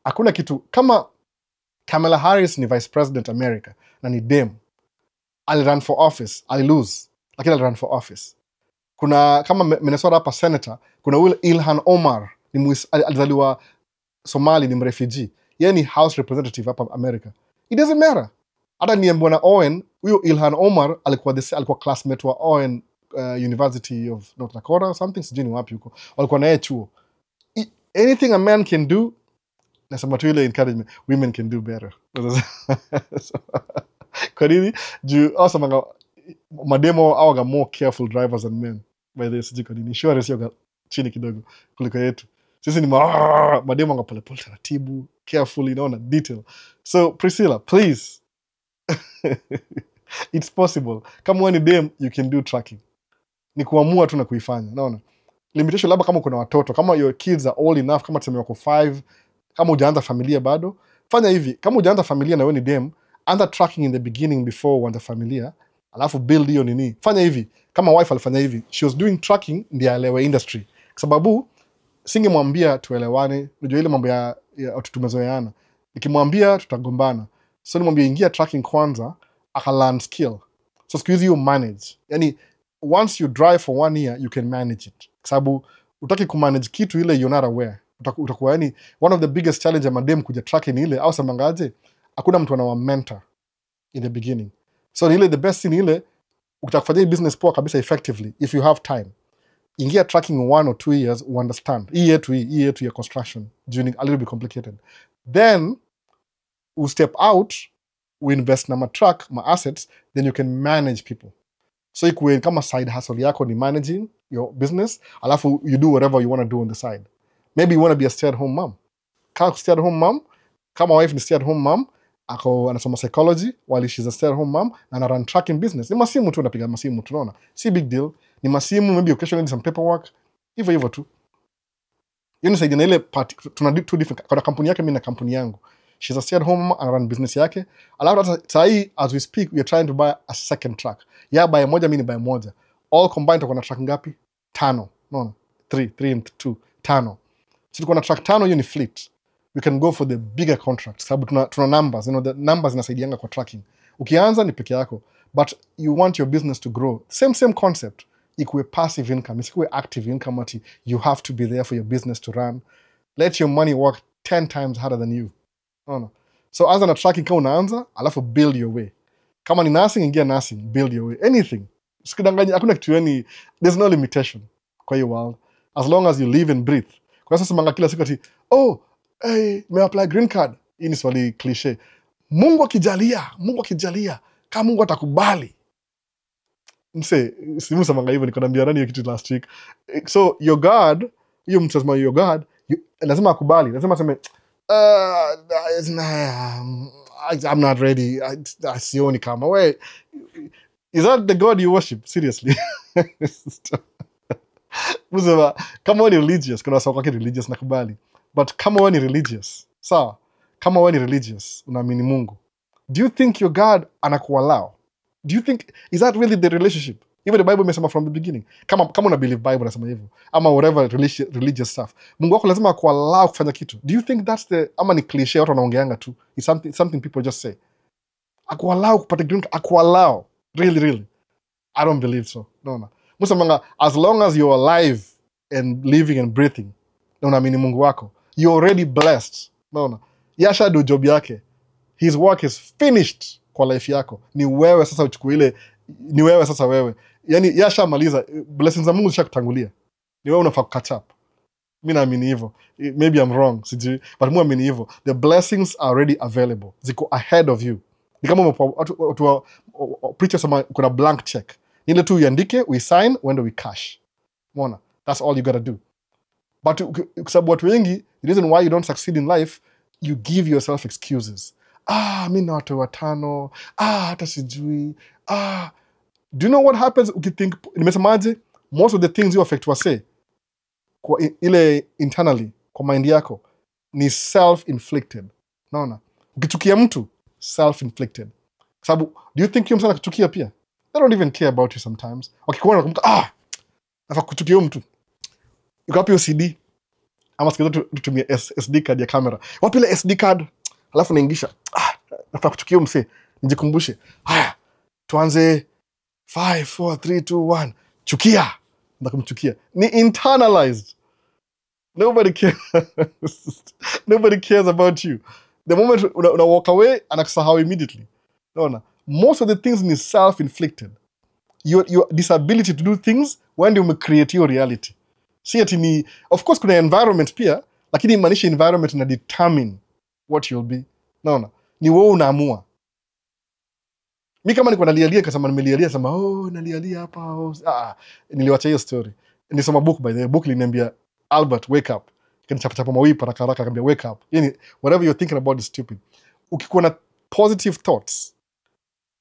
Hakuna kitu kama Kamala Harris ni vice president America na ni dem. Run for office, lose, lakini run for office. Kuna kama Minnesota hapa senator, kuna ule Ilhan Omar, alizaliwa Somali, ni refugee. Yeye ni house representative hapa America. It doesn't matter. Hata niambiwa na Owen, huyo Ilhan Omar alikuwa classmate wa Owen University of North Dakota or something, sijui ni wapi huko. Walikuwa na yeye chuo. Anything a man can do, nasema tu ile encouragement, women can do better. Kwa nini? Juu awesome mademo awaga more careful drivers than men. By the way, sijui kwa nini. Insurance yoga chini kidogo kuliko yetu. Sisi ni mademo anga pole pole taratibu, carefully, naona detail. So Priscilla, please. It's possible. Kama wewe ni dem, you can do tracking. Ni kuamua tu na kuifanya. Naona. Limitation labda kama kuna watoto, kama your kids are old enough, kama tuseme wako 5, kama hujaanza familia bado, fanya hivi. Kama hujaanza familia na wewe ni dem, anza tracking in the beginning before uanze familia, alafu build hiyo nini. Fanya hivi. Kama wife alifanya hivi, she was doing tracking ndio aelewe industry. Kwa sababu singemwambia tuelewane, unajua ile mambo ya tumezoeana. Nikimwambia tutagombana. So nimwambia ingia tracking kwanza, learn skill. So siku hizi you manage. Yani once you drive for 1 year, you can manage it. Kwa sababu utaki kumanage kitu ile you're not aware. utakuwa yani one of the biggest challenge ya madem kuja tracking ile au samangaje hakuna mtu anawa mentor in the beginning. So ile the best thing ile utakufanya business poa kabisa effectively if you have time. Ingia tracking 1 or 2 years you understand. Hii yetu ya construction doing a little bit complicated. Then we step out, we invest na track my assets, then you can manage people. So ikuwe kama side hustle yako ni managing your business, alafu you do whatever you want to do on the side. Maybe you want to be a stay-at-home mom. Kama stay-at-home mom, kama wife ni stay-at-home mom, ako anasoma psychology while she's a stay-at-home mom na ana run tracking business. Ni masimu tu unapiga masimu tunaona. Si big deal. Ni masimu, maybe occasionally some paperwork. Hivyo tu. Yoni saidi na ile part tuna two different kwa kampuni yake mimi na kampuni yangu. She's a stay-at-home mom and run business yake. Alafu sahi as we speak we are trying to buy a second track. Ya buy moja mimi ni buy moja. All combined tuko na track ngapi? 5. No. 3 and 2. 5. So tuko na track 5 hiyo ni fleet. We can go for the bigger contracts. Sababu tuna numbers, the numbers zinasaidianga kwa tracking. Ukianza ni peke yako, but you want your business to grow. Same concept. Ikuwe passive income, isikuwe active income ati you have to be there for your business to run. Let your money work 10 times harder than you. No. So anza na tracking kama unaanza, alafu build your way. Kama ni nursing, ingia nursing, build your way. Anything. Sikudanganya, hakuna kitu yani, there's no limitation kwa hiyo world. As long as you live and breathe. Kwa sasa manga kila siku ati, hey, me apply green card. Hii ni swali cliche. Mungu akijalia, kama Mungu atakubali. Mse, simu samanga hivyo niko naambia nani kitu last week. So your God, hiyo mtu asema your God, lazima akubali. Lazima aseme I'm not ready. Sioni kama. Wait. Is that the God you worship? Seriously. Musema, kama wewe ni religious, kuna sawa kwa religious nakubali. But kama wewe ni religious, sawa? Kama wewe ni religious, unaamini Mungu. Do you think your God anakuallow? Do you think, is that really the relationship? Even the Bible imesema from the beginning. Kama una believe Bible nasema hivyo. Ama whatever religious stuff. Mungu wako lazima akuallow kufanya kitu. Do you think that's the, ama ni cliche watu wanaongeanga tu? It's something people just say. Akuallow kupata green card, akuallow. Really. I don't believe so. No. Musamanga, as long as you're alive and living and breathing, na unaamini Mungu wako, you're already blessed. No. Yasha do job yake. His work is finished kwa life yako. Ni wewe sasa uchukue ile, ni wewe sasa wewe. Yani yasha maliza, blessings za Mungu zishakutangulia. Ni wewe unafaa catch up. Mimi naamini hivyo. Maybe I'm wrong, sijui, but mimi naamini hivyo. The blessings are already available. Ziko ahead of you. Ni kama watu preachers sama kuna blank check. Ile tu uandike, we sign, uende we cash. Umeona? That's all you gotta do. But sababu watu wengi, the reason why you don't succeed in life, you give yourself excuses. Mimi na watu watano, hata sijui. Do you know what happens ukithink, nimesemaje? Most of the things you affect wase kwa ile internally, kwa mind yako, ni self-inflicted. Naona? Ukichukia mtu, self-inflicted. Sababu, do you think yule mtu anakuchukia pia? They don't even care about you sometimes. Wakikuona nakumbuka, nafa kuchukia huyo mtu. Yuko wapi CD? Ama sikiza tutumie SD card ya camera. Wapi ile SD card? Alafu naingisha. Nafa kuchukia huyo mse. Nijikumbushe. Haya, tuanze 5 4 3 2 1. Chukia. Nataka kumchukia. Ni internalized. Nobody cares about you. The moment una walk away, anakusahau immediately. Naona? Most of the things ni self-inflicted. Your disability to do things when you create your reality. See ati ni, of course kuna environment pia, lakini maanisha environment na determine what you'll be. Naona? Ni wewe unaamua. Mimi kama niko nalialia kasema nimelialia sema nalialia hapa niliwacha hiyo story. Nilisoma book by the book liniambia Albert wake up. Kanichapa mawipa haraka akambia wake up. Yani whatever you're thinking about is stupid. Ukikuwa na positive thoughts.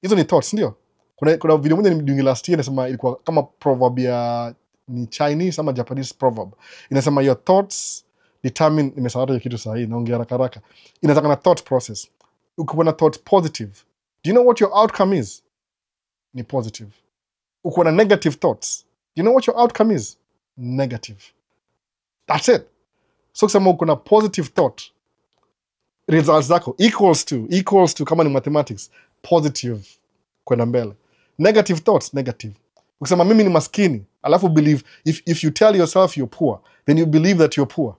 Hizo ni thoughts ndio. Kuna video moja ni last year inasema ilikuwa kama proverb ya ni Chinese ama Japanese proverb. Inasema your thoughts determine, nimesahau hiyo kitu sahihi naongea haraka. Inataka na thought process. Ukiwa na thought positive, do you know what your outcome is? Ni positive. Ukiwa na negative thoughts, do you know what your outcome is? Negative. That's it. So kama uko na positive thought, results zako equals to kama ni mathematics, positive kwenda mbele. Negative thoughts, negative. Ukisema mimi ni maskini, alafu believe, if you tell yourself you're poor, then you believe that you're poor.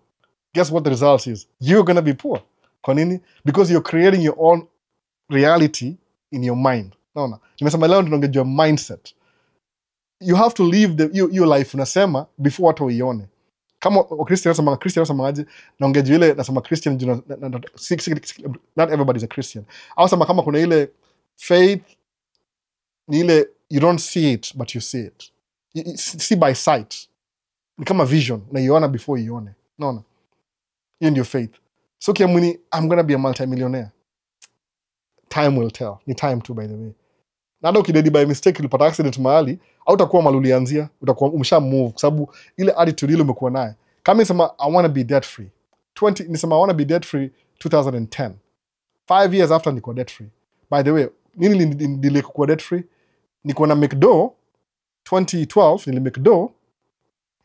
guess what the result is? You're gonna be poor. Kwa nini? Because you're creating your own reality in your mind. Naona? Nimesema leo ndio mindset. You have to live your life unasema before watu waione. Kama Christian nasema aje, naongea ile nasema Christian not everybody is a Christian. Au sema kama kuna ile faith ni ile you don't see it but you see it. You see by sight. Ni kama vision na iona before ione. Naona? Hiyo ndio faith. So kiamuni I'm gonna be a multi-millionaire. Time will tell. Ni time too, by the way. Nada ukidedi by mistake ulipata accident mahali, au utakuwa malulianzia, utakuwa umesha move kwa sababu ile attitude ile umekuwa naye. Kama nisema I want to be debt free. Nisema I want to be debt free 2010. 5 years after niko debt free. By the way, nini nilikuwa debt free? Niko na McDo 2012 nili McDo,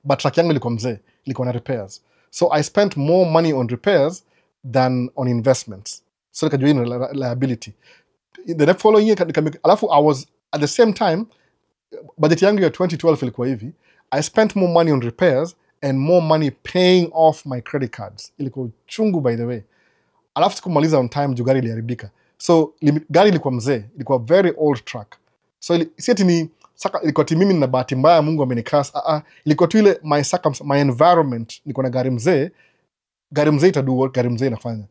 but truck yangu ilikuwa mzee, ilikuwa na repairs. So I spent more money on repairs than on investments. So nikajua hii liability. The following year, alafu I was, at the same time, budget yangu ya 2012 ilikuwa hivi, I spent more money on repairs and more money paying off my credit cards. Ilikuwa chungu, by the way. Alafu sikumaliza on time, juu gari iliharibika. So gari ilikuwa mzee, ilikuwa very old truck. So si ati ni saka, ilikuwa ti mimi na bahati mbaya Mungu amenikas. Ilikuwa tu ile my environment, niko na gari mzee itadu what gari mzee inafanya.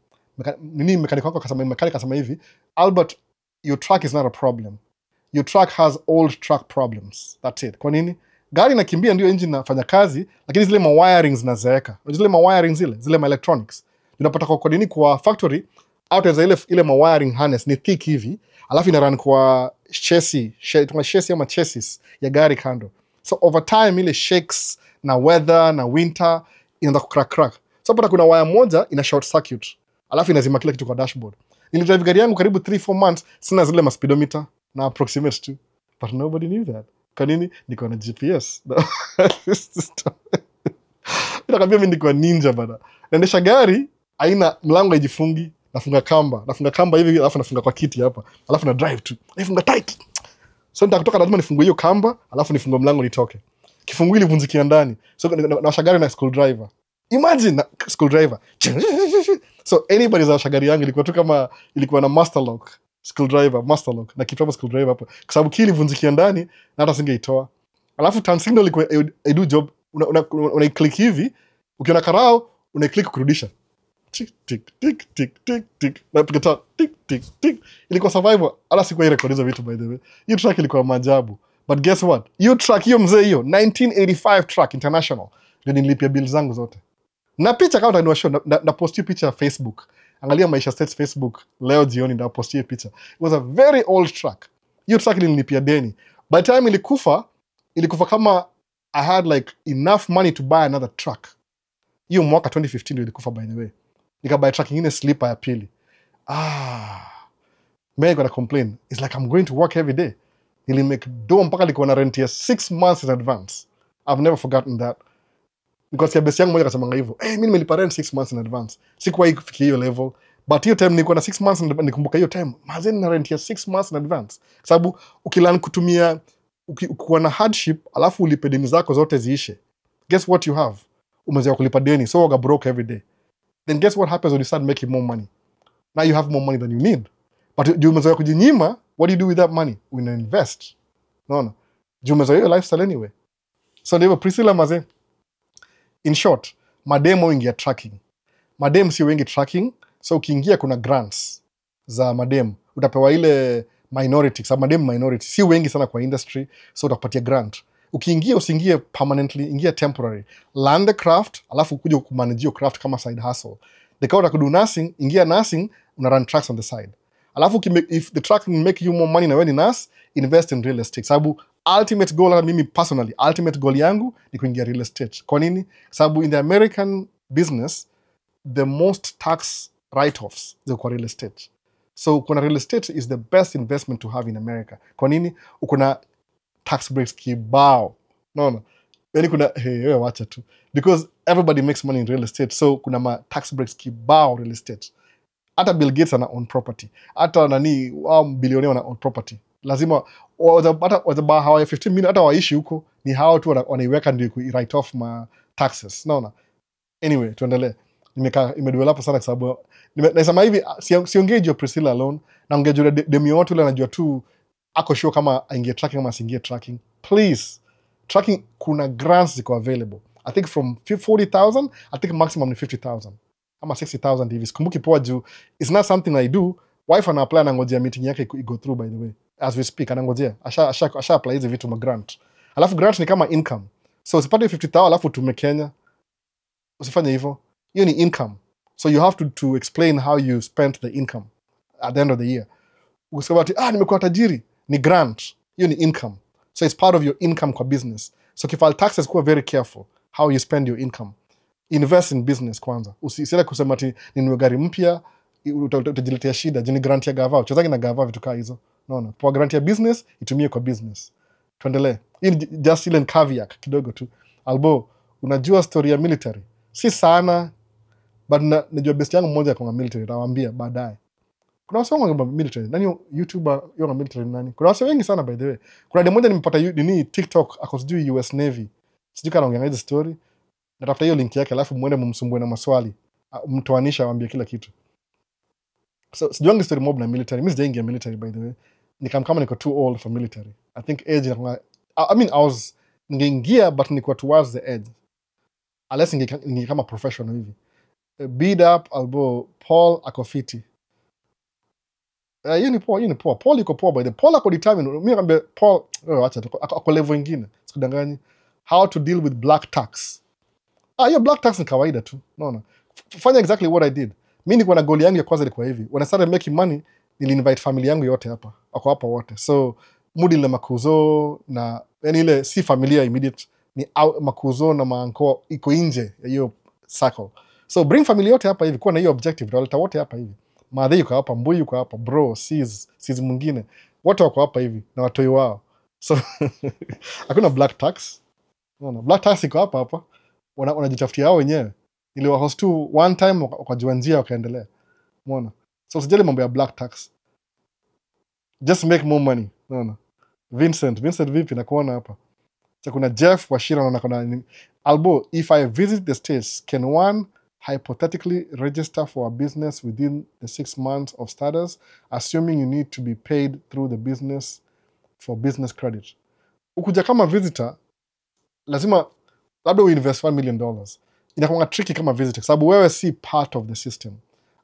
Nini mechanic wako akasema hivi, Albert, your truck is not a problem. Your truck has old truck problems. That's it. Kwa nini? Gari inakimbia ndio engine inafanya kazi, lakini zile ma-wirings zinazeeka. Zile ma-wirings zile ma-electronics. Unapata kwa nini kwa factory, out as ile ma-wiring harness ni thick hivi, alafu ina run kwa chassis ama chassis ya gari kando. So over time ile shakes na weather na winter inaanza kucrack. So pata kuna wire moja ina short circuit. Alafu inazima kila kitu kwa dashboard. Nilidrive gari yangu karibu 3-4 months, sina zile speedometer na approximate tu. But nobody knew that. Kwa nini? Niko na GPS. Nakwambia mimi niko ninja bana. Naendesha gari, haina mlango haijifungi, nafunga kamba hivi, alafu nafunga kwa kiti hapa. Alafu na drive tu. Nafunga tight. So nitakutoka lazima nifungue hiyo kamba, alafu nifungue mlango nitoke. Kifungu ili vunjikia ndani. So nawasha gari na screwdriver. Imagine screwdriver. So anybody's a shagari yangu ilikuwa tu kama ilikuwa na master lock na kitu screwdriver hapo kwa sababu kili vunjikia ndani na hata singeitoa. Alafu turn signal ilikuwa I do job, una click hivi, ukiona karao una click kurudisha, tick tick tick tick tick tick, na piga tick tick tick. Ilikuwa survival. Ala sikuwa record hizo vitu, by the way. Hiyo track ilikuwa maajabu. But guess what, hiyo track hiyo mzee hiyo 1985 track international ndio nilipia bill zangu zote. Na picha kama ndio show na post hiyo picha Facebook. Angalia Maisha States Facebook leo jioni ndio post hiyo picha. It was a very old truck. Hiyo truck ilinilipia deni. By the time ilikufa kama I had like enough money to buy another truck. Hiyo mwaka 2015 ndio ilikufa, by the way. Nikabuy truck nyingine sleeper ya pili. May gonna complain. It's like I'm going to work every day. Nili make do mpaka nilikuwa na rent ya 6 months in advance. I've never forgotten that. Because ya best yangu moja kasemanga hivyo, mimi nimelipa rent 6 months in advance. Sikuwahi kufikia hiyo level. But hiyo time nilikuwa na 6 months, nikumbuka hiyo time, mazeni na rent ya 6 months in advance. Kwa sababu ukilan kutumia, ukikuwa na hardship, alafu ulipe deni zako zote ziishe. Guess what you have? Umezoea kulipa deni, so uga broke every day. Then guess what happens when you start making more money? Now you have more money than you need. But you umezoea kujinyima, what do you do with that money? Una invest. No. Umezoea hiyo lifestyle anyway. So ndivyo Priscilla mazee. In short, mademo ingia tracking. Madem si wengi tracking, so ukiingia kuna grants za madem. Utapewa ile minority, sa madem minority. Si wengi sana kwa industry, so utapatia grant. Ukiingia usiingie permanently, ingia temporary. Learn the craft, alafu kuja kumanage your craft kama side hustle. Dekao utakudu nursing, ingia nursing, una run tracks on the side. Alafu if the track will make you more money na wewe ni nurse, invest in real estate. Sababu ultimate goal, mimi personally, ultimate goal yangu ni kuingia real estate. Kwa nini? Sababu in the American business, the most tax write-offs ziko kwa real estate. So kuna real estate is the best investment to have in America. Kwa nini? Ukuna tax breaks kibao. No. Yani kuna, wacha tu. Because everybody makes money in real estate. So kuna ma tax breaks kibao real estate. Hata Bill Gates ana own property. Hata nani, billionaire wana own property. Lazima, hata hawa 15 million, hata waishi huko, ni hao tu wanaiweka ndio write off ma taxes. Naona. Anyway, tuendelee. imedevelop sana kwa sababu nasema hivi siongee juu Priscilla alone, naongea juu demi yote yule anajua tu ako sure kama aingie tracking ama asiingie tracking. Please, tracking kuna grants ziko available. I think from 40,000, I think maximum ni 50,000 ama 60,000 hivi. Sikumbuki poa juu it's not something I do. Wife ana apply, anangojea meeting yake go through, by the way, as we speak, anangojea asha apply hizi vitu ma grant. Alafu grant ni kama income, so usipate 50,000 alafu tume Kenya, usifanye hivyo. Hiyo ni income, so you have to explain how you spent the income at the end of the year. Usema ati nimekuwa tajiri, ni grant. Hiyo ni income, so it's part of your income kwa business. So kifile taxes, kuwa very careful how you spend your income. Invest in business kwanza. Usiende kusema ati ninunue gari mpya utajiletea shida. Jini grant ya gava, uchezangi na gava vitu kaa hizo. No. Kwa grant ya business, itumie kwa business. Tuendelee. Hii ni just ile caveat kidogo tu. Albo, unajua story ya military? Si sana, but najua best yangu mmoja kwa military, nawaambia baadaye. Kuna wase wengi wa military. Nani YouTuber yona military nani? Kuna wase wengi sana, by the way. Kuna demo moja nimepata nini TikTok ako sijui US Navy. Sijui kana ongea hizo story. Natafuta hiyo link yake alafu muende mumsumbue na maswali. Mtoanisha awaambie kila kitu. So sijuangi story mob na military. Mimi sijaingia military, by the way. Kama niko too old for military. I think age I was ningeingia but niko towards the edge. Unless ninge kama professional hivi. Beat up albo Paul akofiti. Hiyo ni poa. Paul yuko poa, by the way. Paul ako determined. Mimi nakwambia Paul, acha ako level nyingine. Sikudanganyi. How to deal with black tax. Hiyo black tax ni kawaida tu. No. Fanya exactly what I did. Mimi niko na goal yangu ya kwanza ilikuwa hivi. When I started making money, invite family yangu yote hapa. Wako hapa wote. So mudi ile makuzo na yani ile si familia immediate, ni makuzo na maanko iko nje ya hiyo circle. So bring family yote hapa hivi, kuwa na hiyo objective, tutaleta wote hapa hivi. Madhe yuko hapa, Mbui yuko hapa, bro, sis mwingine. Wote wako hapa hivi na watoi wao. So hakuna black tax. No. Black tax iko hapa. Wanajitafutia wao wenyewe. Niliwahost tu one time wakajua njia wakaendelea. Umeona? So usijali mambo ya black tax. Just make more money. No. Vincent vipi nakuona hapa? So kuna Jeff Washira na kuna Albo, if I visit the States, can one hypothetically register for a business within the 6 months of status, assuming you need to be paid through the business for business credit? Ukuja kama visitor, lazima labda uinvest $1 million. Inakuwa tricky kama visitor, sababu wewe si part of the system.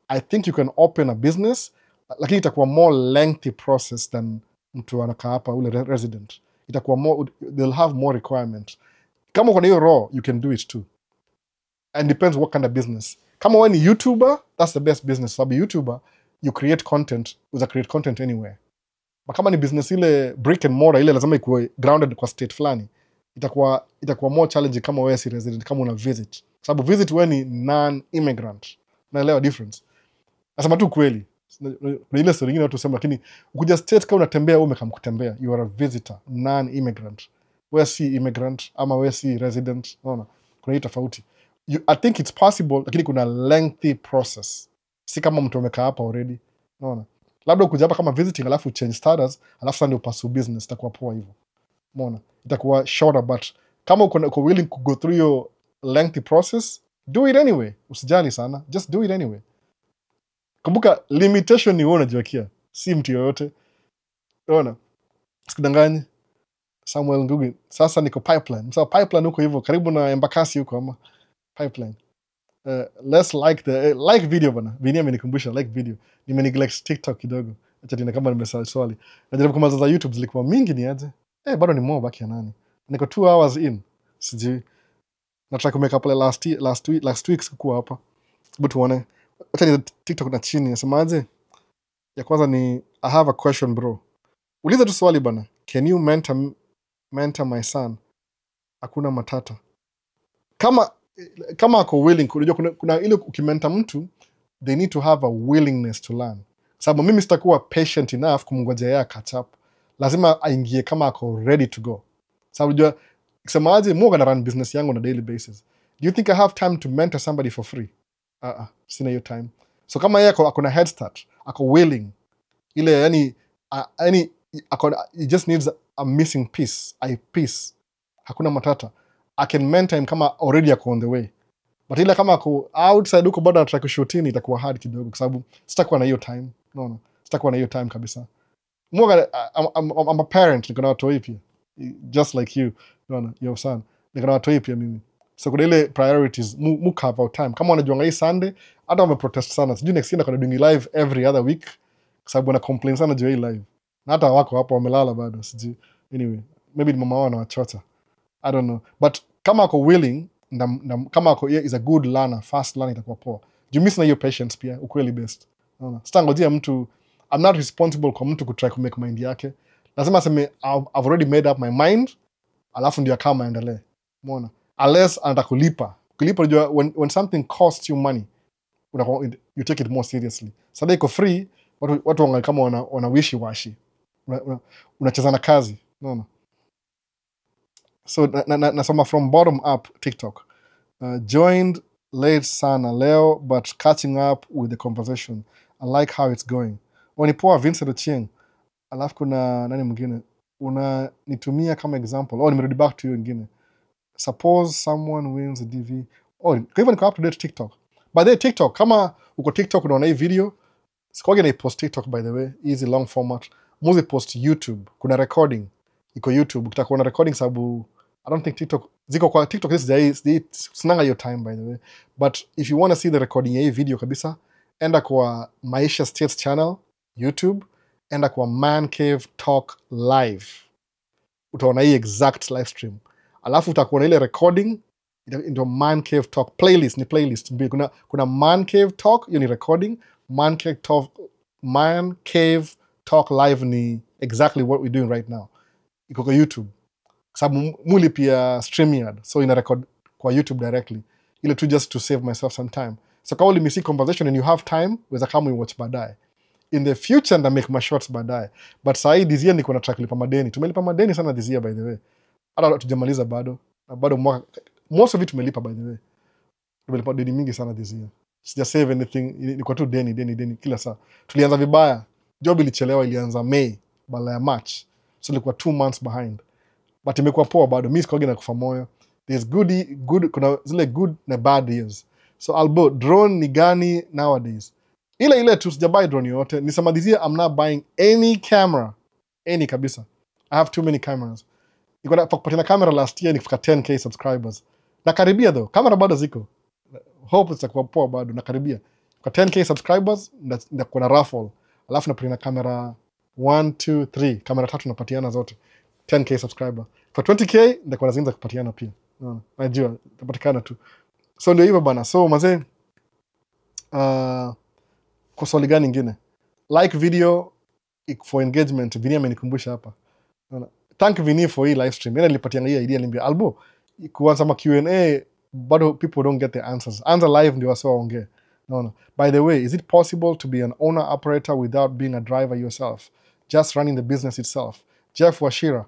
I think you can open a business, lakini itakuwa more lengthy process than mtu anakaa hapa ule resident. Itakuwa more, they'll have more requirements. Kama uko na hiyo raw, you can do it too. And depends what kind of business. Kama wewe ni YouTuber, that's the best business. Sababu YouTuber, you create content, uza create content anywhere. But kama ni business ile brick and mortar, ile lazima ikuwe grounded kwa state fulani, itakuwa more challenging kama wewe si resident, kama una visit. Sababu visit wewe ni non-immigrant. Naelewa difference. Nasema tu kweli. Kuna ile story nyingine watu sema, lakini ukuja state kama unatembea wewe kama kutembea, you are a visitor, non-immigrant. Wewe si immigrant ama wewe si resident. Unaona? Kuna hii tofauti. I think it's possible, lakini kuna lengthy process. Si kama mtu amekaa hapa already. Unaona? Labda ukuja hapa kama visiting alafu change status, alafu sasa ndio pursue business, itakuwa poa hivyo. Unaona? Itakuwa shorter, but kama uko willing to go through your lengthy process, do it anyway. Usijali sana, just do it anyway. Kumbuka limitation ni wewe unajiwekea, si mtu yoyote. Unaona? Sikudanganyi. Samuel Ngugi, sasa niko pipeline. Sasa pipeline huko hivyo karibu na Embakasi huko ama pipeline. Let's like video bana. Vini amenikumbusha like video. Nimeneglect TikTok kidogo. Acha tena kama nimesahau swali. Najaribu kama za YouTube zilikuwa mingi ni aje. Bado ni more baki ya nani. Niko 2 hours in. Sijui. Nataka kumeka pale last week sikuwa hapa. But tuone. Acha ni TikTok na chini nasemaje? Ya kwanza ni I have a question bro. Uliza tu swali bana. Can you mentor my son? Hakuna matata. Kama ako willing, kuna ile ukimenta mtu, they need to have a willingness to learn. Sababu mimi sitakuwa patient enough kumngojea yeye catch up. Lazima aingie kama ako ready to go. Sababu jua kusema aje Mungu ana run business yangu on a daily basis. Do you think I have time to mentor somebody for free? Sina hiyo time. So kama yeye ako na head start, ako willing, ile yani he just needs a missing piece, hakuna matata. I can mentor him kama already ako on the way. But ile kama ako outside huko bado anataka kushootini itakuwa hard kidogo kwa sababu sitakuwa na hiyo time. No. Sitakuwa na hiyo time kabisa. I'm a parent, niko na watoi pia. Just like you, your son. Niko na watoi pia mimi. So kuna ile priorities, mu carve out time. Kama unajuanga hii Sunday, hata wameprotest sana. Sijui next year nakwenda doing live every other week. Kwa sababu wana complain sana juu ya hii live. Na hata wako hapo wamelala bado, sijui. Anyway, maybe ni mama wao anawachota. I don't know. But kama ako willing, kama ako is a good learner, fast learner itakuwa poa. Juu mimi sina hiyo patience pia, ukweli best. Sitangojea mtu, I'm not responsible kwa mtu kutry to make mind yake. Lazima aseme I've already made up my mind, alafu ndio kama endelee. Umeona? Unless anataka kulipa. Kulipa unajua when something costs you money, you take it more seriously. Sasa iko free, watu wangali kama wana wishi washi. Unacheza na kazi. Unaona? So nasoma from bottom up TikTok. Joined late sana leo but catching up with the conversation. I like how it's going. Wanipoa Vincent Ochieng. Alafu kuna nani mwingine? Unanitumia kama example. Nimerudi back to you wengine. Suppose someone wins a DV. Kwa hivyo niko up to date TikTok. By the way, TikTok, kama uko TikTok unaona hii video, sikuwage na post TikTok by the way, easy long format. Muzi post YouTube. Kuna recording. Iko YouTube. Ukitaka na recording sababu I don't think TikTok ziko kwa TikTok sinanga your time by the way. But if you want to see the recording ya hii video kabisa, enda kwa Maisha States channel, YouTube, enda kwa Man Cave Talk Live. Utaona hii exact live stream. Alafu utakuwa na ile recording into Man Cave Talk playlist, ni playlist. Kuna Man Cave Talk, hiyo ni recording. Man Cave Talk Live ni exactly what we're doing right now. Iko kwa YouTube. Sababu muli pia StreamYard, so ina record kwa YouTube directly. Ile tu just to save myself some time. So kama ulimisi conversation and you have time, weza kama we watch baadaye. In the future nda make my shorts baadaye. But saa hii this year niko na track lipa madeni. Tumelipa madeni sana this year by the way. Hata tujamaliza bado. Bado most of it tumelipa by the way. Tumelipa deni mingi sana this year. Sija save anything, niko tu deni kila saa. Tulianza vibaya. Job ilichelewa, ilianza May bala ya March. So nilikuwa 2 months behind. But imekuwa poa bado. Mimi sikogi na kufa moyo. There's good, kuna zile good na bad years. So Albo, drone ni gani nowadays? Ile tu sijabuy drone yote. Nisema this year I'm not buying any camera. Any kabisa. I have too many cameras. Niko na kupatina camera last year nikifika 10k subscribers. Nakaribia though. Kamera bado ziko. Hope itakuwa poa bado. Nakaribia. Kwa 10k subscribers ndakuwa na raffle. Alafu napatina kamera 1, 2, 3. Kamera 3 napatiana zote. 10k subscriber. For 20k ndakuwa nazinza kupatiana pia. Najua tapatikana tu. So ndio hivyo bana. So mazee kwa swali gani ingine? Like video for engagement. Vini amenikumbusha hapa. Thank Vini for hii live stream. Yeye nilipatianga hii idea, niambia Albo kuanza ma Q&A bado people don't get the answers. Answer live ndio wasa waongee. No. By the way, is it possible to be an owner operator without being a driver yourself? Just running the business itself? Jeff Washira,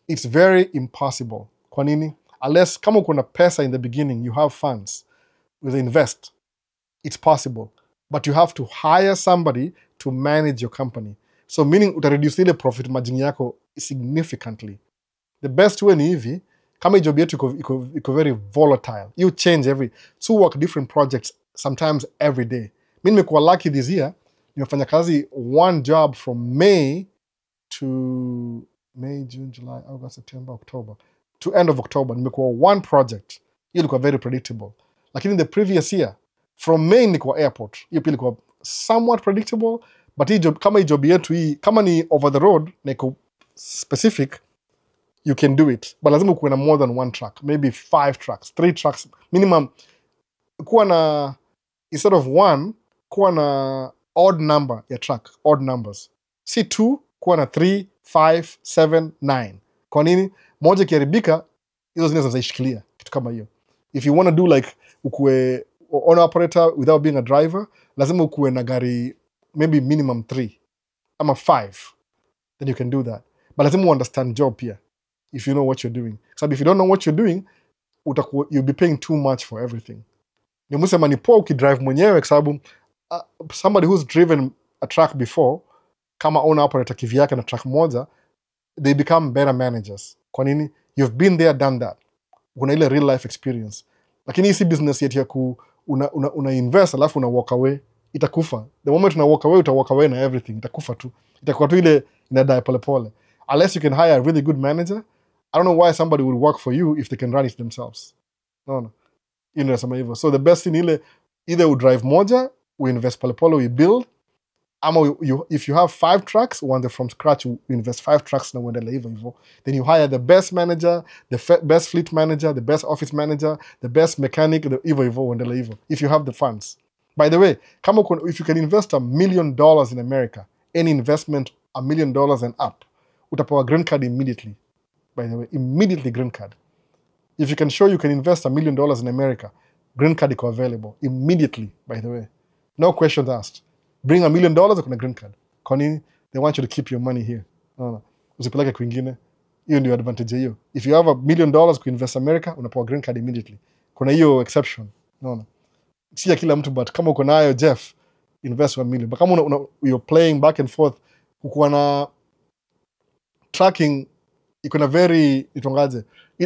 it's very impossible. Kwa nini? Unless kama uko na pesa in the beginning, you have funds with invest, it's possible. But you have to hire somebody to manage your company. So meaning utareduce ile profit margin yako significantly. The best way ni hivi, kama job yetu iko very volatile. You change to work different projects sometimes every day. Mimi nimekuwa lucky this year, nimefanya kazi one job from May, June, July, August, September, October. To end of October, nimekuwa one project. Hiyo ilikuwa very predictable. Lakini the previous year, from May nilikuwa airport. Hiyo pia ilikuwa somewhat predictable, but hii job, kama hii job yetu hii, kama ni over the road, niko specific, you can do it. But lazima kuwe na more than one track, maybe 5 tracks, 3 tracks, minimum. Kuwa na, instead of 1, kuwa na odd number ya track, odd numbers. Si 2, kuwa na 3, 5, 7, 9. Kwa nini? Moja kiharibika, hizo zingine zinaishikilia, kitu kama hiyo. If you want to do like, ukue owner operator without being a driver, lazima ukue na gari, maybe minimum 3, ama 5, then you can do that. But lazima understand job pia, if you know what you're doing. So if you don't know what you're doing, you'll be paying too much for everything. Ni musema ni poa ukidrive mwenyewe, kwa sababu somebody who's driven a truck before, kama owner operator kivyake na truck moja, they become better managers. Kwa nini? You've been there, done that. Kuna ile real life experience. Lakini hii si business yetu ya una invest alafu una walk away, itakufa. The moment una walk away, uta walk away na everything, itakufa tu. Itakuwa tu ile inadai pole pole. Unless you can hire a really good manager, I don't know why somebody would work for you if they can run it themselves. No. Inasema hivyo. So the best thing ile, either you drive moja, we invest pole pole, we build, ama if you have 5 trucks, one from scratch, you invest 5 trucks na uendelee hivyo. Then you hire the best manager, the best fleet manager, the best office manager, the best mechanic, hivyo uendelee hivyo. If you have the funds. By the way, if you can invest $1 million in America, any investment $1 million and up, utapewa green card immediately. By the way, immediately green card. If you can show you can invest $1 million in America, green card iko available immediately, by the way. No questions asked. Bring $1 million ukuna green card. Kwa nini? They want you to keep your money here. No. Usipeleke kwingine. Hiyo ndio advantage hiyo. If you have $1 million kuinvest America, unapewa green card immediately. Kuna hiyo exception. No. Si ya kila mtu, but kama uko nayo Jeff, invest $1 million. But kama you're playing back and forth, uko na tracking, iko na very, itongaje,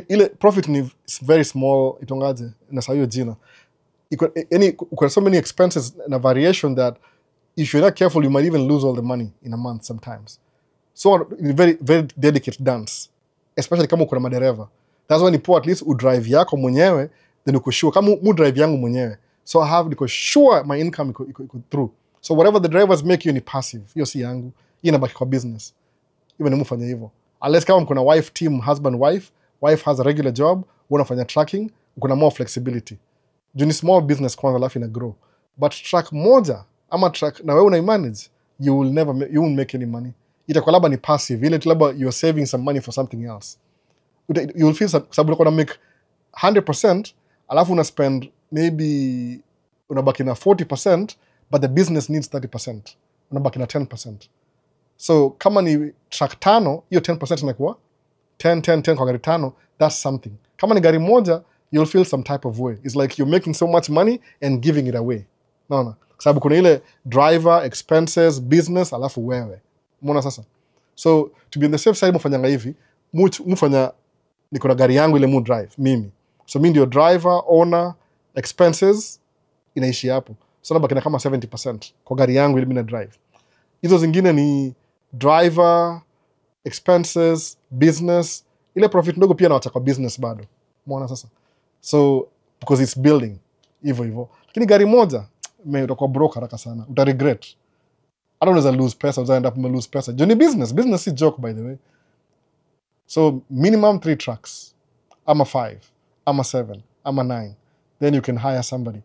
ile profit ni very small, itongaje, na sayo jina. Uko so many expenses na variation that if you're not careful, you might even lose all the money in a month sometimes. So, very, very delicate dance. Especially kama uko na madereva. That's why ni poa at least udrive yako mwenyewe, then uko sure. Kama drive yangu mwenyewe. So I have, because sure my income iko through. So whatever the drivers make you ni passive. Hiyo si yangu. Hiyo inabaki kwa business. Even nimufanya hivyo. Unless kama mko na wife team, husband, wife has a regular job, unafanya tracking, uko na more flexibility. Juu ni small business kwanza alafu ina grow. But track moja, ama track na wewe unaimanage, you won't make any money. Itakuwa labda ni passive. Ile labda you're saving some money for something else. You will feel sababu uko na make 100%, alafu una spend maybe unabaki na 40%, but the business needs 30%. Unabaki na 10%. So kama ni track 5, hiyo 10% inakuwa 10 kwa gari 5, that's something. Kama ni gari moja, you'll feel some type of way. It's like you're making so much money and giving it away. No. Sababu kuna ile driver, expenses, business, alafu wewe. Umeona sasa? So to be on the safe side, mfanyanga hivi, mfanya niko na gari yangu ile drive mimi. So mimi ndio driver, owner, expenses inaishi hapo. So nabaki na kama 70% kwa gari yangu ile mimi na drive. Hizo zingine ni driver, expenses, business. Ile profit ndogo pia nawacha kwa business bado. Umeona sasa? So because it's building hivyo. Lakini gari moja utakuwa broke haraka sana. Uta regret. I don't know, lose pesa, uta end up lose pesa. Johnny business is joke, by the way. So minimum 3 trucks. I'm a 5. I'm a 7. I'm a 9. Then you can hire somebody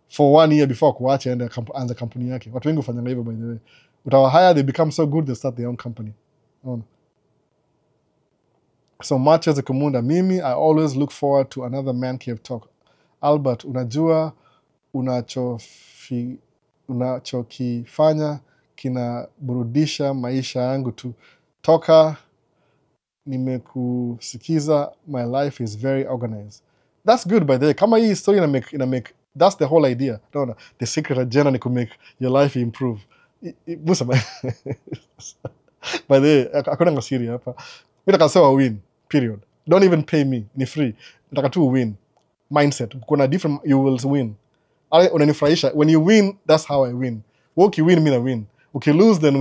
for 1 year before kuacha and anza company yake. Watu wengi hufanya hivyo, by the way. Utawa hire, they become so good they start their own company. So much as a kumunda mimi, I always look forward to another man cave talk. Albert, unajua unachokifanya kinaburudisha maisha yangu tu. Toka nimekusikiza, my life is very organized. That's good, by the way. Kama hii story ina make that's the whole idea. No. The secret agenda ni make your life improve. Musa by the way, hakuna ngasiri hapa. Mimi nataka win, period. Don't even pay me, ni free. Nataka tu win. Mindset. Kuna different, you will win. Unanifurahisha. When you win, that's how I win. Ukiwin, mimi na win. Lose, then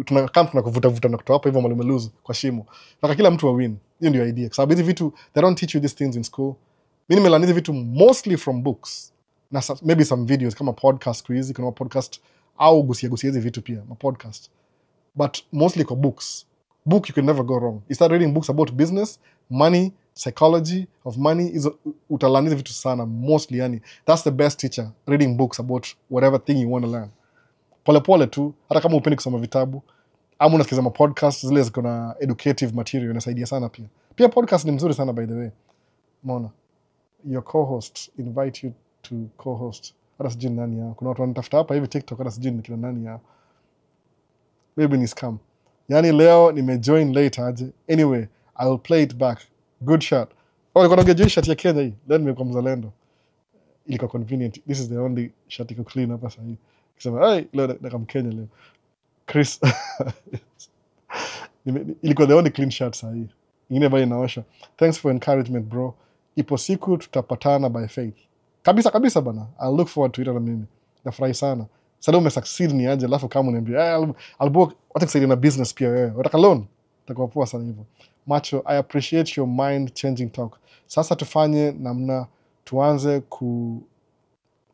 tunakuvuta na kutoa hapo hivyo mwalimu lose kwa shimo. Nataka kila mtu win. Hiyo ndio idea. Sababu hizi vitu, they don't teach you these things in school. Mimi nimelearn hizi vitu mostly from books. Na maybe some videos kama podcast quiz, kuna podcast au gusia hizi vitu pia, ma podcast. But mostly kwa books. Book you can never go wrong. You start reading books about business, money, psychology of money, utalearn hizi vitu sana mostly, yani that's the best teacher, reading books about whatever thing you want to learn. Pole tu, hata kama upendi kusoma vitabu, ama unasikiza ma podcast zile ziko na educative material, inasaidia sana pia. Pia podcast ni mzuri sana, by the way. Umeona? Your co-host invite you to co-host. Hata sijui nani yao. Kuna watu wanatafuta hapa hivi TikTok, hata sijui ni kina nani yao. Maybe ni scam. Yani leo nimejoin late aje. Anyway, I will play it back. Good shot. Nilikuwa naongea shot ya Kenya hii. Then nimekuwa mzalendo. Ilikuwa convenient. This is the only shot iko clean hapa sasa hivi. Kisema, hey, leo nakam Kenya leo. Chris. Ilikuwa the only clean shot sasa hivi. Ingine bali inaosha. Thanks for encouragement, bro. Ipo siku tutapatana by faith. kabisa bana. I'll look forward to it na mimi. Nafurahi sana. Sasa umesucceed ni aje, alafu kama uniambia Albo wacha kusaidia na business pia wewe. Unataka loan? Itakuwa poa sana hivyo. Macho, I appreciate your mind changing talk. Sasa tufanye namna tuanze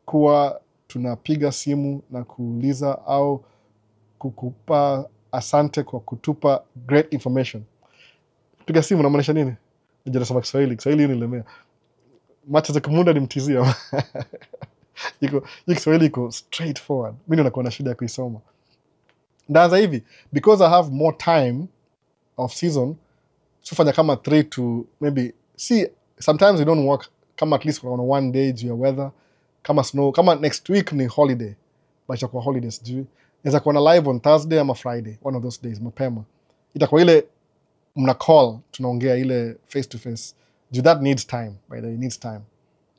kuwa tunapiga simu na kuuliza au kukupa asante kwa kutupa great information. Piga simu unamaanisha nini? Ndio nasema Kiswahili nilemea. Macho za kumunda ni mtizia. Iko Kiswahili iko straightforward. Mimi nakuwa na shida ya kuisoma. Ndaanza hivi, because I have more time of season, sifanya kama 3 to maybe, see, sometimes we don't work kama at least on one day due to weather, kama snow, kama next week ni holiday, but itakuwa holidays due. Inaweza kuwa na live on Thursday ama Friday, one of those days, mapema. Itakuwa ile mna call, tunaongea ile face to face. That needs time, by the way, needs time.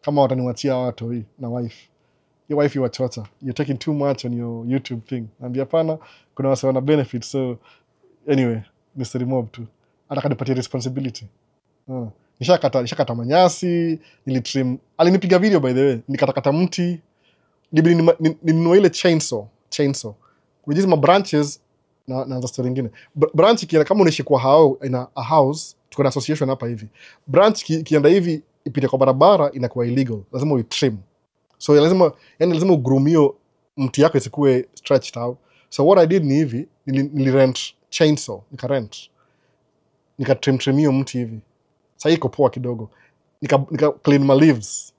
Kama wataniwachia watu hii na wife. Your wife you chota. You're taking too much on your YouTube thing. And hapana, kuna wase wana benefit. So anyway, Mr. Remove tu. Ataka nipatie responsibility. Nishakata manyasi, nilitrim. Alinipiga video by the way. Nikatakata mti. Ninunua ile chainsaw. Kujizi ma branches na story nyingine. Branch kienda kama unaishi kwa hao in a house, tuko na association hapa hivi. Branch kienda hivi ipite kwa barabara inakuwa illegal. Lazima uitrim. So lazima ugrumio mti yako isikuwe stretched out. So what I did ni hivi, nilirent chainsaw, nikatrim hiyo mti hivi. Sasa iko poa kidogo. Nika clean my leaves.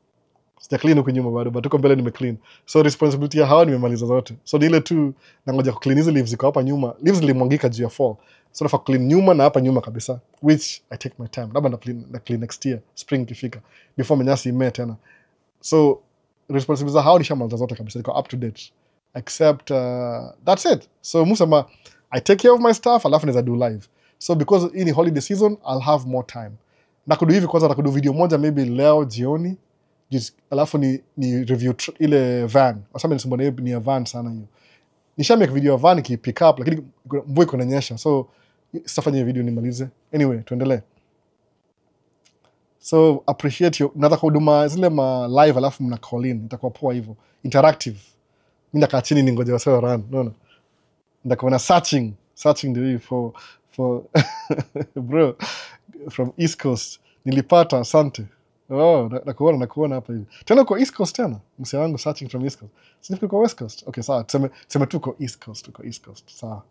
Sija clean huko nyuma bado, but tuko mbele nimeclean. So responsibility ya hawa nimemaliza zote. So ile tu nangoja ku clean hizo leaves ziko hapa nyuma. Leaves zilimwangika juu ya fall. So nafa clean nyuma na hapa nyuma kabisa, which I take my time. Labda na clean next year, spring kifika, before manyasi imee tena. So responsibility za hao nishamaliza zote kabisa, iko up to date. Except that's it. So musema I take care of my stuff, alafu naweza do live. So because in the holiday season I'll have more time. Na kudu hivi kwanza nakudu video moja maybe leo jioni. Alafu ni review ile van. Wasema nisembona ni ya van sana hiyo. Nisha make video ya van ki pick up lakini mvua iko inanyesha. So sitafanya video nimalize. Anyway, tuendelee. So appreciate you. Nataka huduma zile ma live alafu mna call in. Itakuwa poa hivyo. Interactive. Mimi ndakaa chini ningoje wasio run. No. Ndakuwa na searching the way for bro from East Coast. Nilipata asante. Nakuona hapa hivi. Tena kwa East Coast tena. Msee wangu searching from East Coast. Sinifu kwa West Coast. Okay, sawa. Tuseme tu kwa East Coast. Sawa.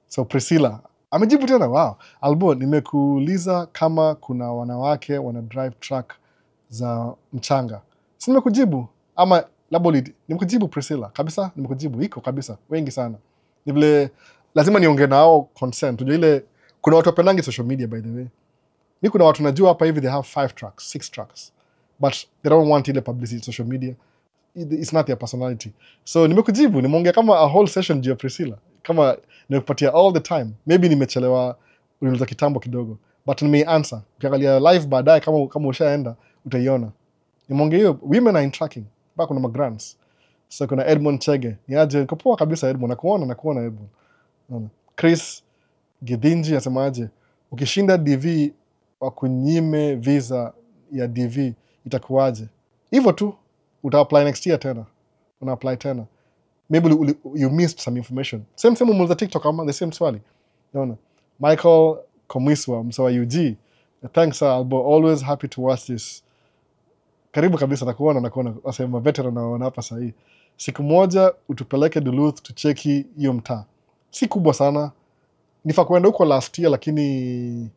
So Priscilla amejibu tena. Wow. Albo, nimekuuliza kama kuna wanawake wana drive truck za mchanga. Si nimekujibu ama labda nimekujibu Priscilla. Kabisa nimekujibu. Iko kabisa. Wengi sana. Ni vile lazima niongee nao consent. Unajua ile kuna watu wapendangi social media by the way. Mimi kuna watu najua hapa hivi they have 5 trucks, 6 trucks. But they don't want ile publicity social media. It's not their personality. So nimekujibu, nimeongea kama a whole session juu ya Priscilla. Kama nimekupatia all the time. Maybe nimechelewa uliuliza kitambo kidogo. But nimeanswer. Ukiangalia live baadaye kama ushaenda utaiona. Nimeongea hiyo women are in tracking. Bado kuna magrants. So kuna Edmond Chege. Niaje niko poa kabisa Edmond. Nakuona Edmond. Chris Gidinji asemaje? Ukishinda DV wakunyime visa ya DV itakuwaje? Hivyo tu uta-apply next year tena. Una-apply tena. Maybe you missed some information. Same umuliza TikTok ama the same swali. Unaona? Michael Komiswa msawa UG. Thanks Albo, always happy to watch this. Karibu kabisa nakuona wasema veteran na hapa sahi. Siku moja utupeleke Duluth tucheki hiyo mtaa. Si kubwa sana. Nifa kuenda huko last year lakini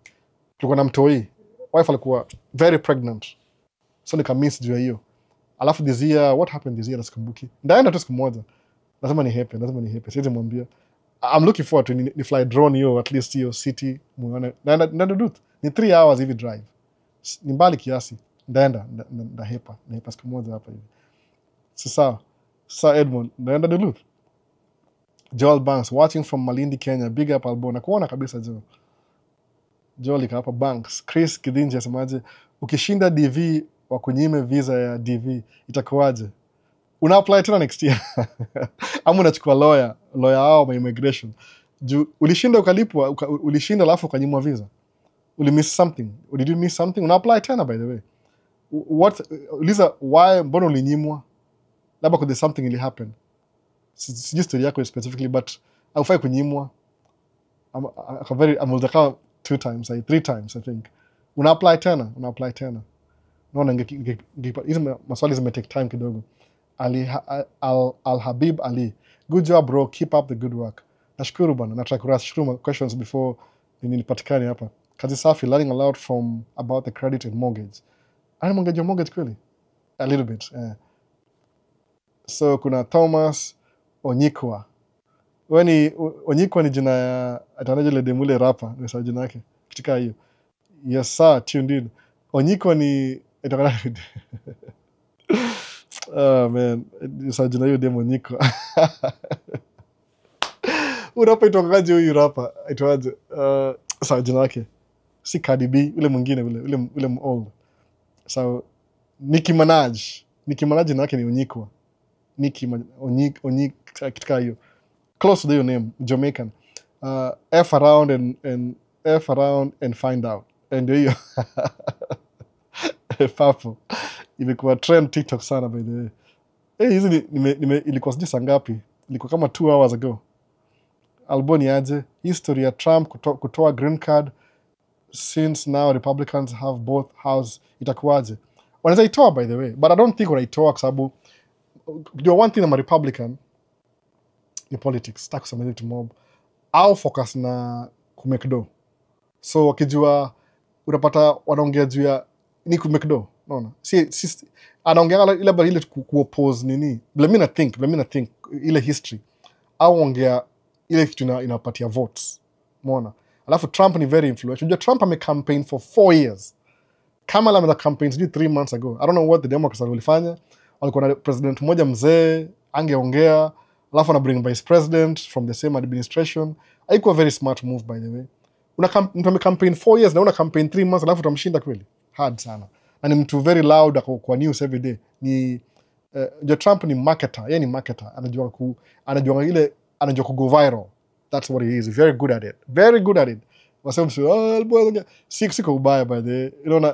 tulikuwa na mtoi. Wife alikuwa very pregnant. So nikamiss juu ya hiyo. Alafu this year, what happened this year nasikumbuki. Ndaenda tu siku moja. Lazima ni happy. Siwezi mwambia. I'm looking forward to ni fly drone hiyo at least hiyo city muone. Naenda Duluth. Ni 3 hours hivi drive. Ni mbali kiasi. Ndaenda hepa siku moja hapa hivi. Sasa Edmond, ndaenda Duluth. Joel Banks watching from Malindi, Kenya. Big up Albo. Nakuona kabisa Joel ika hapa Banks. Chris Kidinji asemaje? Ukishinda DV wakunyime visa ya DV itakuwaje? Una apply tena next year. Ama unachukua lawyer hao ma immigration. Ulishinda ukalipwa, ulishinda alafu ukanyimwa visa. Did you miss something? Una apply tena by the way. what uliza why mbona ulinyimwa? Labda there's something really happen. Sijui story yako specifically, but haufai kunyimwa. I'm ulizaka 2 times, 3 times I think. Una apply tena. Naona hizo maswali zime take time kidogo. Al Habib Ali. Good job bro, keep up the good work. Nashukuru bana, na try kurashukuru questions before ninipatikane hapa. Kazi safi, learning a lot from about the credit and mortgage. Ana mortgage kweli? A little bit. So kuna Thomas Onyikwa. Onyikwa ni jina ya atanaje demule rapper, ni sawa jina yake. Kitika hiyo. Yes sir, tuned in. Onyikwa ni itokana oh man, ni sawa jina hiyo demo Onyikwa. Urapa itokaje huyu rapa? Itoaje? Sawa jina yake. Si Cardi B, ule mwingine ule old. So Nicki Minaj jina yake ni Onyikwa. Onyik kitika hiyo. Close to your name, Jamaican. F around and find out. And hiyo. Papo. Ilikuwa trend TikTok sana by the way. Hizi ilikuwa sijui saa ngapi? Ilikuwa kama 2 hours ago. Alboni aje, history ya Trump kutoa green card since now Republicans have both house, itakuwaje? Wanaweza itoa by the way, but I don't think wanaitoa kwa sababu one thing I'm a Republican ni politics, sitaki kusema hivi mob. Au focus na kumekdo. So wakijua unapata wanaongea juu ya ni kumekdo, unaona? Si anaongea ile kuoppose nini? Let me think ile history. Au ongea ile kitu inapatia votes. Umeona? Alafu Trump ni very influential. Unajua Trump amecampaign for 4 years. Kamala ameza campaign 3 months ago. I don't know what the Democrats walifanya. Walikuwa na president mmoja mzee, angeongea, alafu na bring vice president from the same administration. Haikuwa very smart move by the way. Mtu amecampaign 4 years na una campaign 3 months alafu utamshinda kweli? Hard sana. Na ni mtu very loud kwa news every day. Trump ni marketer. Yeye ni marketer. Anajua ku go viral. That's what he is. Very good at it. Wasema siko ubaya by the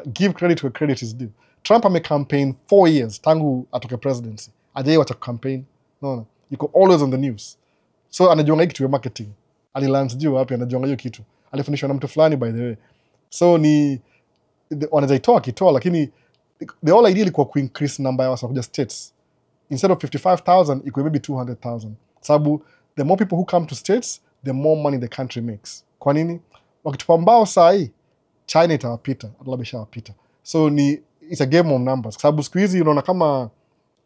give credit where credit is due. Trump amecampaign 4 years tangu atoke presidency. Ajaye wacha campaign. Yuko always on the news. So anajua kitu ya marketing. Alilands juu wapi anajua hiyo kitu. Alifundishwa na mtu fulani by the way. So ni wanaweza kitoa lakini the whole idea ilikuwa increase number ya watu states. Instead of 55,000 iko maybe 200,000. Sababu the more people who come to states, the more money the country makes. Kwa nini? Wakitupa mbao saa hii, China itawapita, labda ishawapita. So it's a game of numbers. Sababu siku hizi unaona kama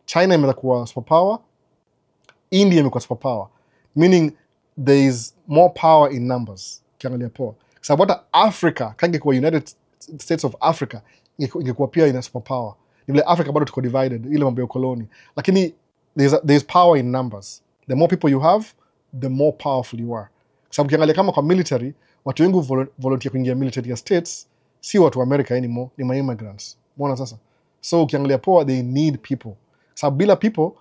China imeweza kuwa superpower, India imekuwa superpower. Meaning there is more power in numbers. Kiangalia poa. Sababu hata Africa, kange kwa United States of Africa, ingekuwa pia ina superpower. Ni vile Africa bado tuko divided, ile mambo ya koloni. Lakini there's power in numbers. The more people you have, the more powerful you are. Sababu kiangalia kama kwa military, watu wengi volunteer kuingia military ya states, si watu wa America anymore, ni ma-immigrants. Mbona sasa? So ukiangalia poa, they need people. Sababu bila people,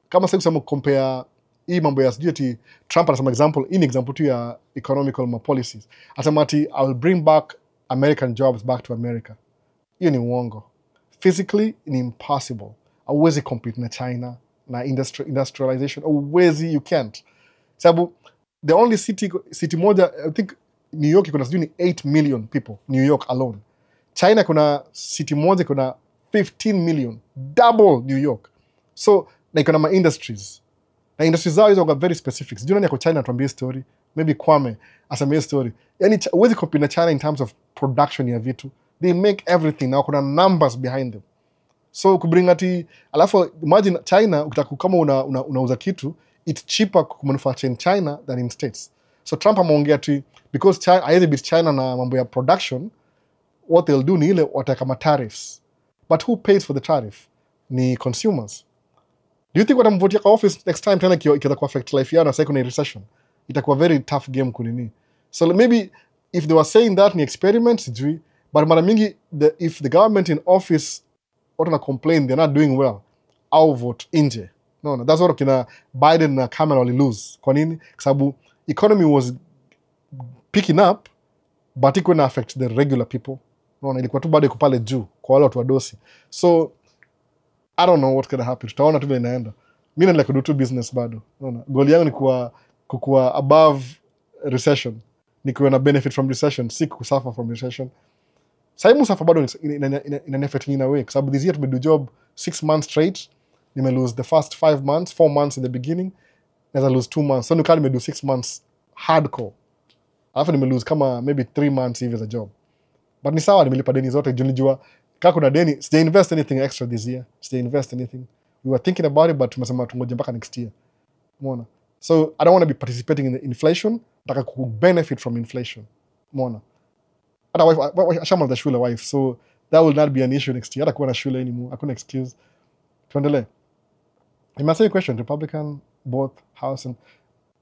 kama sasa kusema compare hii mambo ya sijui ati Trump anasema example tu ya economical policies. Anasema ati I will bring back American jobs back to America. Hiyo ni uongo. Physically ni impossible. Hauwezi compete na China na industrialization. Hauwezi, you can't. Sababu the only city moja, I think New York kuna sijui ni 8 million people, New York alone. China kuna city moja kuna 15 million, double New York. So na iko na ma industries. Na industries zao hizo very specific. Sijui nani yako China atuambie story, maybe Kwame asamie story. Yani huwezi compete na China in terms of production ya vitu. They make everything, na kuna numbers behind them. So kubring ati, alafu imagine China kama unauza kitu, it's cheaper kumanufacture in China than in States. So Trump ameongea ati because China haiwezi beat China na mambo ya production, what they'll do ni ile wataka ma tariffs. But who pays for the tariff? Ni consumers. Do you think watamvotia kwa office next time tena ikiweza kuaffect life yao na sasa kuna recession? Itakuwa very tough game kunini. So maybe if they were saying that ni experiment sijui, but mara mingi if the government in office watu na complain they're not doing well, au vote nje. No, that's what kina Biden na Kamala wali lose. Kwa nini? Kwa sababu economy was picking up but it couldn't affect the regular people. Unaona, ilikuwa tu bado iko pale juu kwa wale watu wadosi. So I don't know what's gonna happen. Tutaona tu vile inaenda. Mimi naendelea kudo tu business bado. Unaona, goal yangu ni kuwa above recession, ni kuwa na benefit from recession, si kusuffer from recession. Sasa suffer bado ina effect in a way, kwa sababu this year tumedo job 6 months straight, nime lose the first 5 months, 4 months in the beginning, naweza lose 2 months. So nikali nimedo 6 months hardcore, alafu nime lose kama maybe 3 months hivi za job. But ni sawa, nimelipa deni zote. Junijua kama kuna deni, sija invest anything extra this year, sija invest anything. We were thinking about it, but tumesema tungoje mpaka next year. Umeona? So I don't want to be participating in the inflation, nataka ku benefit from inflation. Umeona? Hata wife ashamaliza shule wife, so that will not be an issue next year. Hata kuwa na shule anymore, hakuna excuse. Tuendelee. You must say a question, Republican, both House and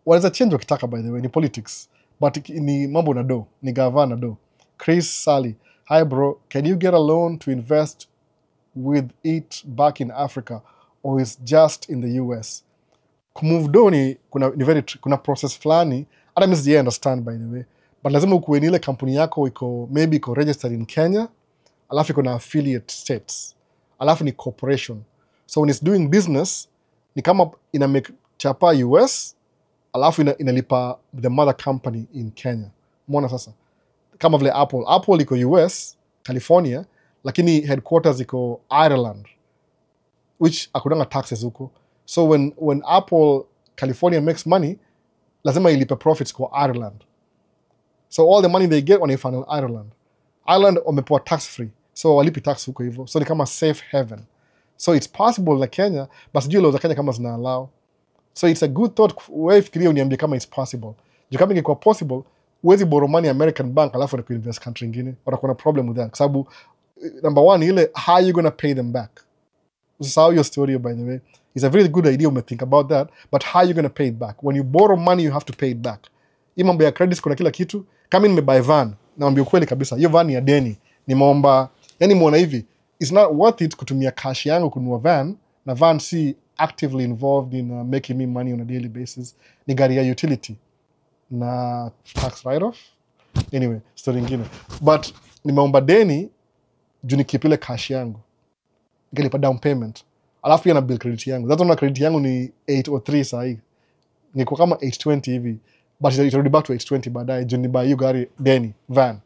what is a change wakitaka, by the way, ni politics. But ni mambo na do, ni gava na do. Chris Sally, hi bro, can you get a loan to invest with it back in Africa, or is just in the US? Kumove do ni kuna process fulani, hata mimi sija understand, by the way, but lazima ukuwe ni ile kampuni yako maybe iko registered in Kenya, alafu iko na affiliate states, alafu ni corporation. So when it's doing business, ni kama ina make chapa US, alafu inalipa the mother company in Kenya. Umeona sasa? Kama vile Apple iko US, California, lakini headquarters iko Ireland, which hakuna taxes huko. So when Apple California makes money, lazima ilipe profits kwa Ireland. So all the money they get wanaifanya Ireland. Ireland wamepewa tax free, so walipi tax huko hivyo. So ni kama safe haven. So it's possible na Kenya, but sijui laws za Kenya kama zina allow. So it's a good thought. Wewe fikiria uniambie kama it's possible. Juu kama ingekuwa possible, huwezi borrow money American bank alafu kuinvest country ingine. Watakuwa na problem with that. Kwa sababu number one, ile how you gonna pay them back. This is how your story, by the way. It's a very good idea when you think about that, but how you gonna pay it back? When you borrow money, you have to pay it back. Hii mambo ya credits kuna kila kitu. Kama nimebuy van, naambia ukweli kabisa, hiyo van ya deni, nimeomba, yani muona hivi, it's not worth it kutumia cash yangu kununua van, na van si actively involved in making me money on a daily basis. Ni gari ya utility na tax write-off. Anyway, story ingine. But nimeomba deni juu nikipile cash yangu, nikalipa down payment, alafu pia na bill credit yangu. That's why credit yangu ni 803 sahi, niko kama 820 hivi, but itarudi back to 820 baadaye juu nibuy hiyo gari deni van.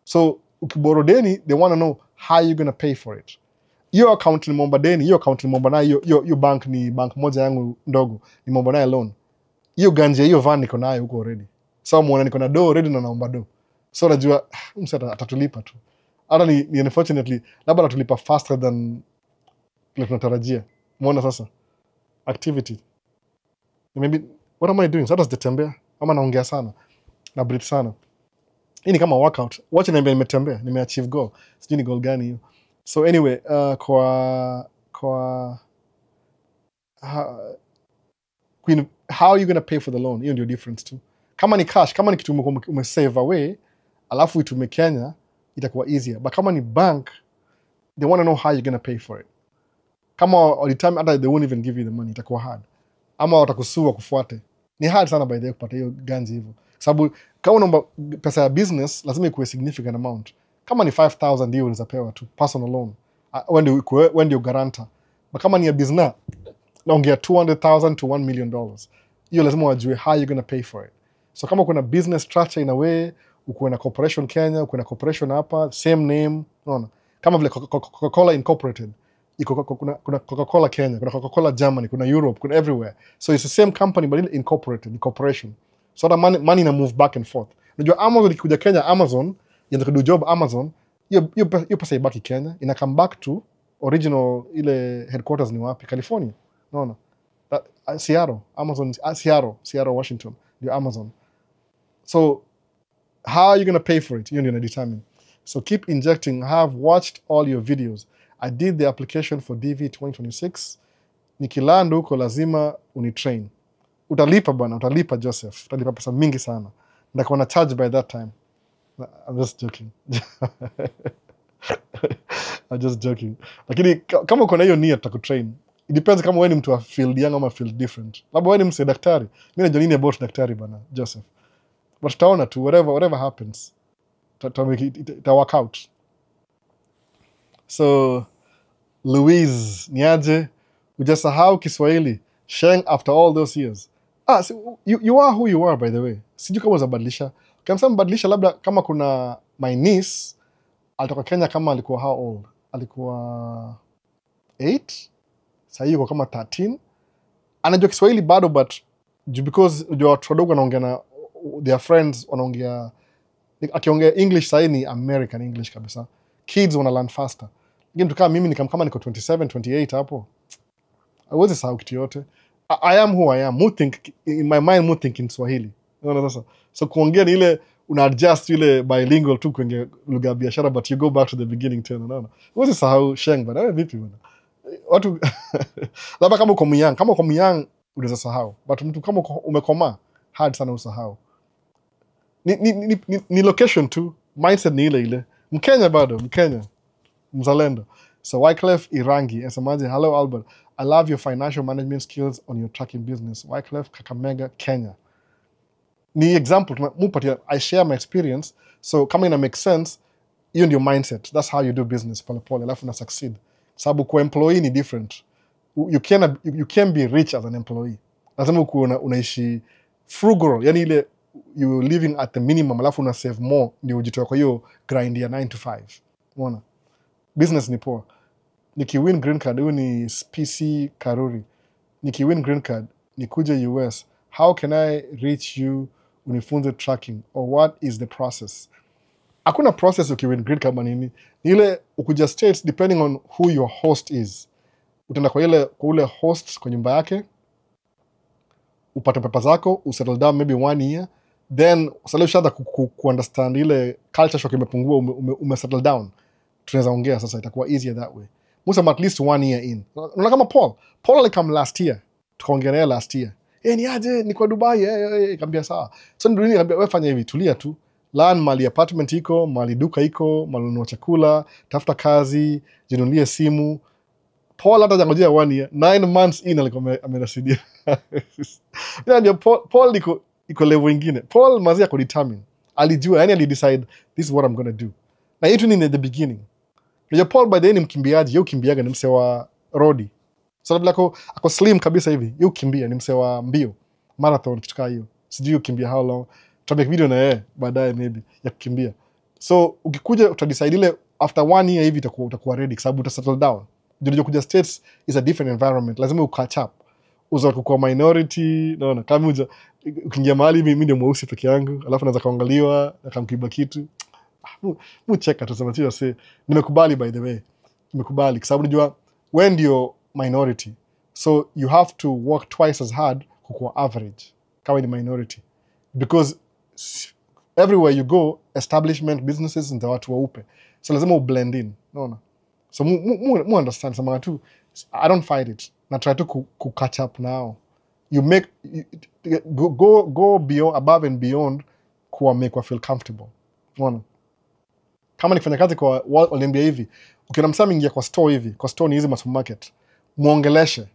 So ukiboro deni, they want to know how you gonna pay for it. Hiyo account nimeomba deni, hiyo account nimeomba nayo, hiyo bank ni bank moja yangu ndogo, nimeomba nayo loan. Hiyo ganja hiyo van niko nayo huko already. So muona niko na do already na naomba do. So najua msata atatulipa tu. Hata ni unfortunately labda atatulipa faster than ile tunatarajia. Muona sasa activity. Maybe what am I doing? Sasa sitatembea ama naongea sana na breathe sana. Hii ni kama workout. Watch nimetembea, nimeachieve goal. Sijui ni goal gani hiyo. So anyway, how are you going to pay for the loan? Hiyo ndio difference too. Kama ni cash, kama ni kitu umesave away, alafu itume Kenya, itakuwa easier. But kama ni bank, they want to know how you're going to pay for it. Kama all the time, they won't even give you the money, itakuwa hard. Ama watakusua kufuate. Ni hard sana by the way kupata hiyo ganzi hivyo. Sababu kama unaomba pesa ya business, lazima ikuwe significant amount. Kama ni 5,000 hiyo unaweza pewa tu personal loan. When you guarantor. But kama ni ya business, naongea $200,000 to $1 million. Hiyo lazima wajue how you're going to pay for it. So kama kuna business structure in a way, uko na corporation Kenya, uko na corporation hapa, same name, unaona. Kama vile Coca-Cola Incorporated, kuna Coca-Cola Kenya, kuna Coca-Cola Germany, kuna Europe, kuna everywhere. So it's the same company but incorporated, ni corporation. So the money na move back and forth. Unajua Amazon ikikuja Kenya, Amazon yenye kudo job Amazon, hiyo pesa ibaki Kenya, ina come back to original ile headquarters ni wapi? California. Unaona? Seattle, Amazon, Seattle, Washington, your Amazon. So how are you going to pay for it? You're going to determine. So keep injecting. I have watched all your videos. I did the application for DV 2026. Nikilanda huko lazima unitrain. Utalipa bwana, utalipa Joseph. Utalipa pesa mingi sana. Ndakuwa na charge by that time. I'm just joking. I'm just joking. Lakini kama uko na hiyo nia tutakutrain. It depends kama wewe ni mtu wa field yangu ama field different. Labda wewe ni mse daktari. Mimi najua nini about daktari bana, Joseph. But tutaona tu whatever happens. Ita work out. So Louise, niaje, hujasahau Kiswahili. Sheng after all those years. So you are who you are, by the way. Sijui kama uzabadilisha. Kama mbadilisha labda kama kuna my niece alitoka Kenya kama alikuwa how old? Alikuwa 8? Sasa yuko kama 13. Anajua Kiswahili bado, but because watu wadogo wanaongea na their friends wanaongea, akiongea English sasa ni American English kabisa. Kids wana learn faster. Lakini tukaa mimi kama niko 27, 28 hapo. Hawezi sahau kitu yote. I am who I am. In my mind mu think in Swahili. Unaona sasa. So kuongea ni ile una adjust ile bilingual tu kwenye lugha ya biashara, but you go back to the beginning tena, unaona. Hawezi sahau Sheng bana. Wewe vipi bana? Watu labda kama uko myang unaweza sahau, but mtu kama umekoma hard sana usahau. Ni location tu, mindset ni ile Mkenya bado, mzalendo. So Wyclef Irangi asemaje, hello Albert, I love your financial management skills on your trucking business. Wyclef, Kakamega, Kenya. Ni example mupatia, I share my experience, so kama ina make sense, hiyo ndio mindset. That's how you do business pole pole, alafu na succeed. Sababu kwa employee ni different. You can be rich as an employee. Lazima ukuwa unaishi frugal, yani ile you living at the minimum, alafu una save more ndio ujitoe kwa hiyo grind ya 9 to 5. Unaona? Business ni poa. Nikiwin green card, huyu ni PC Karuri. Nikiwin green card, nikuje US. How can I reach you unifunze tracking? Or what is the process? Hakuna process ukiwin green card manini. Ni ile ukuja States depending on who your host is. Utaenda kwa ule host kwa nyumba yake, upate pepa zako, usettle down maybe 1 year, then usale ushaanza ku-understand ile culture shock imepungua, umesettle down. Tunaweza ongea sasa, itakuwa easier that way. Musema at least 1 year in. Unaona kama Paul alikam last year, tukaongea naye last year. Ni aje, ni kwa Dubai, kambia sawa. So ndio nini kambia, wewe fanya hivi, tulia tu. Learn mali apartment iko, mali duka iko, mali ununua chakula, tafuta kazi, jinunulie simu. Paul hata jangojea 1 year, 9 months in alikuwa amerasidia. Ndio Paul iko level ingine. Paul mazia ku determine. Alijua, yani alidecide this is what I'm going to do. Na hiyo ni the beginning. Ndio Paul by the end mkimbiaji, yeye ukimbiaga ni mse wa rodi. So labda ako slim kabisa hivi, yeye ukimbia ni mse wa mbio, marathon kitu kama hiyo. Sijui ukimbia how long. Tutamake video na yeye baadaye maybe ya kukimbia. So ukikuja utadecide ile after 1 year hivi utakuwa ready, sababu uta-settle down. Ndio kuja States is a different environment. Lazima ukatch up. Uzo kwa minority, naona kama ukiingia mahali mimi ndio mweusi peke yangu, alafu naweza kaangaliwa na kamkiba kitu. Cheka tu sema sio nimekubali, by the way. Nimekubali kwa sababu unajua when ndio minority. So you have to work twice as hard kuwa average kama ni minority. Because everywhere you go, establishment businesses ndio watu waupe. So lazima blend in, unaona? So mu understand sama tu, I don't fight it. Na try to catch up now. You make go beyond, above and beyond kuwa make feel comfortable. Unaona? Kama nikifanya kazi kwa Olympia hivi, ukiona msama ingia kwa store hivi, kwa store ni hizi supermarket, muongeleshe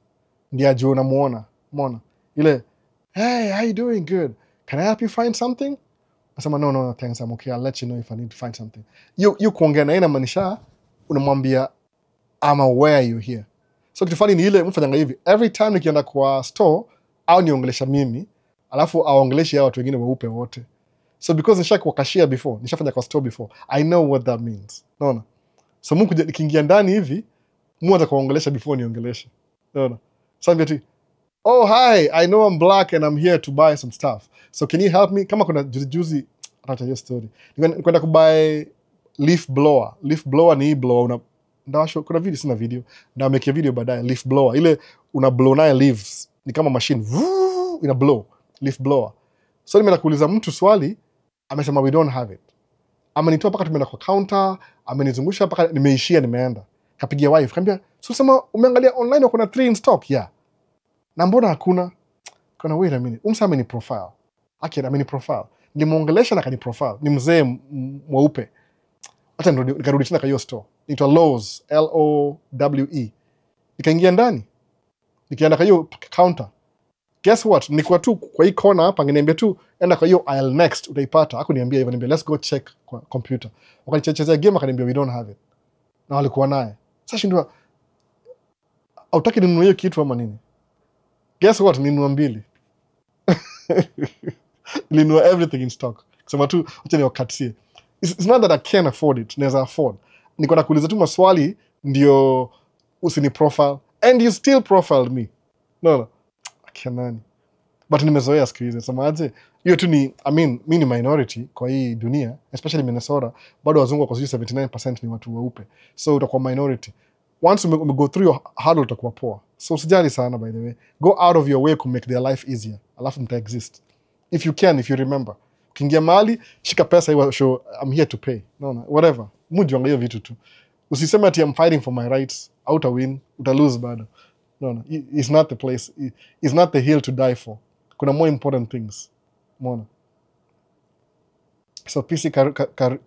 ndiye ajue unamuona. Umeona? Ile, hey, how you doing? Good. Can I help you find something? Nasema no, thanks, I'm okay. I'll let you know if I need to find something. You kuongea na yeye maanisha unamwambia I'm aware you're here. So kitu fani ni ile mfanyanga hivi, every time nikienda kwa store au niongelesha mimi, alafu aongeleshe hao watu wengine weupe wote. So because nishakuwa cashier before, nishafanya kwa store before, I know what that means. Unaona? So Mungu nikiingia ndani hivi, Mungu atakuongelesha before niongeleshe. Unaona? Sasa ati, oh hi, I know I'm black and I'm here to buy some stuff. So can you help me? Kama kuna juzi acha hiyo story. Nikwenda kubuy leaf blower. Leaf blower ni blower ndawasho, kuna video, sina video. Ndio make video baadaye, leaf blower. Ile una blow nayo leaves. Ni kama machine. Ina blow. Leaf blower. So nimeenda kuuliza mtu swali, amesema we don't have it. Amenitoa paka tumeenda kwa counter, amenizungusha paka nimeishia nimeenda. Kapigia wife, kaambia, "So sema umeangalia online wako na 3 in stock?" Yeah. Na mbona hakuna? Kana wait a minute. Umsame ni profile. Akira ameni profile. Nimuongelesha na kani profile. Ni mzee mweupe. Hata ndo nikarudi tena kwa hiyo store. Inaitwa Lowe's, Lowe. Nikaingia ndani. Nikaenda kwa hiyo counter. Guess what? Nilikuwa tu kwa hii corner hapa, ngeniambia tu enda kwa hiyo aisle next utaipata. Hakuniambia hivyo, niambia let's go check kwa computer. Wakanichezea game akaniambia we don't have it. na walikuwa naye. Sasa shindwa hautaki ninunue hiyo kitu ama nini? Guess what, ninunua 2. Nilinunua everything in stock. Kusema tu acha niwakatie. It's not that I can't afford it. Naweza afford. Niko na kuuliza tu maswali ndio usini profile and you still profiled me. No. Akinani. But nimezoea siku hizi. Sema aje hiyo tu ni mimi ni minority kwa hii dunia, especially Minnesota. Bado wazungu kwa 79% ni watu weupe. So utakuwa minority. Once you go through your hurdle utakuwa poa. So usijali sana, by the way. Go out of your way to make their life easier. Alafu mta exist. If you can, if you remember. Ukiingia mahali, shika pesa hiyo show I'm here to pay. No, whatever. Mujua hiyo vitu tu. Usiseme ati I'm fighting for my rights. Uta win, uta lose bado. No. It's not the place. It's not the hill to die for. Kuna more important things. Mona. So PC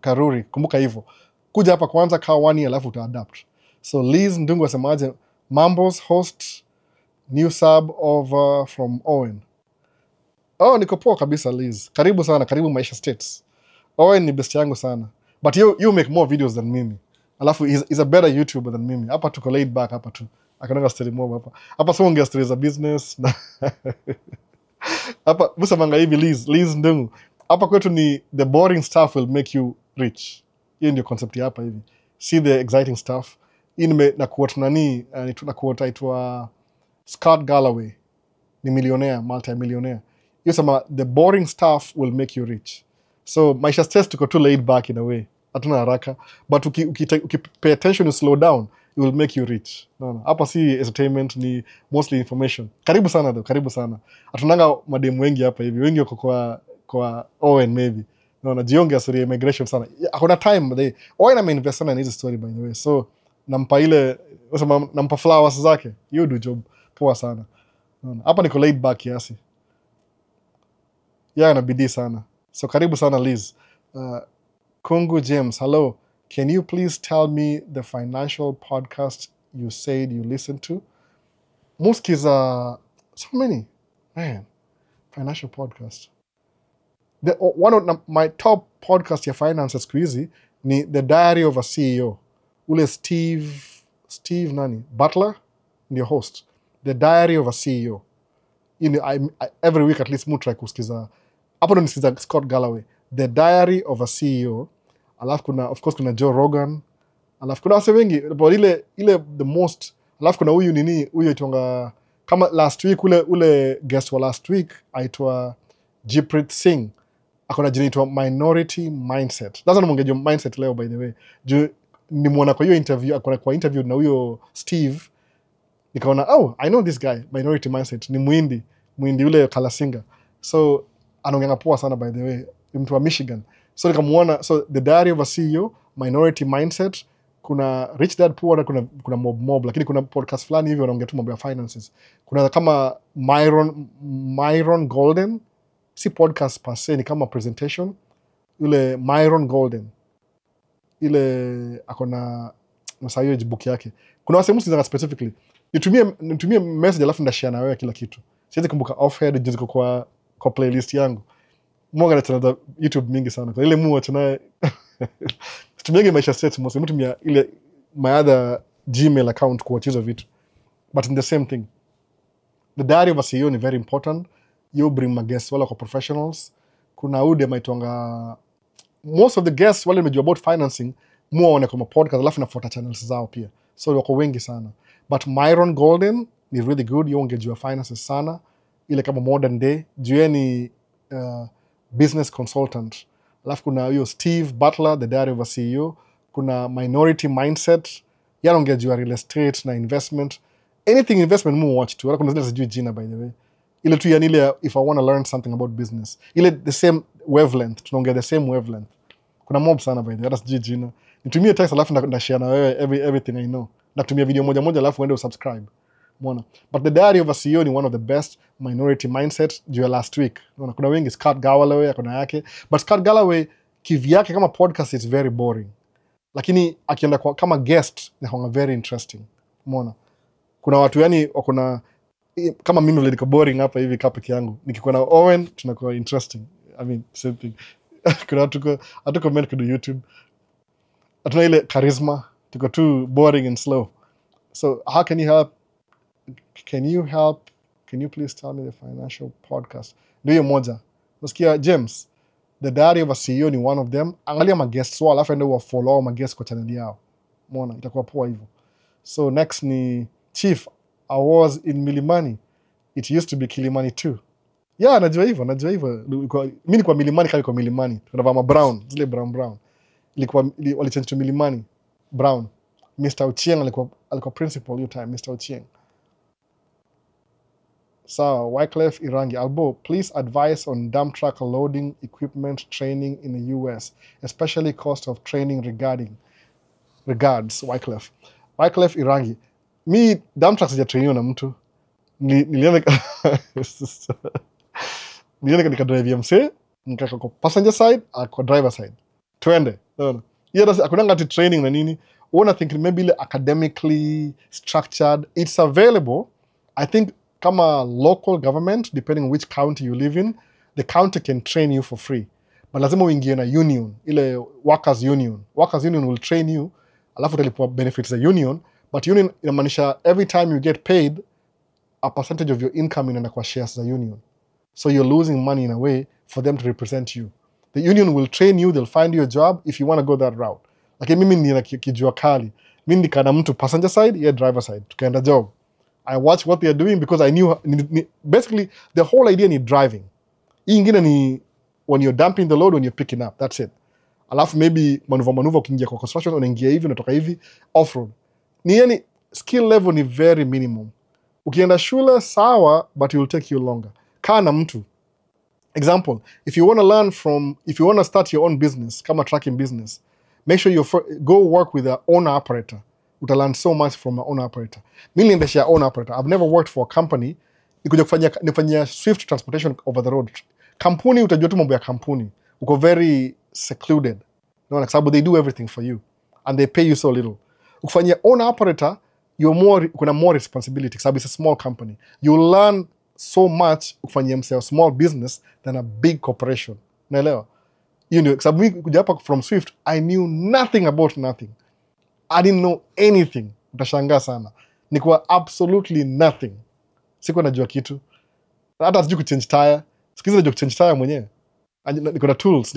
Karuri, kumbuka hivyo. Kuja hapa kwanza kaa 1 year alafu uta adapt. So Liz Ndungu asemaje, Mambo's host, new sub over from Owen. Oh, niko poa kabisa Liz. Karibu sana, karibu Maisha States. Owen ni best yangu sana. But you make more videos than mimi. Alafu he's a better YouTuber than mimi. Hapa tuko laid back hapa tu. Akananga story more hapa. Hapa sio ongea stories za business. Hapa busa manga hivi Liz Ndungu. Hapa kwetu ni the boring stuff will make you rich. Hiyo ndio concept hapa hivi. See the exciting stuff. Na quote nani, na quote aitwa Scott Galloway. Ni millionaire, multi-millionaire. Hiyo sema the boring stuff will make you rich. So Maisha States tuko too laid back in a way. Hatuna haraka. But pay attention, you slow down, it will make you rich. No. Hapa si entertainment, ni mostly information. Karibu sana though, karibu sana. Hatunanga mademu wengi hapa hivi. Wengi wako kwa Owen maybe. No, jionge story ya immigration sana. Hakuna time. Owen ameinvest sana in hizi story by the way. So nampa flowers zake. You do job poa sana. Hapa niko laid back kiasi. Na bidii sana. So karibu sana Liz. Kungu James, hello. Can you please tell me the financial podcast you said you listened to? Muski's so many. Man, financial podcast. One of my top podcast ya finance siku hizi ni The Diary of a CEO. Ule Steve nani? Butler ndio host. The Diary of a CEO. Every week at least try kusikiza. Hapo ndo nisikiza Scott Galloway. The Diary of a CEO. Alafu of course kuna Joe Rogan. Alafu kuna wase wengi. But ile the most. Alafu kuna huyu aitwanga kama last week ule guest wa last week aitwa Jiprit Singh. Akona jina aitwa Minority Mindset. Lazima nimongeje mindset leo by the way. Nimeona kwa hiyo interview, akona kwa interview na huyo Steve. Nikaona, I know this guy, Minority Mindset. Ni Muhindi ule Kalasinga. So anaongea poa sana by the way. Mtu wa Michigan. So nikamuona, so The Diary of a CEO, Minority Mindset, kuna Rich Dad Poor Dad, kuna mob, lakini kuna podcast fulani hivi wanaongea tu mambo ya finances. Kuna kama Myron Golden, si podcast per se, ni kama presentation. Yule Myron Golden, ile akona nasayo book yake. Kuna wase msikiza specifically. Nitumie message alafu ndashare na wewe kila kitu. Siwezi kumbuka offhead jinsi kwa playlist yangu. Mwanga na YouTube mingi sana. Kwa ile tunaye tumiage Maisha States mostly. Mtumia ile my other Gmail account kwa hizo vitu. But in the same thing. The Diary of a CEO ni very important. You bring my guests wala kwa professionals. Kuna ude maitwanga most of the guests wale wamejua about financing muone kama podcast alafu nafuata channels zao pia. So wako wengi sana. But Myron Golden ni really good. You ongejua finances sana. Ile kama modern day. Jue ni business consultant. Alafu kuna hiyo Steve Butler, The Diary of a CEO. Kuna Minority Mindset. Ongejua real estate na investment. Anything investment watch tu. Kuna zile sijui jina by the way. Ile tu yani ile if I want to learn something about business. Ile the same wavelength. Tunaongea the same wavelength. Kuna mob sana by the way. Hata sijui jina. Nitumie text alafu ndashare na wewe everything I know. Natumia video moja alafu uende usubscribe. Mwana. But The Diary of a CEO ni one of the best. Minority Mindset juu ya last week. Kuna wengi Scott Galloway akona yake. But Scott Galloway kivyake kama podcast is very boring. Lakini akienda kama guest ni very interesting. Mwana. Kuna watu yani wakona kama mimi vile niko boring hapa hivi kapiki yangu. Nikikuwa na Owen tunakuwa interesting. I mean same thing. Kuna hatuko comment kudu YouTube. Hatuna ile charisma. tuko too boring and slow. So how can you help? Can you please tell me the financial podcast? Ndio hiyo moja. Nasikia James, the Diary of a CEO ni one of them. Angalia maguests wao, alafu ende follow maguests kwa channel yao. Umeona, itakuwa poa hivyo. So next ni Chief, I was in Milimani. It used to be Kilimani too. Yeah, najua hivyo. Mimi nilikuwa Milimani kama kwa Milimani. Tunavaa brown, zile brown. Walichange to Milimani brown. Mr. Ochieng alikuwa principal hiyo time, Mr. Ochieng. So, Wyclef Irangi, Albo, please advise on dump truck loading equipment training in the US, especially cost of training regards, Wyclef. Wyclef Irangi, mi dump truck sijatrainiwa na mtu. Nilienda nikadrive mse, nikaka kwa passenger side, kwa driver side. Twende. Akunanga ati training na nini. Wanna think maybe academically structured. It's available. I think kama local government, depending on which county you live in, the county can train you for free. But lazima uingie na union, ile workers union. Workers union will train you, alafu utalipwa benefits za union, but union inamaanisha every time you get paid, a percentage of your income inaenda kwa shares za union. So you're losing money in a way for them to represent you. The union will train you, they'll find you a job if you want to go that route. Like mimi nina kijua kali. Mimi nikana mtu passenger side, yeah, driver side. Tukaenda job. I watch what they are doing because I knew basically the whole idea ni driving. Hii ingine ni when you're dumping the load, when you're picking up, that's it. Alafu maybe manuva ukiingia kwa construction unaingia hivi unatoka hivi off-road. Ni yani skill level ni very minimum. Ukienda shule sawa, but it will take you longer. Kaa na mtu. Example, if you want to start your own business, kama trucking business, make sure you go work with an owner operator. Uta learn so much from an owner operator. Mimi niendesha owner operator. I've never worked for a company. Nikuja kufanya swift transportation over the road. Kampuni utajua tu mambo ya kampuni. Uko very secluded. Kwa sababu they do everything for you and they pay you so little. Ukifanya owner operator, kuna more responsibility sababu it's a small company. You learn so much ukifanya small business than a big corporation. Unaelewa? Sababu mimi kuja hapa from Swift, I knew nothing about nothing. I didn't know anything. Utashangaa sana. Nikuwa absolutely nothing. Sikuwa najua kitu. Hata sijui kuchange tire. Siku hizi najua kuchange tire mwenyewe. Niko na tools.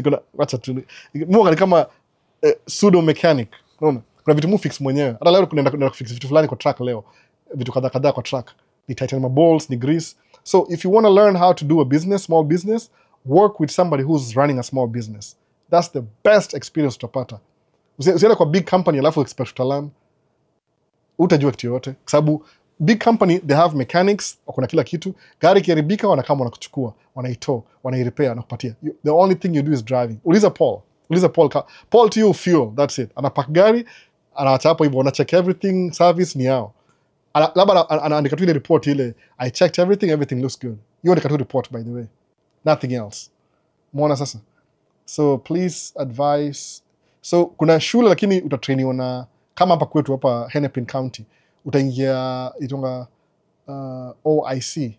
Munga ni kama pseudo mechanic. Unaona? Kuna vitu mu fix mwenyewe. Hata leo kuna kufix vitu fulani kwa truck leo. Vitu kadhaa kwa truck. Ni tighten my balls, ni grease. So if you want to learn how to do a business, small business, work with somebody who's running a small business. That's the best experience utapata. Usiende kwa big company alafu expect utalan. Utajua kitu yote. Kwa sababu big company, they have mechanics, kuna kila kitu. Gari kiharibika wanakama wanakuchukua, wanaitoa, wanairepair, wanakupatia. The only thing you do is driving. Uliza Paul. Paul to you fuel, that's it. Anapack gari, anaacha hapo hivyo, anacheck everything, service ni yao. Labda anaandika tu ile report ile, I checked everything looks good. You andika tu report by the way. Nothing else. Muona sasa. So please advise. So kuna shule lakini utatrainiwa na kama hapa kwetu hapa Hennepin County utaingia itonga OIC.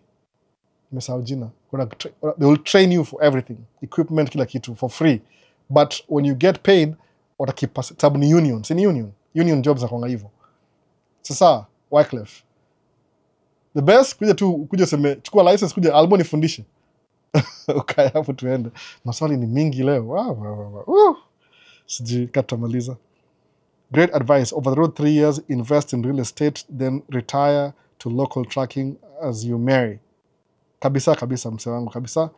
Nimesahau jina. They will train you for everything, equipment kila kitu for free. But when you get paid watakipa sababu ni union. Si ni union jobs za kwanga hivyo. Sasa Wyclef. The best kuja seme chukua license kuja albo nifundishe. Okay, hapo tuende. Maswali ni mingi leo. Wow. Sijui katamaliza. Great advice. Over the road 3 years, invest in real estate, then retire to local trucking as you marry. Kabisa mse wangu, kabisa.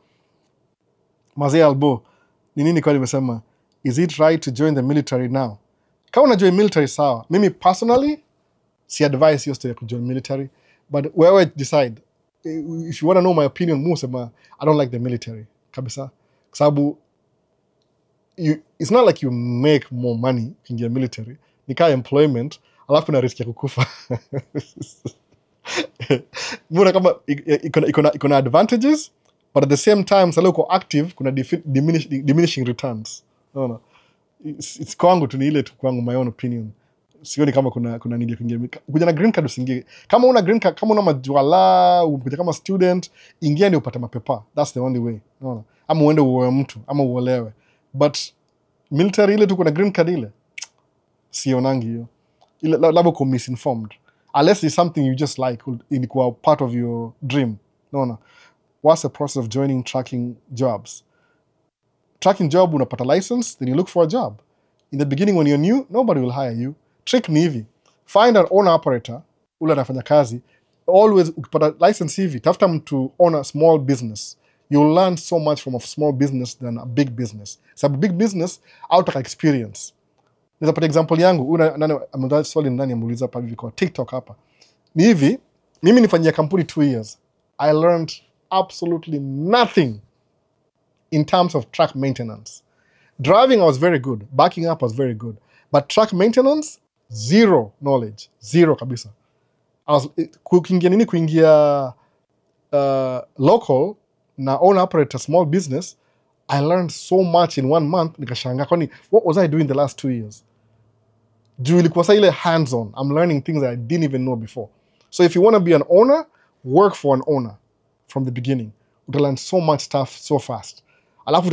Mazee Albo, ni nini kwa nimesema? Is it right to join the military now? Kama unajoin military sawa. Mimi personally, si advise hiyo story ya kujoin military. But whoever decide, if you want to know my opinion, musema, I don't like the military. Kabisa. Kwa sababu it's not like you make more money in your military. Ni kama employment, alafu na risk ya kukufa. Mbona kama ikona advantages, but at the same time sala uko active kuna diminishing returns. No. It's kwangu tu ni ile tu kwangu, my own opinion. Sioni kama kuna need ya kuingia. Kuja na green card usingie. Kama una green card, kama una majwala, ukuja kama student, ingia ndio upate mapepa. That's the only way. No. Ama uende uoe mtu, ama uolewe. But military ile tu kuna green card ile. Sionangi hiyo. labda uko misinformed. Unless it's something you just like, ilikuwa part of your dream. No. What's the process of joining tracking jobs? Tracking job, unapata license, then you look for a job. In the beginning, when you're new, nobody will hire you. Trick ni hivi. Find an owner operator, ule anafanya kazi. Always, ukipata license hivi, tafuta mtu own a small business. You'll learn so much from a small business than a big business. Sababu big business, hautaka experience. Nizapata example yangu, swali nani amuuliza hapa hivi kwa TikTok hapa. Ni hivi, mimi nifanyia kampuni 2 years. I learned absolutely nothing in terms of track maintenance. Driving, I was very good. Backing up was very good. But track maintenance, zero knowledge. Zero kabisa. Kuingia local na own operator small business, I learned so much in 1 month. Nikashanga kwani, what was I doing the last 2 years? Juu ilikuwa sa ile hands-on. I'm learning things that I didn't even know before. So if you want to be an owner, work for an owner from the beginning. You'll learn so much stuff so fast. Alafu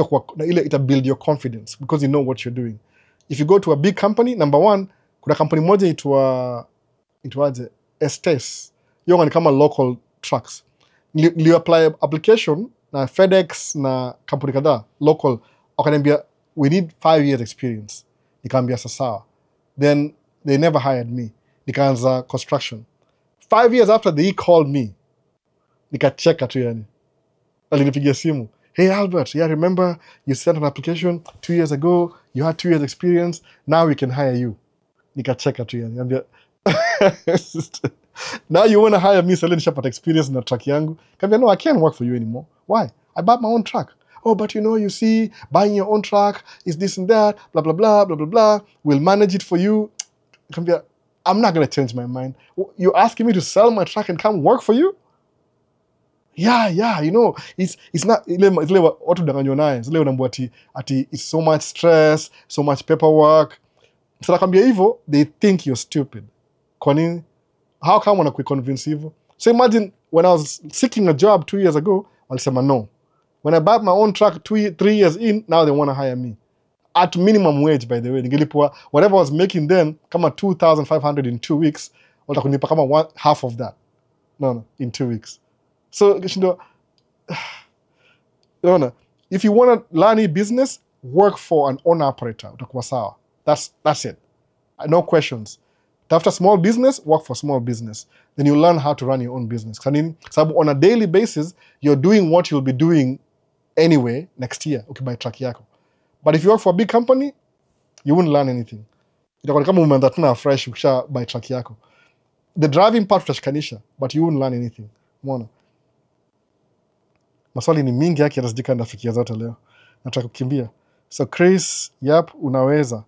ita build your confidence because you know what you're doing. If you go to a big company, number one, kuna company moja itwaje Estes. Hiyo ni kama local trucks. Li apply application na FedEx na company kadhaa local, wakaniambia we need 5 years experience. Nikaambia sawa. Then they never hired me. Nikaanza construction. 5 years after they called me, nikacheka tu yani. Alinipigia simu. Hey Albert, yeah, remember you sent an application 2 years ago, you had 2 years experience, now we can hire you. Nikacheka tu yani. Now you want to hire me, sasa nishapata experience na truck yangu. Kambia, no, I can't work for you anymore. Why? I bought my own truck. Oh, but you see, buying your own truck is this and that, blah, blah, blah, blah, blah, blah. We'll manage it for you. Kambia, I'm not going to change my mind. You're asking me to sell my truck and come work for you? Yeah, it's not ile watu danganywa naye. Zile unaambiwa ati it's so much stress, so much paperwork. Sasa kwambia hivyo, they think you're stupid. Kwa nini? How come wanakuconvince hivyo? So imagine when I was seeking a job 2 years ago, walisema no. When I bought my own truck 3 years in, now they want to hire me. At minimum wage, by the way. Ningilipwa whatever I was making then, kama 2,500 in 2 weeks, watakunipa kama half of that. No, in 2 weeks. So, if you want to learn a business, work for an owner operator. Utakuwa sawa. That's it. No questions. After small business, work for small business. Then you learn how to run your own business. So on a daily basis, you're doing what you'll be doing anyway next year. Buy truck yako. But if you work for a big company, you won't learn anything. Itakuwa kama umeanza tena fresh ukisha buy truck yako. The driving part utashikanisha, but you won't learn anything. Umeona? Maswali ni mingi yake yatasijika ndafikia zote leo. Nataka kukimbia. So Chris, unaweza.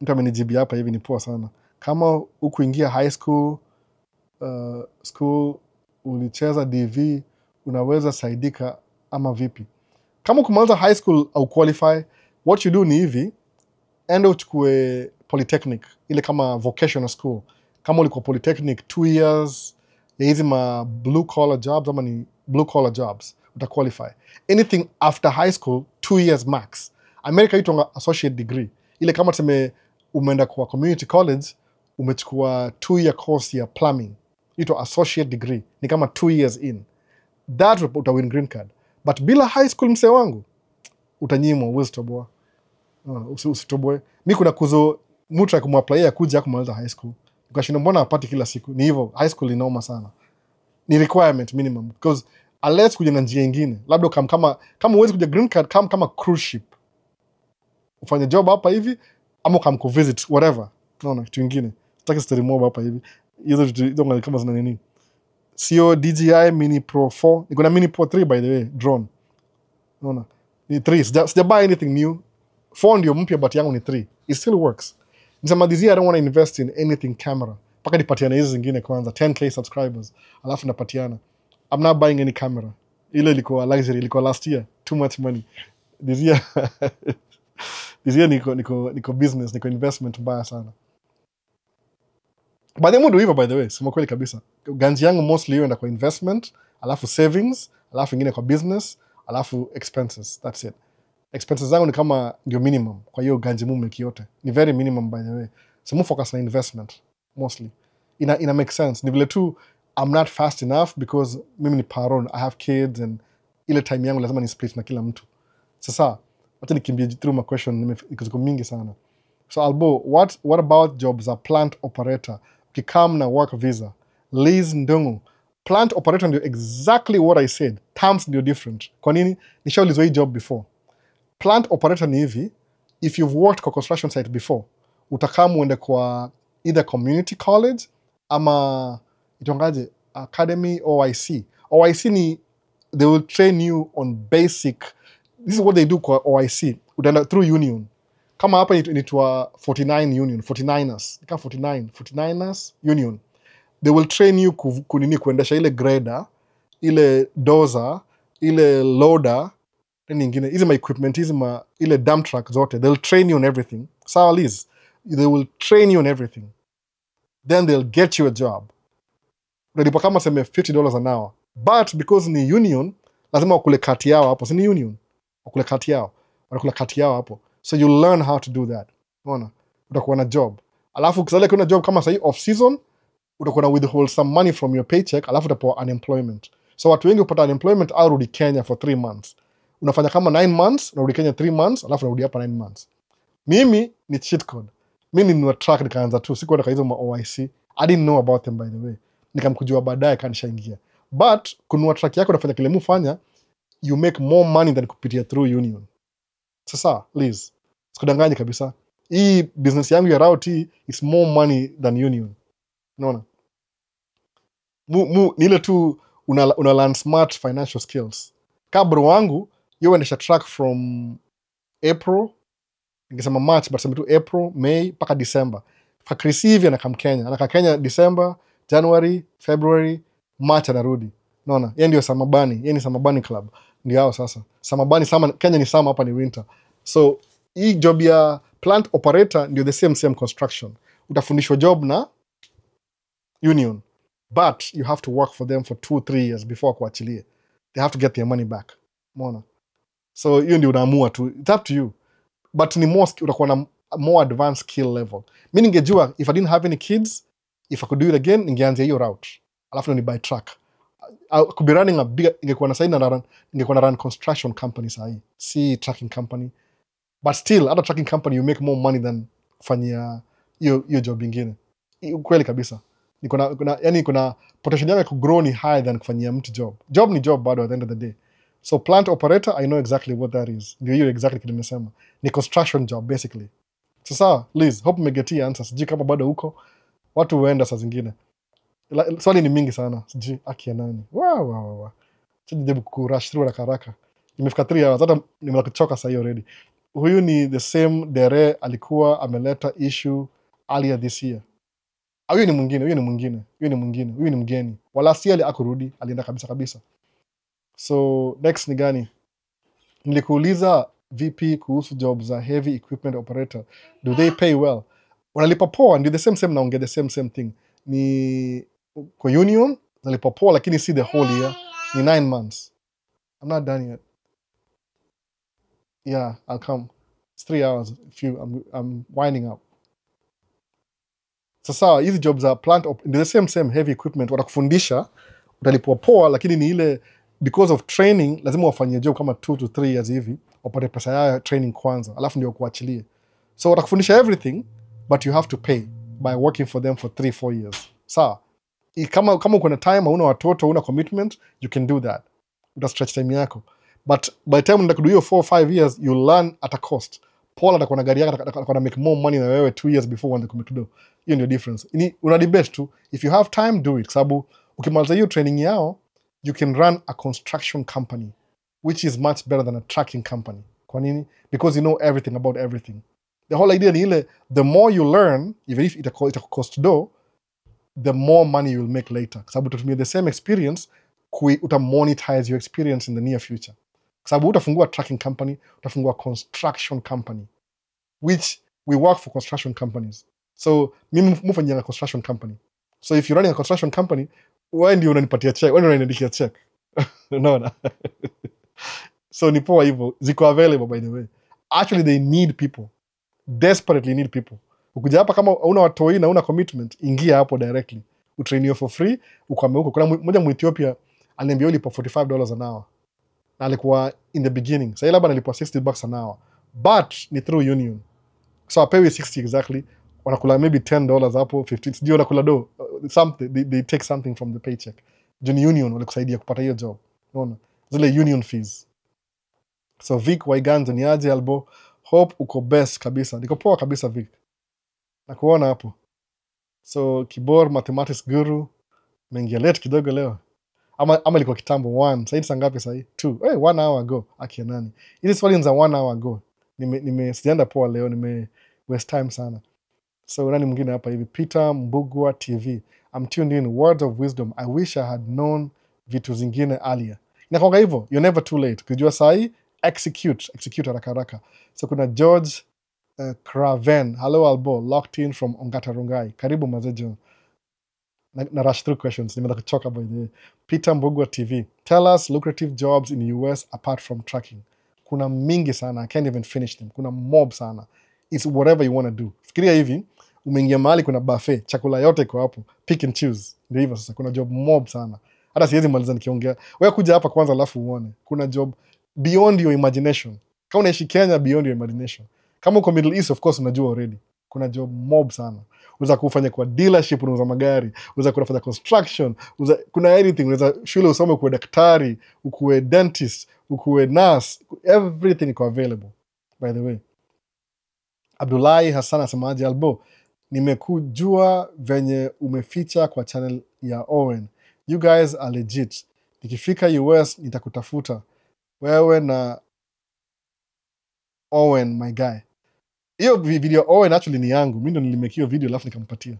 Mtu amenijibu hapa hivi ni poa sana. Kama ukuingia high school, ulicheza DV, unaweza saidika ama vipi? Kama kumaliza high school au qualify, what you do ni hivi, enda uchukue polytechnic, ile kama vocational school. Kama ulikuwa polytechnic 2 years, ya hizi ma blue collar jobs ama ni blue collar jobs, utaqualify. Anything after high school, 2 years max. America itwa associate degree. Ile kama tuseme umeenda kwa community college, umechukua 2-year course ya plumbing. Itwa associate degree. Ni kama 2 years in. That utawin green card. But bila high school mse wangu, utanyimwa, uwezi toboa. Usitoboe. Mi kuna kuzo mutra kumuapply ya kuja kumaliza high school. Ukashinda mbona apati kila siku. Ni hivyo, high school inaoma sana. Ni requirement minimum. Because unless kuja na njia ingine. Labda kama uwezi kuja green card, kama cruise ship. Ufanye job hapa hivi, ama kuvisit, whatever. Kitu ingine. Sitaki story mob hapa hivi. Hizo kama zina nini. Sio DJI Mini Pro 4. Niko na Mini Pro 3 by the way, drone. Ni 3. Sija buy anything new. 4 ndio mpya but yangu ni 3. It still works. Nisamalizia I don't want to invest in anything camera. Paka nipatiana hizo zingine kwanza 10k subscribers. Alafu napatiana. I'm not buying any camera. Ile ilikuwa luxury, ilikuwa last year. Too much money. This year niko business, niko investment mbaya sana. By the way, hivyo by the way, sema kweli kabisa. Ganji yangu mostly hiyo enda kwa investment, alafu savings, alafu ingine kwa business, alafu expenses. That's it. Expenses zangu ni kama ndio minimum. Kwa hiyo ganji mume yote. Ni very minimum by the way. So mu focus na investment mostly. Ina make sense. Ni vile tu I'm not fast enough because mimi ni paron, I have kids and ile time yangu lazima ni split na kila mtu. Sasa wacha nikimbie through my question, iko mingi sana. So Albo, what about jobs as plant operator? Ukikam na work visa. Liz Ndungu. Plant operator ndio exactly what I said. Terms ndio different. Kwa nini? Nishaulizwa hii job before. Plant operator ni hivi, if you've worked kwa construction site before, utakamu uende kwa either community college ama itongaje academy OIC. OIC ni they will train you on basic. This is what they do kwa OIC. Utaenda through union. Kama hapa inaitwa 49 union, 49ers. Ika 49ers union. They will train you kunini kuendesha ile grader, ile dozer, ile loader, nyingine hizi ma equipment, hizi ma ile dump truck zote. They'll train you on everything. Sawa Liz? They will train you on everything. Then they'll get you a job. Unalipa kama seme $50 an hour. But because ni union, lazima wakule kati yao hapo. Si ni union? Wakule kati yao. Wanakula kati yao hapo. So you learn how to do that. Unaona? Utakuwa na job. Alafu ukisalia kuna job kama sahi off season, utakuwa na withhold some money from your paycheck, alafu utapewa unemployment. So watu wengi upata unemployment au rudi Kenya for 3 months. Unafanya kama 9 months, unarudi Kenya 3 months, alafu unarudi hapa 9 months. Mimi ni cheat code. Mimi ni track nikaanza tu, sikuenda kwa hizo ma OIC. I didn't know about them by the way. Nikamkujua baadaye kanishaingia. But kununua track yako unafanya kile mufanya, you make more money than kupitia through union. Sasa, Liz, sikudanganya kabisa. Hii business yangu ya route is more money than union. Unaona? Ni ile tu una learn smart financial skills. Kabro wangu, yo endesha track from April, ningesema March, but sema tu April, May, paka December. Fakrisi hivi anakam Kenya. Anaka Kenya December, January, February, March anarudi. Unaona? Yeye ndio Samabani, yeye ni Samabani Club. Ndio hao sasa. Samabani sama Kenya ni summer, hapa ni winter. So, hii job ya plant operator ndio the same construction. Utafundishwa job na union. But you have to work for them for 2-3 years before kuachilie. They have to get their money back. Umeona? So hiyo ndio unaamua tu. It's up to you. But ni utakuwa na more advanced skill level. Mimi ningejua if I didn't have any kids, if I could do it again, ningeanzia hiyo route. Alafu ni by truck. I could be running a big, ingekuwa na run construction company sahi. Si trucking company. But still, other trucking company you make more money than kufanyia hiyo job ingine. Kweli kabisa. Kuna potential yake kugrow ni higher than kufanyia mtu job. Job ni job bado at the end of the day. So plant operator, I know exactly what that is. Ndio hiyo exactly kile nimesema. Ni construction job basically. Sasa Liz, hope umegetia answers. Sijui kama bado huko watu huenda saa zingine. Swali ni mingi sana. Sijui akia nani. Wow. Sijui kurush through haraka. Nimefika 3 hours hata nimekuchoka sasa already. Huyu ni the same dere alikuwa ameleta issue earlier this year. Huyu ni mgeni. Wala si akurudi, alienda kabisa. So next ni gani? Nilikuuliza VP kuhusu jobs za heavy equipment operator. Do they pay well? Wanalipa poa, ndio the same naongea the same thing. Ni kwa union, nalipa poa lakini si the whole year. Ni 9 months. I'm not done yet. Yeah, I'll come. It's 3 hours. I'm winding up. Sasa hizi jobs za plant ndio the same heavy equipment watakufundisha, utalipwa poa lakini ni ile because of training lazima wafanyie job kama 2 to 3 years hivi wapate pesa yao training kwanza alafu ndio kuachilie. So watakufundisha everything but you have to pay by working for them for 3-4 years. Sawa? Kama uko na time, una watoto, una commitment, you can do that. Uta stretch time yako. But by the time unataka kudo hiyo 4-5 years, you learn at a cost. Paul atakuwa na gari yake, atakuwa na make more money na wewe 2 years before uanze kudo. Hiyo ndio difference. Una debate tu. If you have time, do it. Sababu ukimaliza hiyo training yao, you can run a construction company, which is much better than a trucking company. Kwa nini? Because you know everything about everything. The whole idea ni ile, the more you learn, even if it cost do, the more money you will make later. Sababu utatumia the same experience, uta-monetize your experience in the near future. Sababu utafungua trucking company, utafungua construction company, which we work for construction companies. So, mimi mufanyia na construction company. So, if you're running a construction company, wewe ndio unanipatia check, wewe ndio unaniandikia check. No. So, ni poa hivyo. Ziko available by the way. Actually, they need people. Desperately need people. Ukuja hapa kama una watoi na una commitment, ingia hapo directly. Utrainiwe for free, ukwame huko. Kuna mmoja Ethiopia aliniambia ulipa $45 an hour. Na alikuwa in the beginning. Sasa labda nalipwa $60 an hour. But ni through union. So I pay with 60 exactly. Wanakula maybe $10 hapo, 15. Sijui wanakula do. Something they take something from the paycheck. Juni union walikusaidia kupata hiyo job. Unaona? Zile union fees. So Vic Waiganza ni aje albo. Hope uko best kabisa. Niko poa kabisa Vic. Nakuona hapo. So Kibor mathematics guru mengia late kidogo leo. Ama liko kitambo 1. Sasa saa ngapi sasa? 2. 1 hour ago. Akia nani? Hizi swali ni za 1 hour ago. Sijaenda poa leo, nime waste time sana. So nani mwingine hapa hivi? Peter Mbugua TV. I'm tuned in. Words of wisdom. I wish I had known vitu zingine earlier. Inakwanga hivyo. You're never too late. Kujua sahi, execute haraka haraka. So kuna George Craven. Hello Albo. Locked in from Ongata Rongai. Karibu mazejo. Na rush through questions. Nimeenda kuchoka by the way. Peter Mbugua TV. Tell us lucrative jobs in US apart from tracking. Kuna mingi sana. I can't even finish them. Kuna mob sana. It's whatever you want to do. Fikiria hivi, umeingia mahali kuna buffet, chakula yote iko hapo. Pick and choose. Ndio hivyo sasa, kuna job mob sana. Hata siwezi maliza nikiongea. Wewe kuja hapa kwanza alafu uone. Kuna job beyond your imagination. Kama unaishi Kenya, beyond your imagination. Kama uko Middle East, of course unajua already. Kuna job mob sana. Unaweza kufanya kwa dealership, unauza magari. Unaweza kufanya construction. Kuna anything. Unaweza shule usome kuwe daktari, ukuwe dentist, ukuwe nurse. Everything iko available. By the way. Abdullahi Hassan asemaje albo. Nimekujua venye umeficha kwa channel ya Owen. You guys are legit. Nikifika US nitakutafuta. Wewe na Owen my guy. Hiyo video Owen actually ni yangu. Mimi ndo nilimake hiyo video alafu nikampatia.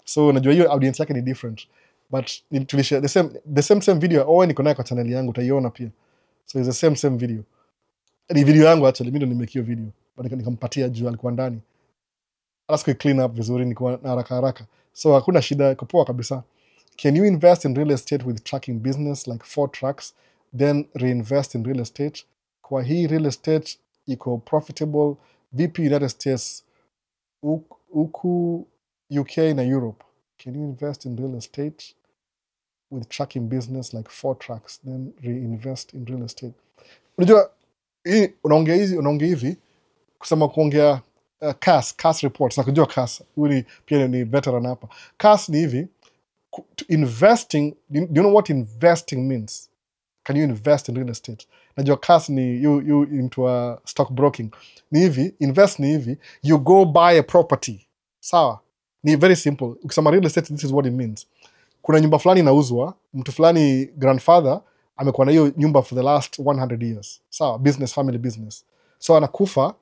So najua hiyo audience yake ni different. But tulishare the same video Owen iko nayo kwa channel yangu, utaiona pia. So it's the same video. Ni video yangu actually, mimi ndo nilimake hiyo video. But nikampatia juu alikuwa ndani. Alafu clean up vizuri, niko na haraka. So hakuna shida, iko poa kabisa. Can you invest in real estate with tracking business like 4 tracks then reinvest in real estate? Kwa hii real estate iko profitable vipi United States, huku UK na Europe? Can you invest in real estate with tracking business like 4 tracks then reinvest in real estate? Unajua hii unaongea hivi kusema kuongea CAS reports na kujua CAS. Huyu pia ni veteran hapa. CAS ni hivi, investing, do you know what investing means? Can you invest in real estate? Najua CAS ni you into a stock broking. Ni hivi, invest ni hivi, you go buy a property. Sawa? Ni very simple. Ukisema real estate, this is what it means. Kuna nyumba fulani inauzwa, mtu fulani grandfather amekuwa na hiyo nyumba for the last 100 years. Sawa? Business, family business. So anakufa,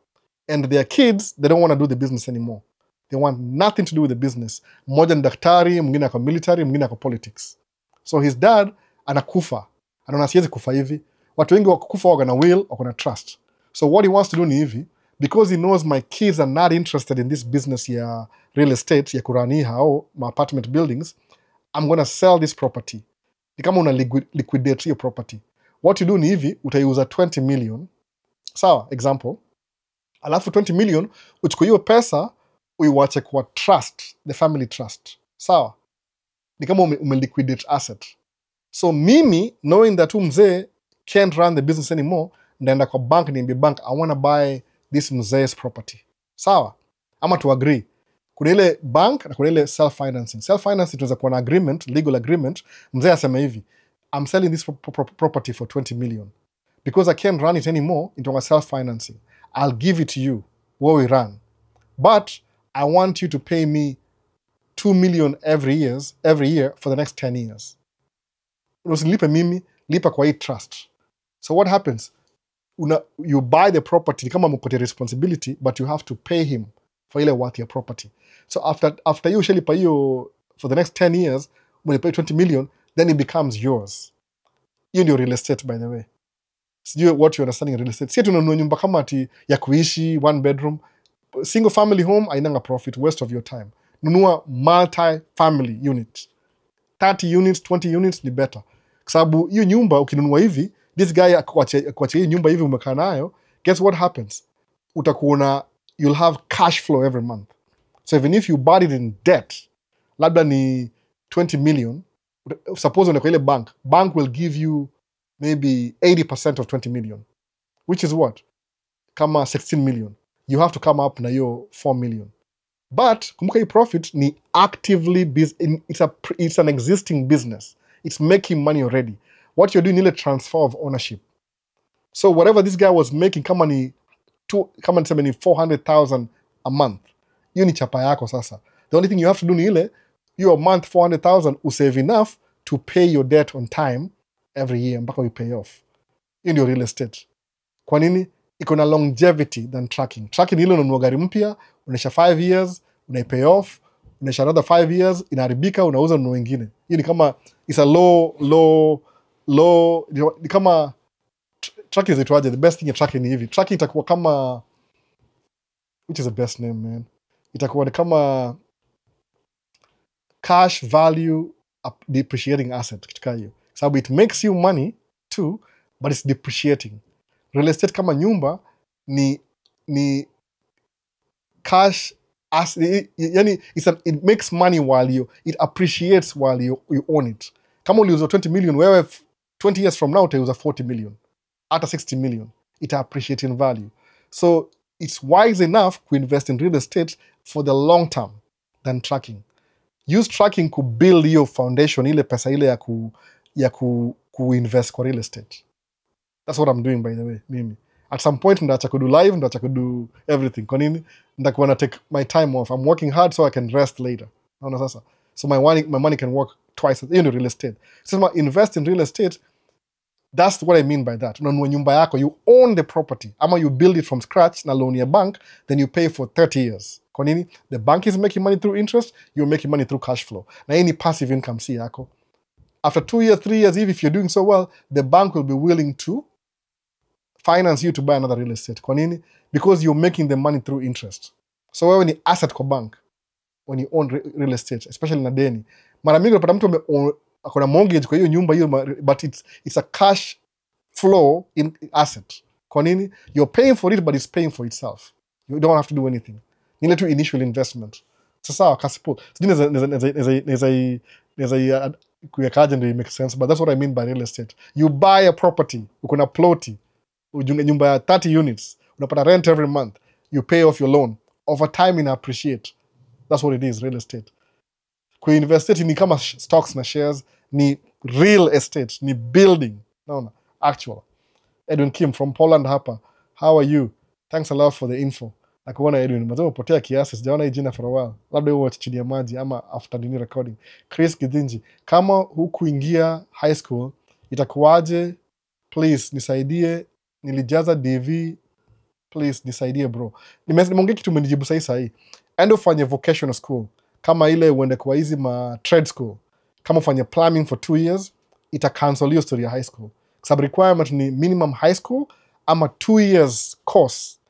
and their kids, they don't want to do the business anymore. They want nothing to do with the business. Mmoja ni daktari, mwingine ako military, mwingine ako politics. So his dad anakufa. Anaona siwezi kufa hivi. Watu wengi wakufa wako na will, wako na trust. So what he wants to do ni hivi, because he knows my kids are not interested in this business ya real estate, ya kurani hao, my apartment buildings, I'm going to sell this property. Ni kama una liquidate your property. What you do ni hivi, utaiuza 20 million. Sawa, example. Alafu 20 million, uchukue hiyo pesa, uiwache kwa trust, the family trust. Sawa? Ni kama umeliquidate asset. So mimi, knowing that mzee can't run the business anymore, ndaenda kwa bank, niambie bank, I want to buy this mzee's property. Sawa? Ama to agree. Kuna ile bank na kuna ile self-financing. Self-financing tunaweza kuwa na agreement, legal agreement, mzee asema hivi, I'm selling this property for 20 million. Because I can't run it anymore, into a self-financing. I'll give it to you where we run. But I want you to pay me 2 million every year for the next 10 years. Usilipe mimi, lipa kwa hii trust. So what happens? You buy the property, kama mkote responsibility, but you have to pay him for ile worth your property. So after you shalipa hiyo for the next 10 years, when you pay 20 million, then it becomes yours. Hiyo ndio real estate, by the way. Sijui what you understanding in real estate. Sisi tunanunua nyumba kama ati ya kuishi, 1 bedroom. Single family home, hainanga profit, waste of your time. Nunua multi-family unit. 30 units, 20 units ni better. Kwa sababu hiyo nyumba ukinunua hivi, this guy akuache hii nyumba hivi umekaa nayo, guess what happens? Utakuona, you'll have cash flow every month. So even if you bought it in debt, labda ni 20 million, suppose unaenda kwa ile bank will give you maybe 80% of 20 million, which is what? Kama 16 million. You have to come up na hiyo 4 million. But kumbuka hii profit ni actively, it's an existing business. It's making money already. What you're doing is a transfer of ownership. So whatever this guy was making, kama ni 400,000 a month, hiyo ni chapa yako sasa. The only thing you have to do ni ile, your month 400,000 usave enough to pay your debt on time every year mpaka you pay off. Hiyo ndio real estate. Kwa nini? Iko na longevity than tracking. Tracking ile unanunua gari mpya, unaisha 5 years, unaipay off, unaisha another 5 years, inaharibika, unauza ununua wengine. Hiyo ni kama, it's a low, ni kama, tracking is itwaje, the best thing ya tracking ni hivi. Tracking itakuwa kama, which is the best name, man? Itakuwa ni kama cash value depreciating asset, kitu kama hiyo. Sababu it makes you money too, but it's depreciating. Real estate kama nyumba ni cash asset, yani it makes money while it appreciates while you own it. Kama uliuza 20 million, wewe 20 years from now utauza 40 million, hata 60 million, it appreciates in value. So it's wise enough to invest in real estate for the long term than tracking. Use tracking to build your foundation, ile pesa ile ya ku invest kwa real estate. That's what I'm doing, by the way, mimi. At some point, ndacha kudu live, ndacha kudu everything. Kwa nini? Ndakuwa na take my time off. I'm working hard so I can rest later. Naona sasa. So my money can work twice in real estate. So invest in real estate, that's what I mean by that. Unanunua nyumba yako, you own the property. Ama you build it from scratch na loan ya bank, then you pay for 30 years. Kwa nini? The bank is making money through interest, you're making money through cash flow. Na hii ni passive income si yako. After 2 years, 3 years, if you're doing so well, the bank will be willing to finance you to buy another real estate. Kwa nini? Because you're making the money through interest. So wewe ni asset kwa bank when you own real estate, especially na deni. Mara mingi unapata mtu akona mortgage kwa hiyo nyumba hiyo, but it's a cash flow in asset. Kwa nini? You're paying for it, but it's paying for itself. You don't have to do anything. Ni ile tu initial investment. Sasa kasipo. Neza kuyakaje ndio make sense, but that's what I mean by real estate. You buy a property, uko na ploti, ujunge nyumba ya 30 units, unapata rent every month, you pay off your loan. Over time ina appreciate. That's what it is, real estate. Kuinvest ni kama stocks na shares, ni real estate, ni building. Naona, actual. Edwin Kim from Poland hapa. How are you? Thanks a lot for the info. Nakuona Edwin, mazao potea kiasi, sijaona hii jina for a while. Labda huwa chini ya maji ama after the recording. Chris Githinji, kama hukuingia high school, itakuwaje? Please nisaidie, nilijaza DV, please nisaidie bro. Nimeongea kitu umenijibu sahi. Enda ufanye vocational school. Kama ile uende kwa hizi ma trade school. Kama ufanye plumbing for 2 years, ita cancel your story ya high school. Sababu requirement ni minimum high school ama 2 years course.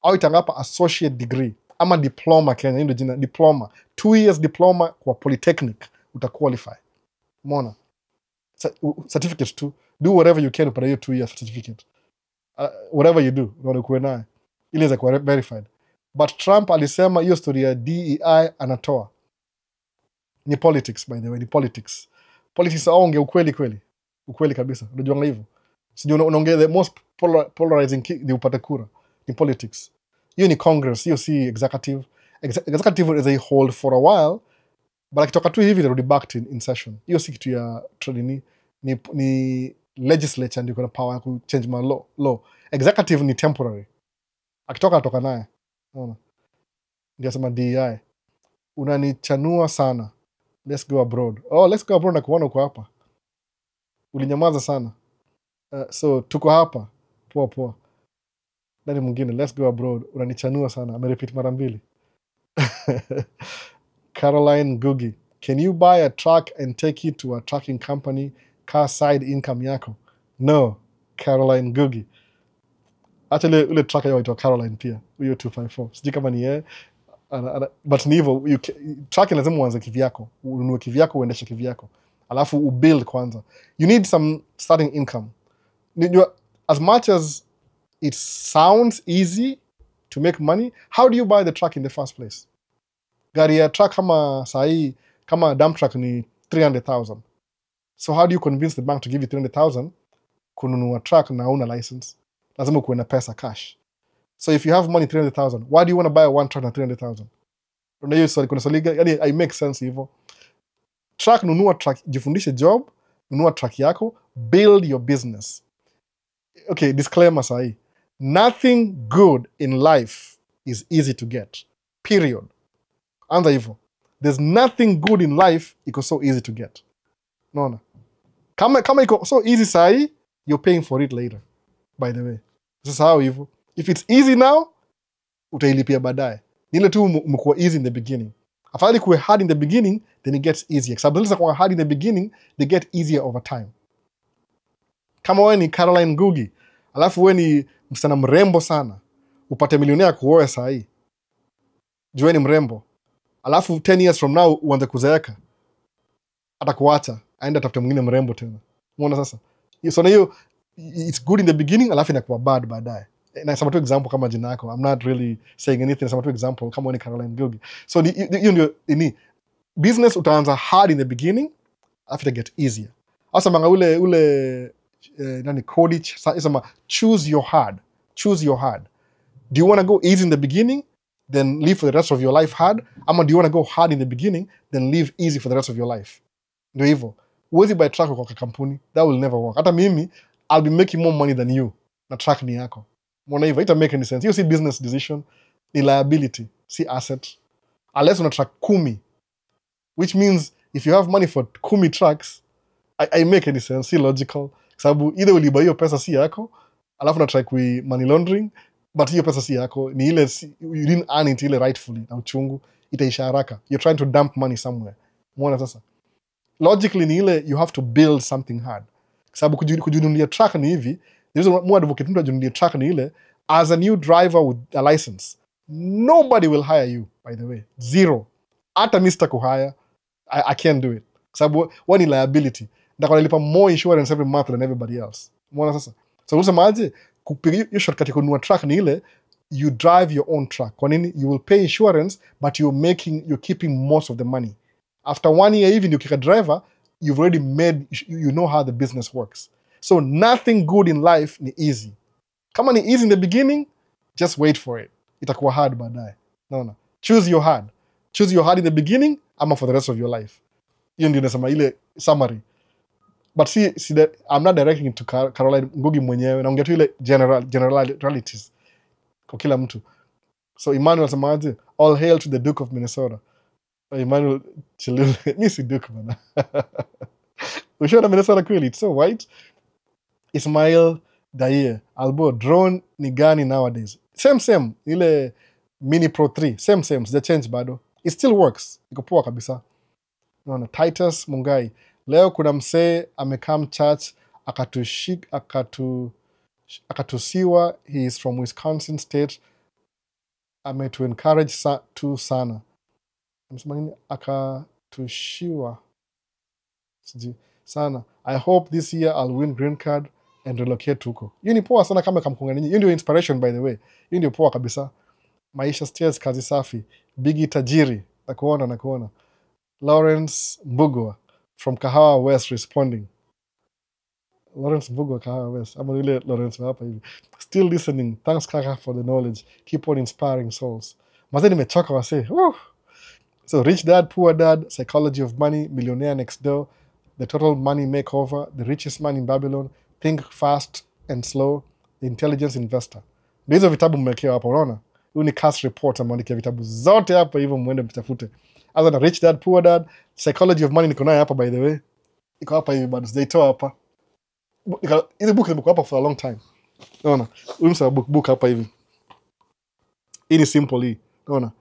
Au itangapa associate degree ama diploma. Kenya ndio jina diploma. 2 years diploma kwa polytechnic utaqualify. Umeona? Certificate too. Do whatever you can upata hiyo 2 years certificate. Whatever you do, ndio kuwe naye. Ile za kuwa verified. But Trump alisema hiyo story ya DEI anatoa. Ni politics, by the way, ni politics. Politics aonge ukweli kabisa. Unajua hivyo. Sijui unaongea the most polarizing ni upate kura. Ni politics. Hiyo ni Congress, hiyo si executive. Executive is a hold for a while, but akitoka tu hivi rudi back in session. Hiyo si kitu ya ni legislature ndio kuna power ku change my law. Executive ni temporary. Akitoka atoka naye. Unaona? Ndio sema DEI. Unanichanua sana. Let's go abroad. Oh, let's go abroad na kuona uko hapa. Ulinyamaza sana. So tuko hapa. Poa. Nani mwingine? Let's go abroad. Unanichanua sana. Amerepeat mara 2. Caroline Gugi. Can you buy a truck and take it to a trucking company? Car side income yako? No. Caroline Gugi. Actually, ule trucker yaitwa Caroline pia. Huyo 254. Sijui kama ni yeye. But ni hivyo, trucking lazima uanze kivyako. Ununue kivyako, uendeshe kivyako. Alafu ubuild kwanza. You need some starting income. As much as it sounds easy to make money, how do you buy the truck in the first place? Gari ya truck kama sahi, kama dump truck ni 300,000. So how do you convince the bank to give you 300,000 kununua truck na una license? Lazima kuwe na pesa cash. So if you have money 300,000, why do you want to buy one truck na 300,000? Unajua swali, kuna swali, yani I make sense hivyo. Truck, nunua truck, jifundishe job, nunua truck yako, build your business. Okay, disclaimer sahi. Nothing good in life is easy to get. Period. Anza hivyo. There's nothing good in life iko so easy to get. Naona. Kama iko so easy sahi, you're paying for it later. By the way. Sasa how hivyo. If it's easy now, utailipia baadaye. Nile tu umekuwa easy in the beginning. Afadhali kuwe hard in the beginning, then it gets easier. Kwa sababu kwa hard in the beginning, they get easier over time. Kama wewe ni Caroline Ngugi, alafu wewe ni msichana mrembo sana, upate milionea kuoa sahi. Jua ni mrembo. Alafu 10 years from now uanze kuzeeka. Atakuacha, aenda tafute mwingine mrembo tena. Umeona sasa? So na hiyo it's good in the beginning, alafu inakuwa bad baadaye. Na sema tu example kama jina yako. I'm not really saying anything. Sema tu example kama ni Caroline Ngugi. So hiyo ndio ni business utaanza hard in the beginning, after get easier. Asa manga ule nani Kodich sema choose your hard. Choose your hard. Do you want to go easy in the beginning, then live for the rest of your life hard? Ama do you want to go hard in the beginning, then live easy for the rest of your life? Ndio hivyo. Uwezi buy truck kwa kampuni. That will never work. Hata mimi, I'll be making more money than you. Na truck ni yako. Mbona hivyo? It make any sense. You see business decision, ni liability, si asset. Unless una truck 10. Which means, if you have money for 10 trucks, I make any sense. Si logical. Sababu, either uliba hiyo pesa si yako, alafu na try kui money laundering, but hiyo pesa si yako, ni ile, you didn't earn it ile rightfully, na uchungu, itaisha haraka. You're trying to dump money somewhere. Mwona sasa. Logically ni ile, you have to build something hard. Sababu kujunulia truck ni hivi, there's more advocate mtu ajunulia truck ni ile, as a new driver with a license, nobody will hire you, by the way. Zero. Hata Mr. kuhire, I can't do it. Sababu, one liability. Ndako nalipa more insurance every month than everybody else. Mwona sasa. So unasema aje, kupiga hiyo shortcut kununua truck ni ile, you drive your own truck. Kwa nini? You will pay insurance, but you're keeping most of the money. After 1 year, even you kick a driver, you've already made, you know how the business works. So nothing good in life ni easy. Kama ni easy in the beginning, just wait for it. Itakuwa hard baadaye. No. Choose your hard. Choose your hard in the beginning, ama for the rest of your life. Hiyo ndio nasema ile summary. But see that I'm not directing it to Caroline Ngugi mwenyewe. Naongea tu ile generalities kwa kila mtu. So Emmanuel samaje, all hail to the Duke of Minnesota. Emmanuel Chilule, mi si Duke bana. Ushaona Minnesota kweli, it's so white. Ismail Daie, Albo, drone ni gani nowadays? Same. Ile Mini Pro 3, same. Sija change bado. It still works. Iko poa kabisa. No. Titus Mungai. Leo kuna msee amekam church akatusiwa, he is from Wisconsin state, ametu encourage tu sana. Amesema nini? Akatushiwa sana. I hope this year I'll win green card and relocate huko. Hiyo ni poa sana kama kamkunga ninyi. Hiyo ndio inspiration by the way. Hiyo ndio poa kabisa. Maisha Stairs, kazi safi. Bigi tajiri. Nakuona. Lawrence Mbugua from Kahawa West responding. Lawrence Mbugua, Kahawa West. I'm really Lawrence hapa hivi. Still listening. Thanks Kaka for the knowledge. Keep on inspiring souls. Mazeni nimechoka wase. So Rich Dad, Poor Dad, Psychology of Money, Millionaire Next Door, The Total Money Makeover, The Richest Man in Babylon, Think Fast and Slow, The Intelligence Investor. Hizo vitabu mmekewa hapa, unaona? Huyu ni cast report, ameandikia vitabu zote hapa hivyo muende mtafute. Other than Rich Dad, Poor Dad, Psychology of Money niko nayo hapa by the way. Iko hapa hivi bado sijaitoa hapa. Hizi book nimekuwa hapa for a long time. Unaona? Huyu msa book hapa hivi. Hii ni simple hii. Unaona?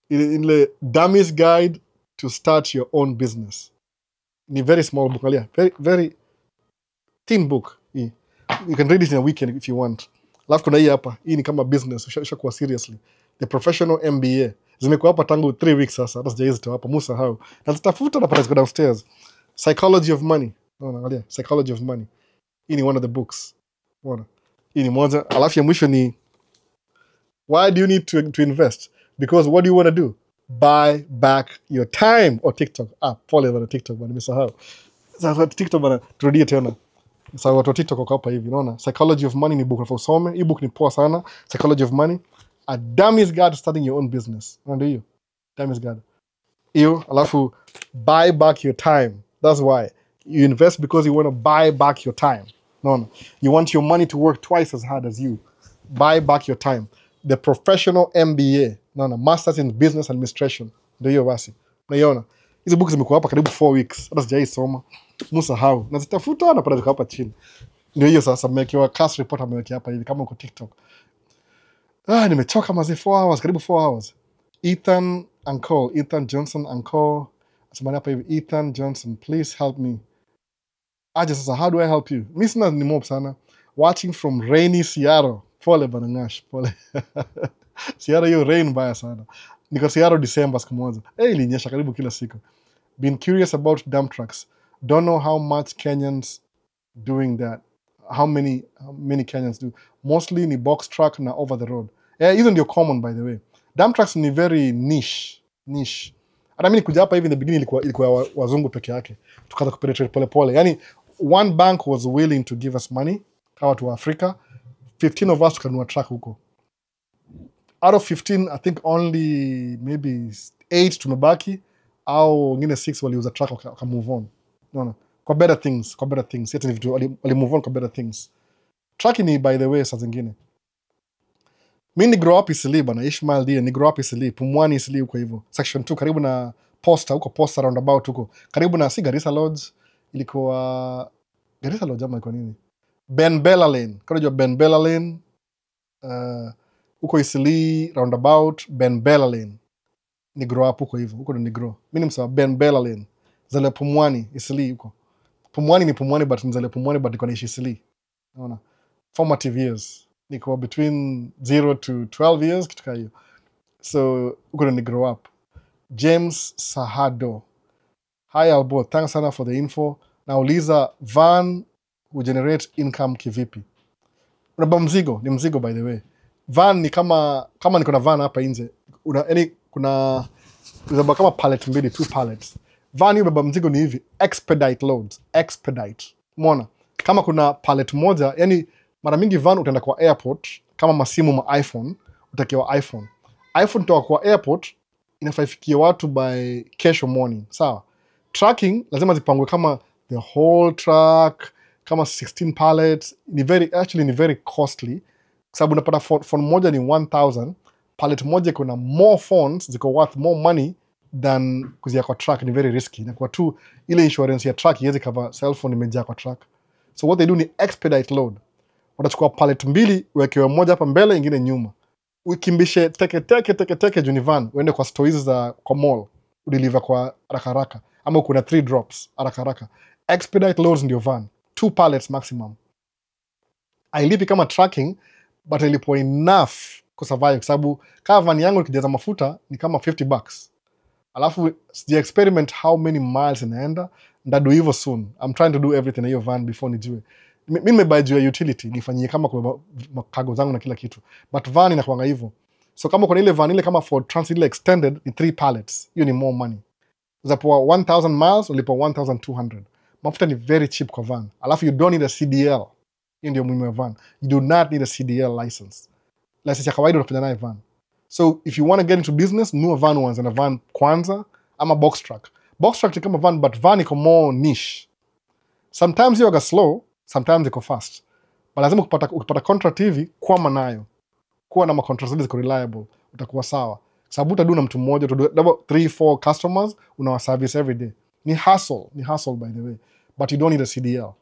Ile Dummy's Guide to Start Your Own Business. Ni very small book, alia. Very thin book. Hii. You can read it in a weekend if you want. Alafu kuna hii hapa. Hii ni kama business. Ushakuwa seriously. The Professional MBA. Zimekuwa hapa tangu 3 weeks sasa. Hata sijaizitoa hapa. Musa hao. Na zitafuta napata ziko downstairs. Psychology of Money. Unaona, angalia. Psychology of Money. Hii ni one of the books. Unaona. Hii ni moja. Alafu ya mwisho ni Why do you need to invest? Because what do you want to do? buy back your time. Or TikTok. Pole bana TikTok bana, nimesahau. Sasa TikTok bana, turudie tena. Sasa watu wa TikTok wako hapa hivi, unaona? Psychology of Money ni book unafaa usome. Hii book ni poa sana. Psychology of Money. A Dummy's Guide to Starting Your Own Business. Ndio hiyo. Dummy's Guide. Hiyo, alafu buy back your time. That's why. You invest because you want to buy back your time. No. You want your money to work twice as hard as you. Buy back your time. The Professional MBA. No. Masters in Business Administration. Ndio hiyo basi. Unaiona? Hizo books zimekuwa hapa karibu 4 weeks. Hata sijaisoma. Musahau. Nazitafuta na pale ziko hapa chini. Ndio hiyo sasa mmekiwa cast report amewekea hapa hivi kama uko TikTok. Nimechoka mazi 4 hours, karibu 4 hours. Ethan Johnson Uncle. Asemani hapa hivi, Ethan Johnson, please help me. Aje sasa, how do I help you? Mimi sina ni mob sana. Watching from rainy Seattle. Pole banangash, pole. Seattle hiyo rain baya sana. Niko Seattle December siku moja. Ilinyesha karibu kila siku. Been curious about dump trucks. Don't know how much Kenyans doing that. How many Kenyans do. Mostly ni box truck na over the road. Hizo ndio common by the way. Dump trucks ni very niche. Hata mimi nikuja hapa hivi in the beginning ilikuwa wazungu peke yake. Tukaanza kupenetrate pole pole. Yani one bank was willing to give us money kama watu wa Afrika. 15 of us tukanunua truck huko. Out of 15, I think only maybe 8 tumebaki au wengine 6 waliuza truck waka move on. No. Kwa better things. Yet ni vitu wali move on kwa better things. Truck ni by the way saa zingine. Mimi ni grow up Isili bana, Ishmael D ni grow up Isili, Pumwani Isili huko hivyo. Section 2 karibu na Posta, huko Posta roundabout huko. Karibu na Garissa Lodge, ilikuwa Garissa Lodge ama ilikuwa nini? Ben Bella Lane. Unajua Ben Bella Lane? Huko Isili roundabout Ben Bella Lane. Ni grow up huko hivyo. Huko ndo ni grow. Mimi nimsema Ben Bella Lane. Zale Pumwani Isili huko. Pumwani ni Pumwani but mzale Pumwani but niko naishi Isili. Unaona? Formative years. Niko between 0 to 12 years kitu kama hiyo. So uko ni grow up. James Sahado. Hi Albo, thanks sana for the info. Nauliza van generate income kivipi? Unabeba mzigo, ni mzigo by the way. Van ni kama niko na van hapa nje. Kuna kama pallet mbili, 2 pallets. Van hiyo beba mzigo ni hivi, expedite loads, Umeona? Kama kuna pallet moja, yani mara mingi van utaenda kwa airport, kama masimu ma iPhone, utakiwa iPhone toka kwa airport, inafaa ifikie watu by kesho morning, sawa? Tracking, lazima zipangwe kama the whole truck, kama 16 pallets, ni very costly, sababu unapata phone moja ni 1000, pallet moja kuna more phones, ziko worth more money than kuzia kwa truck, ni very risky. Na kwa tu, ile insurance ya truck, iwezi cover cell phone imejaa kwa truck. So what they do ni expedite load. Watachukua pallet mbili, wekewe moja hapa mbele, ingine nyuma. Ukimbishe teke juu ni van, uende kwa store hizi za kwa mall, udeliver kwa haraka. Ama kuna 3 drops, haraka. Expedite loads ndio van. 2 pallets maximum. Hailipi kama tracking, but ilipo enough kusurvive. Kwa sababu kama van yangu ikijaza mafuta ni kama $50. Alafu sija experiment how many miles inaenda. Ndadu hivyo soon. I'm trying to do everything na hiyo van before nijue. Mimi nimebuy juu ya utility, nifanyie kama kwa cargo zangu na kila kitu. But van inakuanga hivyo. So kama kuna ile van ile kama for transit ile extended ni 3 pallets. Hiyo ni more money. Uzapoa 1000 miles, ulipo 1200. Mafuta ni very cheap kwa van. Alafu you don't need a CDL. Hiyo ndio muhimu ya van. You do not need a CDL license. License ya kawaida unafanya nayo van. So if you want to get into business, nunua van once and a van kwanza ama box truck. Box truck ni kama van, but van iko more niche. Sometimes you are slow, sometimes iko fast. But lazima ukipata contract hivi, kwama nayo. Kuwa na macontracts ziko reliable, utakuwa sawa. Sababu utadu na mtu mmoja, utadu 3-4 customers, unawa service every day. Ni hustle by the way. But you don't need a CDL.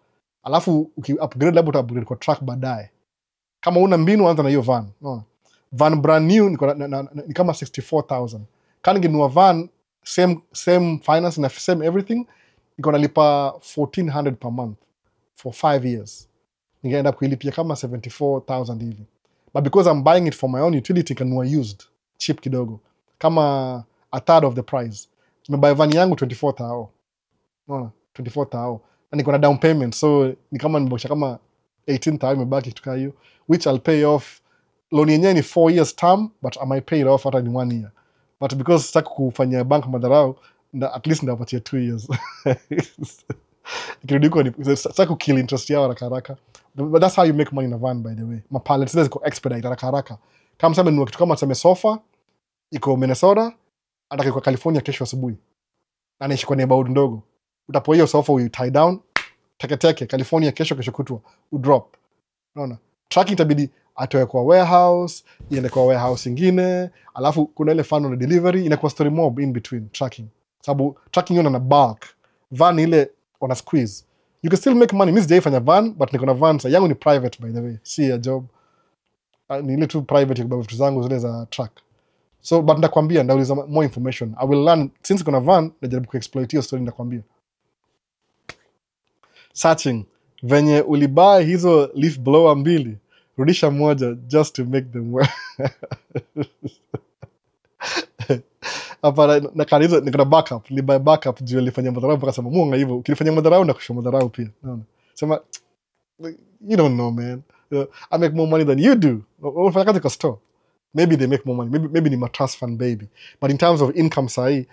Alafu uki-upgrade labda uta-upgrade kwa truck baadaye. Kama una mbinu anza na hiyo van. No. Van brand new ni kama 64,000. Kani ningenunua van same finance na same everything, niko nalipa 1400 per month for 5 years. Ningeenda kuilipia kama 74,000 hivi. But because I'm buying it for my own utility, kanunua used, cheap kidogo. Kama a third of the price. Nimebuy van yangu 24,000. Unaona? 24,000. Na niko na down payment, so ni kama nimebakisha kama 18,000 imebaki kitu kama hiyo, which I'll pay off. Loan yenyewe ni 4 years term, but I might pay it off after 1 year. but because sitaki kufanya bank madharau, at least ndapatia 2 years. Ikirudi huko sitaki kukill interest yao haraka. But that's how you make money in a van, by the way. Mapallets ziko expedite haraka. Kama sasa ni kitu kama tuseme sofa iko Minnesota, ataka kwa California kesho asubuhi. Na anaishi kwa neighborhood ndogo. Utapoa hiyo sofa you tie down, teke California kesho kutwa, udrop. Unaona? Tracking itabidi atoe kwa warehouse, iende kwa warehouse ingine, alafu kuna ile fan on delivery, inakuwa story mob in between tracking. Sababu tracking yona na bulk. Van ile on a squeeze. You can still make money. Mimi sijaifanya van, but niko na van. So yangu ni private, by the way. Si a job. Ni ile tu private kwa vitu zangu zile za track. So, but ndakwambia, ndauliza more information. I will learn, since niko na van, najaribu kuexploit hiyo story ndakwambia. Searching. Venye ulibuy hizo leaf blower 2, rudisha moja just to make them work. Hapa na kanizo niko na backup, libuy backup juu nilifanya madharau mpaka sema muonga hivyo. Ukifanya madharau na kushow madharau pia. Unaona? Sema you don't know, man. I make more money than you do. Unafanya kazi kwa store. Maybe they make more money. Maybe ni trust fund baby. But in terms of income sahi,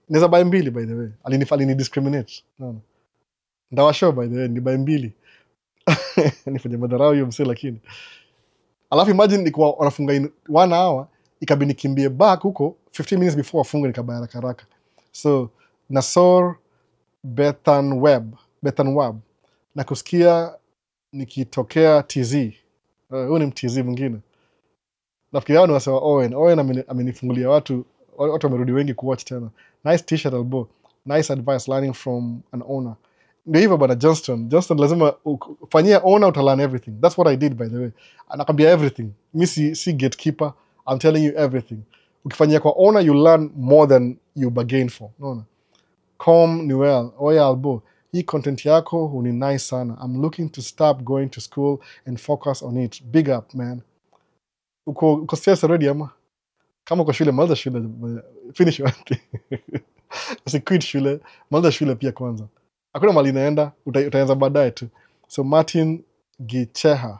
naweza buy 2 by the way. Alini discriminate. Unaona? Ndawa show by the way, ni buy 2. Nifanye madharau hiyo msee lakini. Alafu imagine niko wanafunga in 1 hour, ikabidi nikimbie back huko 15 minutes before wafunge nikabaya haraka. So Nasor Bethan Web na kusikia nikitokea TZ. Huyu ni mTZ mwingine. Nafikiri hao ni wasewa Owen amenifungulia watu wamerudi wengi kuwatch tena. Nice t-shirt Albo. Nice advice learning from an owner. Ndio hivyo bana Johnston lazima ufanyie owner utalearn everything. That's what I did by the way. Anakwambia everything. Mimi si gatekeeper. I'm telling you everything. Ukifanyia kwa owner you learn more than you bargain for. Unaona? Newell. Oya Albo. Hii content yako ni nice sana. I'm looking to stop going to school and focus on it. Big up, man. Uko stress already ama? Kama uko shule, maliza shule. Finish your thing. Quit shule. Maliza shule pia kwanza. Hakuna mali inaenda, utaanza baadaye tu. So Martin Gicheha.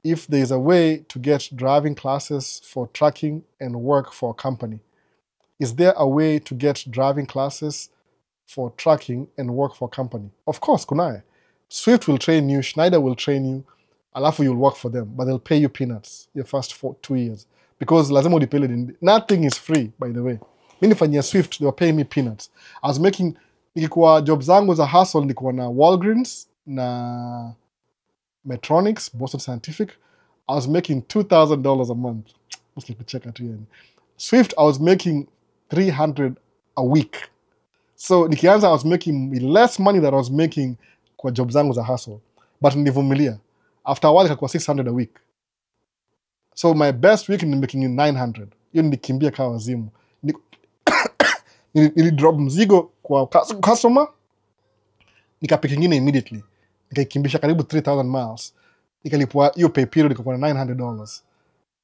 If there is a way to get driving classes for tracking and work for a company, is there a way to get driving classes for tracking and work for a company? Of course, kunaye. Swift will train you, Schneider will train you, alafu you'll work for them, but they'll pay you peanuts your first 2 years. Because lazima udipele, nothing is free, by the way. Mimi nifanyia Swift, they were paying me peanuts. I was making, nikikuwa job zangu za hustle, nikuwa na Walgreens, na Medtronics, Boston Scientific, I was making $2,000 a month. Check out here. Swift, I was making $300 a week. So nikianza I was making less money than I was making kwa job zangu za hustle. But nilivumilia. After a while ikakuwa $600 a week. So my best week ni making $900. Hiyo nilikimbia kawa wazimu. Nilidrop mzigo kwa customer, nikapika ingine immediately. Nikaikimbisha karibu 3,000 miles. Nikalipwa hiyo pay period ikakuwa $900.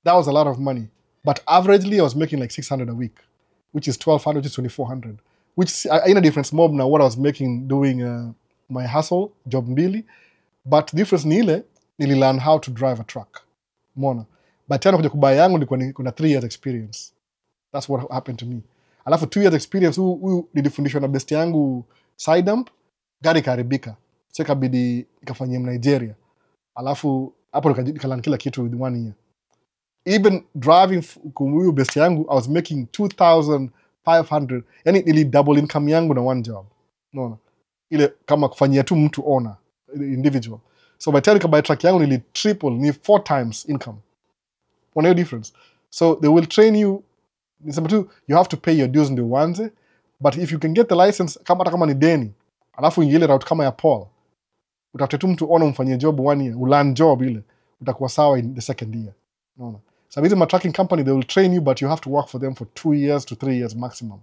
That was a lot of money. But averagely I was making like $600 a week, which is $1,200 to $2,400. Which in a difference more than what I was making doing my hustle, job 2. But the difference ni ile, nililearn how to drive a truck. Mona. But tena kuja kubaya yangu nilikuwa na 3 years experience. That's what happened to me. Alafu 2 years experience, nilifundishwa na best yangu side dump, gari karibika. So ikabidi ikafanyia Nigeria. Alafu hapo nikalan kila kitu with 1 year. Even driving kumuyu best yangu, I was making $2,500. Yani nili double income yangu na 1 job. Unaona? Ile kama kufanyia tu mtu owner, individual. So by the time nikabuy truck yangu nili triple, ni 4 times income. One year difference. So they will train you. Nisema tu, you have to pay your dues ndio uanze. But if you can get the license, kama ni deni, alafu ingile route kama ya Paul, utafute tu mtu owner umfanyie job 1 year, ulearn job ile, utakuwa sawa in the second year. Unaona? So with my tracking company, they will train you, but you have to work for them for 2 years to 3 years maximum.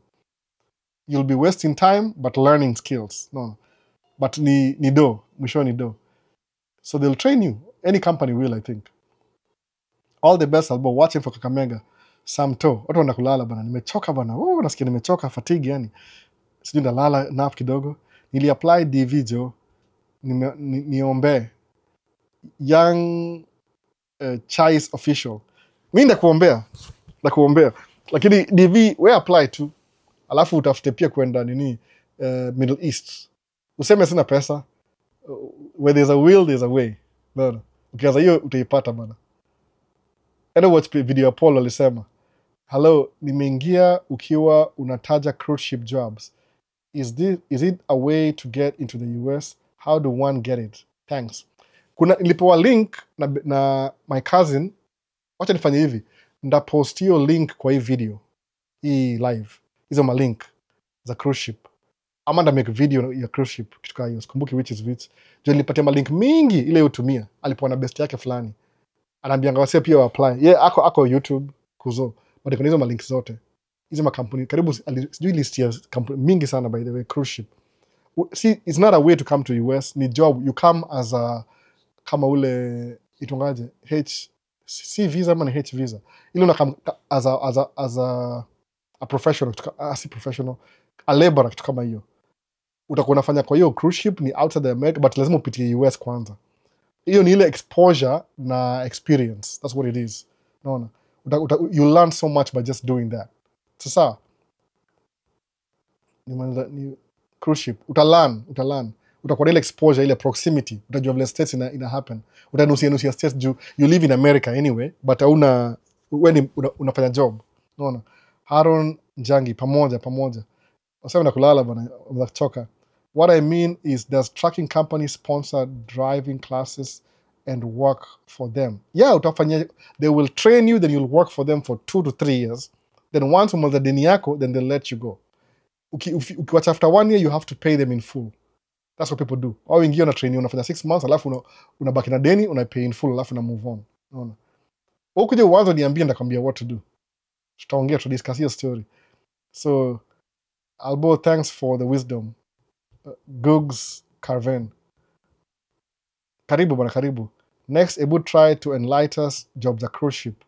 You'll be wasting time, but learning skills. No. But ni do. Mwisho ni do. So they'll train you. Any company will, I think. All the best, Albo. Watching for Kakamega. Samto. Watu wanakulala bana. Nimechoka bana. Nasikia nimechoka. Fatigue yani. Sijui ndalala nap kidogo. Nili apply DV jo. Niombe. Young Chais official. Mimi ndakuombea. Lakini DV we apply tu, alafu utafute pia kwenda nini Middle East. Useme sina pesa, where there's a will there's a way. Unaona? Ukianza hiyo utaipata bana. Enda watch video ya Paul alisema, hello, nimeingia ukiwa unataja cruise ship jobs. Is it a way to get into the US? How do one get it? Thanks. Nilipewa link na my cousin. Wacha nifanye hivi, ndapost hiyo link kwa hii video hii live, hizo malink za cruise ship, ama nda make video ya cruise ship, kitu kama hiyo, sikumbuki which is which. Jo nilipatia malink mingi, ile utumia alipewa na best yake fulani, anaambianga wasee pia apply. Ako YouTube kuzo, but kuna hizo malink zote hizo makampuni karibu, sijui list ya kampuni mingi sana, by the way, cruise ship. See, it's not a way to come to US, ni job. You come as a, kama ule itongaje, C visa ama ni H visa, ile unakam as a professional, si professional, a laborer, kitu kama hiyo. Utakuwa unafanya kwa hiyo cruise ship, ni outside the America, but lazima upitie US kwanza. Hiyo ni ile exposure na experience, that's what it is. Unaona, you learn so much by just doing that. Sasa ni cruise ship, utalan utakuwa na ile exposure, ile proximity, utajua vile states ina happen, utanusia states juu you live in America anyway, but unafanya job. Unaona, Haron Njangi, pamoja wasema na kulala bwana, unachoka. What I mean is, does trucking companies sponsor driving classes and work for them? Yeah, utafanya, they will train you, then you'll work for them for 2 to 3 years, then once umaliza deni yako, then they'll let you go. Ukiwacha after 1 year, you have to pay them in full. That's what people do. Au ingia na train, unafanya 6 months, alafu unabaki na deni, unapay in full, alafu na move on. Unaona, ukuje uanze niambie, ndakwambia what to do. Tutaongea, tudiscuss hiyo story. So Albo, thanks for the wisdom. Googs Carven, karibu bana, karibu. Next, Ebu try to enlighten us jobs a cruise ship.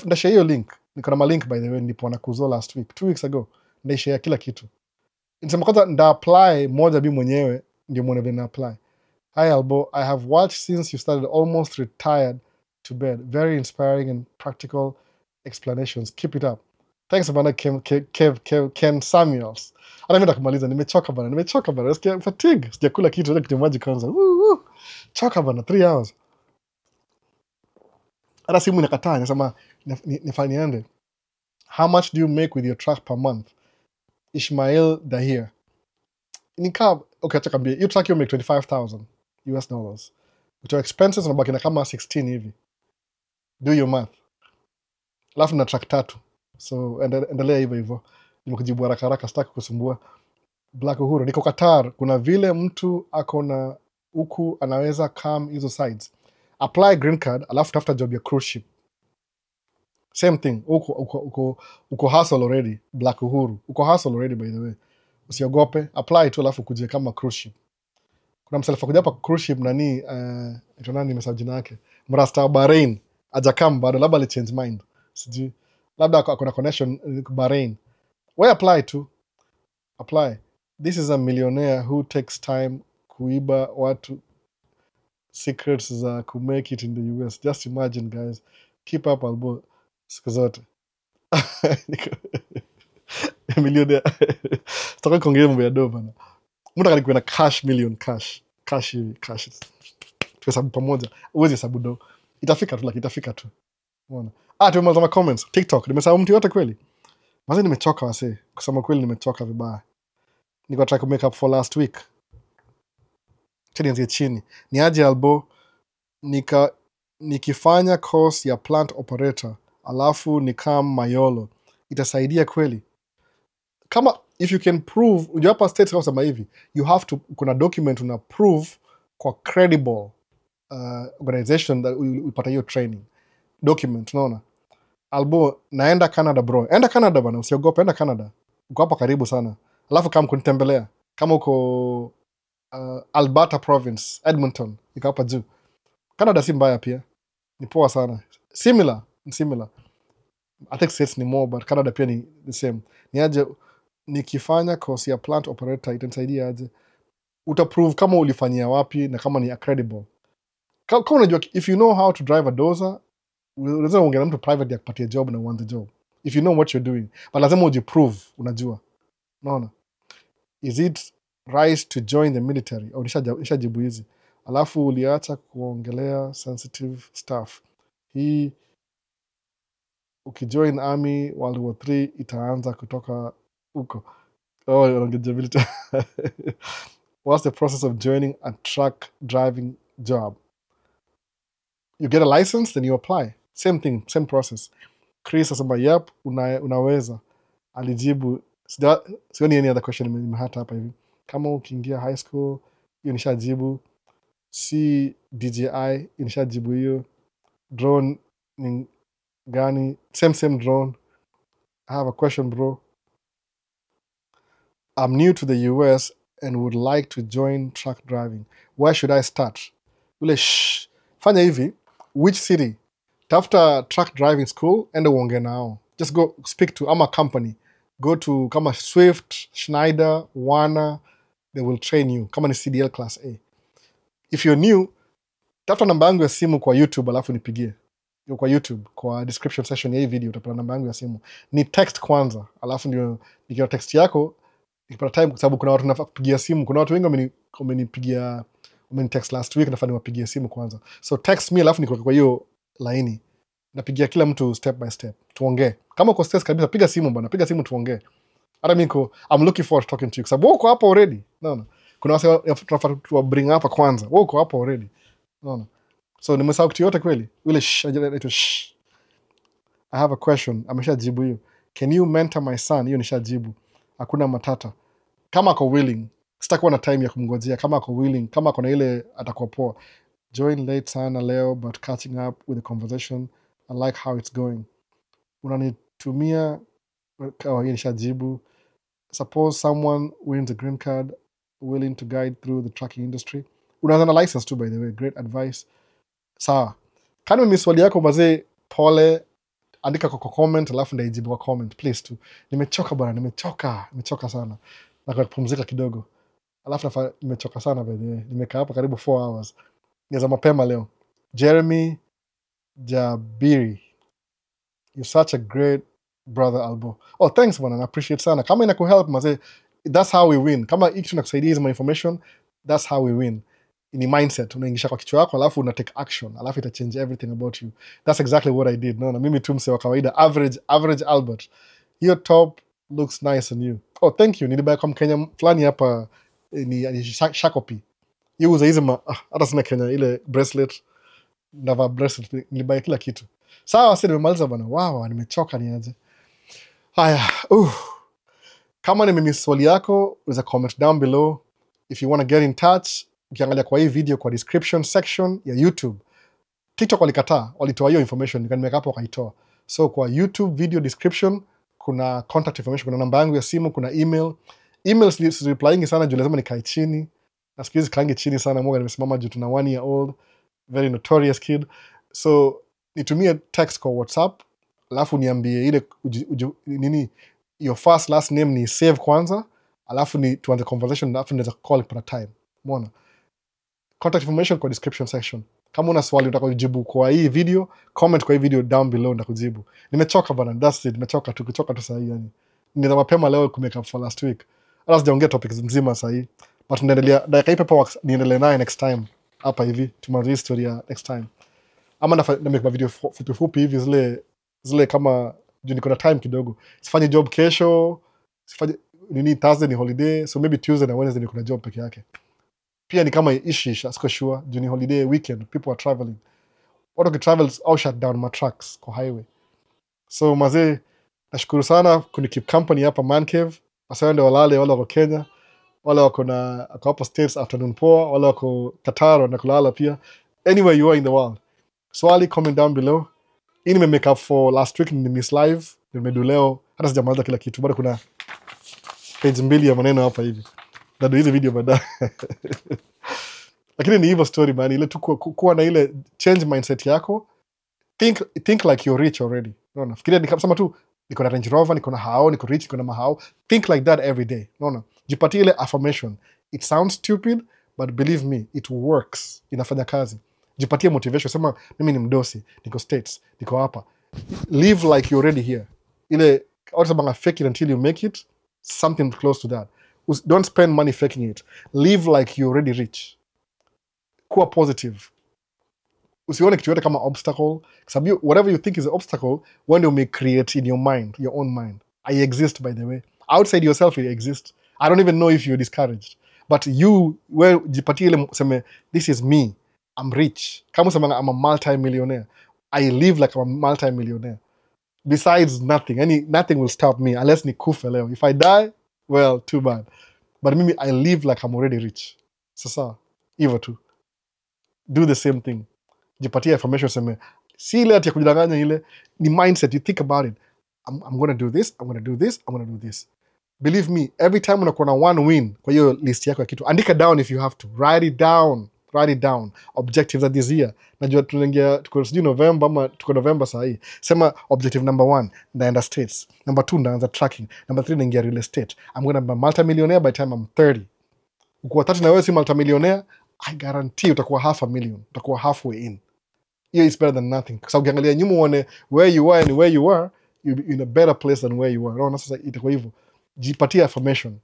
Ndashare hiyo link, niko na malink by the way, nilipoona kuzo last week, 2 weeks ago. Ndashare kila kitu. Nisema kwanza nda apply moja bi mwenyewe, ndio muone vile na apply. Hi Albo, I have watched since you started, almost retired to bed. Very inspiring and practical explanations. Keep it up. Thanks bana, Ken Samuels. Hata mimi nakumaliza, nimechoka bana. Nasikia fatigue. Sijakula kitu, hata kinywaji kwanza. Choka bana, 3 hours. Hata simu inakataa, nasema nifanye ende. How much do you make with your truck per month? Ishmael Dahir. Okay, acha kambia. Your truck you make $25,000 US. With your expenses unabaki na kama 16 hivi. Do your math. Alafu na truck 3. So endelea hivyo. Nimekujibu haraka, sitaki kusumbua. Black Uhuru, niko Qatar. Kuna vile mtu ako na huku anaweza come hizo sides. Apply green card, alafu tafuta job ya cruise ship. Same thing. Uko hustle already. Black Uhuru, uko hustle already, by the way. Usiogope, apply tu, alafu kuje kama cruise ship. Kuna msalifa kuja hapa cruise ship nani, ito nani nimesahau jina yake. Mrasta Bahrain, ajakam bado, labda ali change mind. Sijui. Labda akona connection Bahrain. We apply tu. Apply. This is a millionaire who takes time kuiba watu secrets za kumake it in the US. Just imagine, guys. Keep up, Albo. Siku zote. Millionaire. Sitaka kuongea mambo ya doa bana. Mtu alikuwa na cash million, cash hivi, cash. Tuhesabu pamoja. Uwezi hesabu do. Itafika tu. Unaona? Tumemaliza comments. TikTok. Nimesahau mtu yote kweli. Maana nimechoka wase. Kusema kweli nimechoka vibaya. Niko try to make up for last week. Chini. Ni aje Albo, nikifanya course ya plant operator, alafu nikam Mayolo, itasaidia kweli? Kama if you can prove, unajua hapa states kama sema hivi, you have to, kuna document una prove kwa credible organization that upata hiyo training document. Unaona, Albo, naenda Canada bro. Enda Canada bana, usiogope, enda Canada. Uko hapa karibu sana. Alafu kama kunitembelea, kama uko Alberta province, Edmonton, iko hapa juu. Canada si mbaya pia. Ni poa sana. Similar. I think states ni more, but Canada pia ni the same. Ni aje nikifanya course ya plant operator, itanisaidia aje? Utaprove kama ulifanyia wapi na kama ni credible. Kama unajua, if you know how to drive a dozer, unaweza kuongea na mtu private ya kupatia job na uanze job. if you know what you're doing. But lazima ujiprove, unajua. Unaona? Is it right to join the military? Au nishajibu hizi. Alafu uliacha kuongelea sensitive stuff. Hii ukijoin army World War 3 itaanza kutoka huko. Oh, military. What's the process of joining a truck driving job? You get a license, then you apply. Same thing, same process. Chris asema, yep, unaweza. Alijibu, sioni any other question nimehata hapa hivi. Kama ukiingia high school, hiyo nishajibu. Si DJI, nishajibu hiyo. Drone ni gani? Same drone. I have a question, bro. I'm new to the US and would like to join truck driving. Where should I start? Ule fanya hivi, which city? Tafuta truck driving school, enda uonge nao. Just go speak to a company. Go to kama Swift, Schneider, Warner. They will train you. Kama ni CDL class A. If you're new, tafuta namba yangu ya simu kwa YouTube alafu nipigie. Kwa YouTube, kwa description section ya hii video utapata namba yangu ya simu. Ni text kwanza, alafu ndio nikiwa text yako nikipata time, kwa sababu kuna watu nafaa kupigia simu. Kuna watu wengi wamenitext last week, nafaa niwapigie simu kwanza. So text me, alafu nikuweke kwa hiyo laini. Napigia kila mtu step by step. Tuongee. Kama uko stress kabisa, piga simu bwana, piga simu tuongee. Hata mimi I'm looking forward to talking to you. Kwa sababu uko hapo already. Naona. Kuna wase tunafaa tu bring hapa kwanza. Uko hapo already. Naona. So nimesahau kitu yote kweli. Ile I have a question. Ameshajibu hiyo. Can you mentor my son? Hiyo nishajibu. Hakuna matata. Kama ako willing, sitakuwa na time ya kumngojea. Kama ako willing, kama ako na ile atakuwa poa. Join late sana leo, but catching up with the conversation. I like how it's going. Unanitumia, hiyo nishajibu. Suppose someone wins a green card, willing to guide through the trucking industry. Unaanza na license too, by the way. Great advice. Sawa. Kama ni swali yako mazee, pole, andika kwa comment, alafu ndaijibu kwa comment, please tu. Nimechoka bwana, nimechoka sana. Na kwa kupumzika kidogo. Alafu nimechoka sana by the way. Nimekaa hapa karibu 4 hours. Nianza mapema leo. Jeremy Jabiri. You're such a great brother, Albo. Oh, thanks bwana, I appreciate sana. Kama inakuhelp mazee, that's how we win. Kama hiki tunakusaidia hizo information, that's how we win. Ni mindset, unaingisha kwa kichwa yako, alafu una take action, alafu ita change everything about you. That's exactly what I did. No, mimi tu mse wa kawaida, average Albert. Your top looks nice on you. Oh, thank you. Nilibaya kwa Mkenya fulani hapa, ni Shakopi. Yuza hizi hata sina Kenya ile bracelet, navaa bracelet, nilibaya kila kitu. Sawa, sasa nimemaliza bwana. Wow, nimechoka niaje. Haya, kama nimemiss swali yako, there's a comment down below. If you want to get in touch, ukiangalia kwa hii video kwa description section ya YouTube. TikTok walikataa, walitoa hiyo information, nikameka hapo wakaitoa. So kwa YouTube video description kuna contact information, kuna namba yangu ya simu, kuna email. Emails replying sana juu lazima nikae chini. Na siku hizi kaangi chini sana, mwoga nimesimama juu tuna 1 year old, very notorious kid. So nitumie text kwa WhatsApp, alafu niambie ile your first last name ni save kwanza, alafu ni tuanze conversation, alafu naweza call for a time. Umeona? Contact information kwa description section. Kama una swali unataka kujibu kwa hii video, comment kwa hii video down below nitakujibu. Nimechoka bana, that's it. Nimechoka tu saa hii yani. Nina mapema leo kumake up for last week. Hata sijaongea topics nzima saa hii. But tunaendelea dakika hii paperwork niendelee naye next time. Hapa hivi tumalize story ya next time. Ama na make video fupi hivi zile kama juu niko na time kidogo. Sifanye job kesho, sifanye Thursday ni holiday, so maybe Tuesday na Wednesday niko na job peke yake. Pia ni kama ishisha, siko sure, juu ni holiday weekend, people are traveling. Watu travels all shut down my trucks kwa highway. So mazee, nashukuru sana kunikeep company hapa Man Cave. Asante wale wako Kenya, wale wako hapa States afternoon poa, wale wako Qatar na kulala pia. Anywhere you are in the world. Swali comment down below. Hii nimemake up for last week, ni miss live, nimedu leo, hata sijamaliza kila kitu, bado kuna page 2 ya maneno hapa hivi. Ndio hizo video baadaye. Lakini ni hivyo story man, ile tu kuwa na ile change mindset yako. Think like you're rich already. Unaona? Fikiria nikasema tu niko na Range Rover, niko na hao, niko rich, niko na mahao. Think like that every day. Unaona? Jipatie ile affirmation. It sounds stupid, but believe me, it works. Inafanya kazi. Jipatie motivation. Sema mimi ni mdosi, niko States, niko hapa. Live like you're already here. ile watu fake it until you make it, something close to that. Don't spend money faking it. Live like you're already rich. Kuwa positive. Usione kitu yote kama obstacle. Sababu whatever you think is an obstacle, one day you may create in your mind, your own mind. I exist, by the way. Outside yourself, you exist. I don't even know if you're discouraged. But you, jipatie ile seme, this is me. I'm rich. Kama sema I'm a multi-millionaire. I live like I'm a multi-millionaire. Besides nothing. Nothing will stop me unless ni kufe leo. If I die, well, too bad. But mimi, I live like I'm already rich. Sasa, hivyo tu. Do the same thing. Jipatie affirmation seme, si ile ati ya kujidanganya ile, ni mindset. You think about it. I'm going to do this, I'm going to do this, I'm going to do this. Believe me, every time unakuwa na one win kwa hiyo list yako ya kitu, andika down if you have to. Write it down. Write it down. Objectives of this year. Najua tunaingia tuko sijui November ama tuko November saa hii. Sema objective number 1, ndaenda States. Number 2, ndaanza tracking. Number 3, naingia real estate. I'm going to be a multi-millionaire by the time I'm 30. Ukiwa 30 na wewe si multi-millionaire, I guarantee utakuwa $500,000. Utakuwa halfway in. Hiyo is better than nothing. Kwa sababu ukiangalia nyuma uone where you are and where you are, you're in a better place than where you are. Unaona sasa itakuwa hivyo. Jipatie affirmation.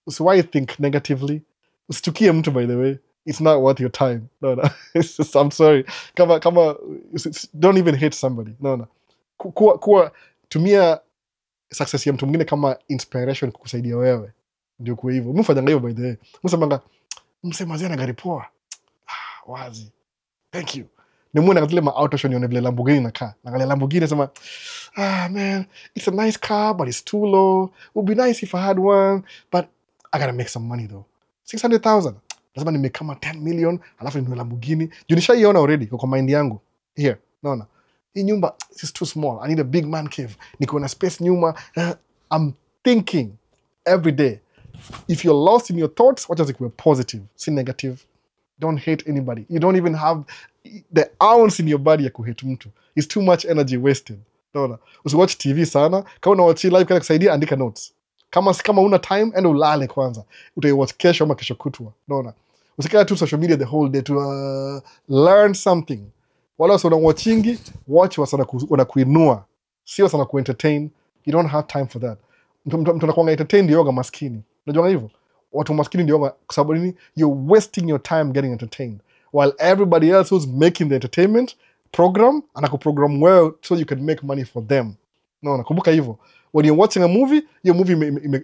Usiwahi think negatively. Usichukie mtu, by the way. It's not worth your time. No. It's just, I'm sorry. Don't even hate somebody. No. Tumia success ya mtu mwingine kama inspiration kukusaidia wewe. Ndio kwa hivyo. Mfanyanga hivyo, by the way. Msema zena gari poa. Wazi. Thank you. Nimuona katile auto show nione vile Lamborghini inakaa. Naangalia Lamborghini sema, man, it's a nice car but it's too low. It would be nice if I had one, but I gotta make some money though. 600,000. Lazima nimeke kama 10 million, alafu ninunue Lamborghini. Juu nishaiona already kwa mind yangu. Here, naona. Hii nyumba is too small. I need a big man cave. Niko na space nyuma. I'm thinking every day. If you're lost in your thoughts, what does it be positive? See negative. Don't hate anybody. You don't even have the ounce in your body ya kuhate mtu. It's too much energy wasted. Naona. Usiwatch TV sana. Kama unawatch live kana kusaidia, andika notes. Kama una time, enda ulale kwanza. Utaiwatch kesho ama kesho kutwa. Naona. Usikae tu social media the whole day to learn something. Wala wasa unawatchingi, watch wasa wanakuinua. Si wasa wanakuentertain. You don't have time for that. Mtu anakuanga entertain ndio yoga maskini. Unajua hivyo? Watu maskini ndio yoga kwa sababu nini? You're wasting your time getting entertained. While everybody else who's making the entertainment program, anakuprogram well so you can make money for them. No, nakumbuka hivyo. When you're watching a movie, your movie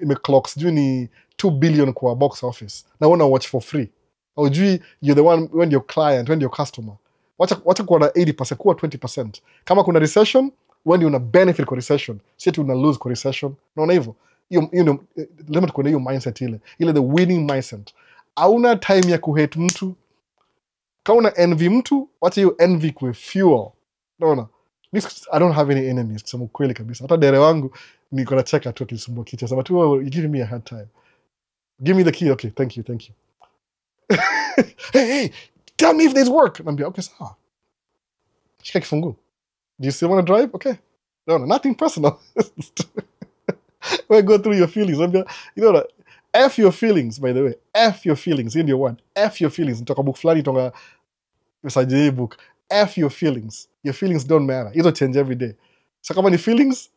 ime clocks juu ni 2 billion kwa box office. Na una watch for free. Au juu you're the one when your client, when your customer. Wacha kuwa na 80%, kuwa 20%. Kama kuna recession, when you una benefit kwa recession, si ati una lose kwa recession. Naona hivyo. Limit kuna hiyo mindset ile the winning mindset. Hauna time ya kuhate mtu. Kama una envy mtu, wacha hiyo envy kuwe fuel. Naona. I don't have any enemies. Sema kweli kabisa. Hata dere wangu niko na cheka tu akisumbua kichwa. Sema tu you give me a hard time. Give me the key. Okay, thank you. hey, tell me if this work. Nambia, okay, sawa. Shika kifungu. Do you still want to drive? Okay. No, nothing personal. We'll go through your feelings. Nambia, you know that. F your feelings, by the way. F your feelings. In your word. F your feelings. Nitoka book fulani, nitoka message book. F your feelings. Your feelings don't matter. It'll change every day. So kama ni feelings,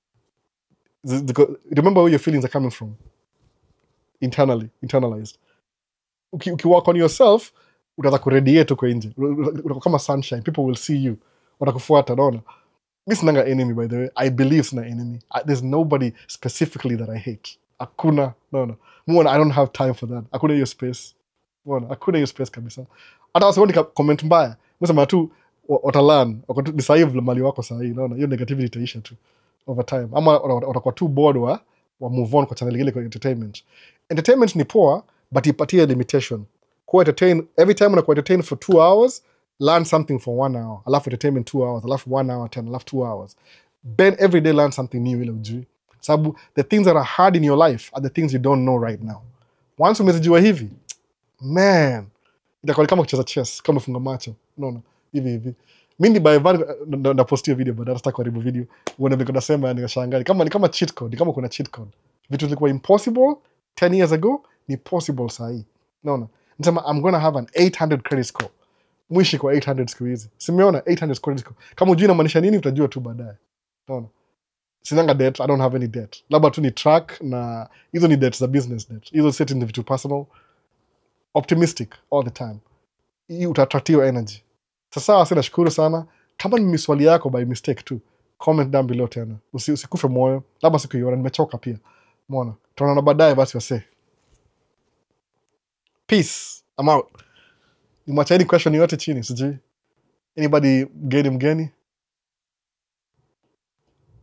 remember where your feelings are coming from. Internalized. Ukiwork on yourself, utaanza kuradiate huko nje. Utakuwa kama sunshine. People will see you. Watakufuata, naona. Mimi sinanga enemy, by the way. I believe sina enemy. There's nobody specifically that I hate. Hakuna, naona. Muona, I don't have time for that. Hakuna hiyo space. Muona, hakuna hiyo space kabisa. Hata wasioni comment mbaya. Msema tu watalan, decide mali wako sahi, naona. Hiyo negativity itaisha tu over time. Ama watakuwa too bored wa move on kwa channel ile kwa entertainment. Entertainment ni poa, but ipatie limitation. Kwa entertain, every time unakuwa entertain for 2 hours, learn something for 1 hour. Alafu entertainment 2 hours, alafu 1 hour 10, alafu 2 hours. Then every day learn something new ile ujui. Sababu the things that are hard in your life are the things you don't know right now. Once umezijua hivi, man, itakuwa kama kucheza chess, kama funga macho. Unaona? Hivi. Mimi by na postia video baada nataka kuharibu video. Uone vile nasema nikashangaa. Kama cheat code, kama kuna cheat code. Vitu vilikuwa impossible 10 years ago ni possible sahi. Unaona? Nasema I'm going to have an 800 credit score. Mwishi kwa 800 siku hizi. Simeona 800 credit score. Kama unajua inamaanisha nini utajua tu baadaye. Unaona? sinanga debt, I don't have any debt. Labda tu ni track na hizo ni debt za business debt. Hizo set in the vitu personal. Optimistic all the time. Hii utattract your energy. Sasa wasi nashukuru sana. Kama ni miswali yako by mistake tu, comment down below tena. Usikufe moyo. Labda sikuiona nimechoka pia. Umeona? Tunaona baadaye basi wase. Peace. I'm out. Nimwacha any question yote chini sijui. Anybody mgeni?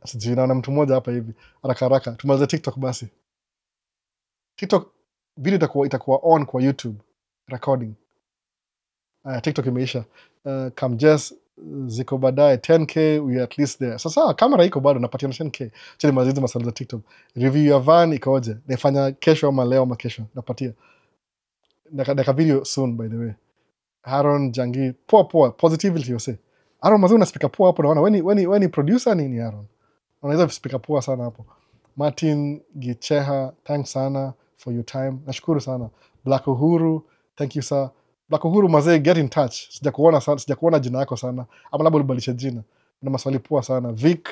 Sijui naona mtu mmoja hapa hivi. Haraka. Tumalize TikTok basi. TikTok video itakuwa on kwa YouTube recording. TikTok imeisha. Kamjes ziko baadaye 10k, we are at least there. Sasa kamera iko bado napatia 10k. Chini mazizi masala za TikTok. Review ya van ikoje? Nifanya kesho ama leo ama kesho napatia. Naka video soon by the way. Haron Jangi poa positivity yose. Haron mazizi unaspeaker poa hapo naona. When producer nini Haron? Unaweza speaker poa sana hapo. Martin Gicheha, thanks sana for your time. Nashukuru sana. Black Uhuru, thank you sir. Black Uhuru mazee, get in touch. Sijakuona jina yako sana. Ama labda ulibadilisha jina. Na maswali poa sana. Vic,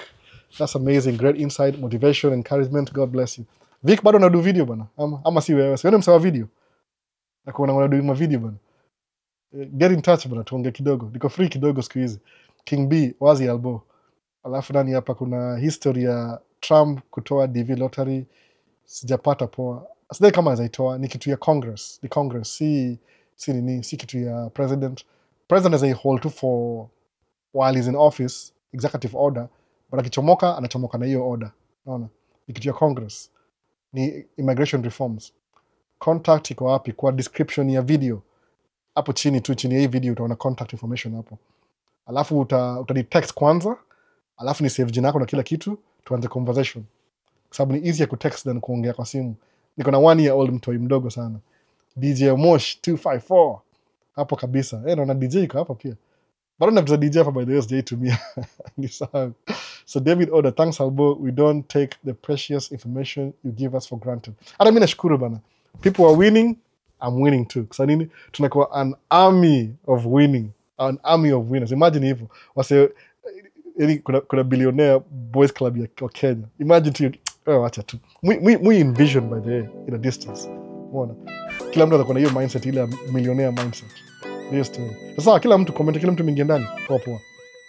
that's amazing. Great insight, motivation, encouragement. God bless you. Vic, bado unadu video bana? Ama si wewe? Sione msawa video. Nakuona unadu ma video bana. Get in touch bana, tuongee kidogo. Niko free kidogo siku hizi. King B, wazi elbow. Alafu ndani hapa kuna history ya Trump kutoa DV lottery. Sijapata poa. Sidai kama zaitoa, ni kitu ya Congress. Ni Congress, si kitu ya President. President is a hold to for while he's in office, executive order, but akichomoka, anachomoka na hiyo order. Naona, ni kitu ya Congress. Ni immigration reforms. Contact iko wapi kwa description ya video. Hapo chini ya hii video utaona contact information hapo. Alafu utani text kwanza, alafu ni save jina yako na kila kitu, tuanze conversation. Kwa sababu ni easier kutext than kuongea kwa simu. Niko na 1 year old mtoi mdogo sana. DJ Mosh 254 hapo kabisa. Naona DJ iko hapa pia. Bado na DJ hapa by the way sijai tumia. Ni sawa. So David Oda, thanks Albo. We don't take the precious information you give us for granted. Hata mimi nashukuru bana. People are winning, I'm winning too. Kwa nini? Tunakuwa an army of winning. An army of winners. Imagine hivyo. Wase kuna billionaire boys club ya Kenya. Imagine tu wacha tu. We envision by the way in a distance. Unaona? Kila mtu anakuwa na hiyo mindset ile millionaire mindset. Hiyo story. Sasa kila mtu comment, kila mtu mwingine ndani. Poa.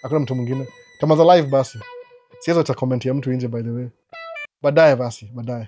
Hakuna mtu mwingine. Kama za live basi. Siweza cha comment ya mtu nje by the way. Baadaye basi, baadaye.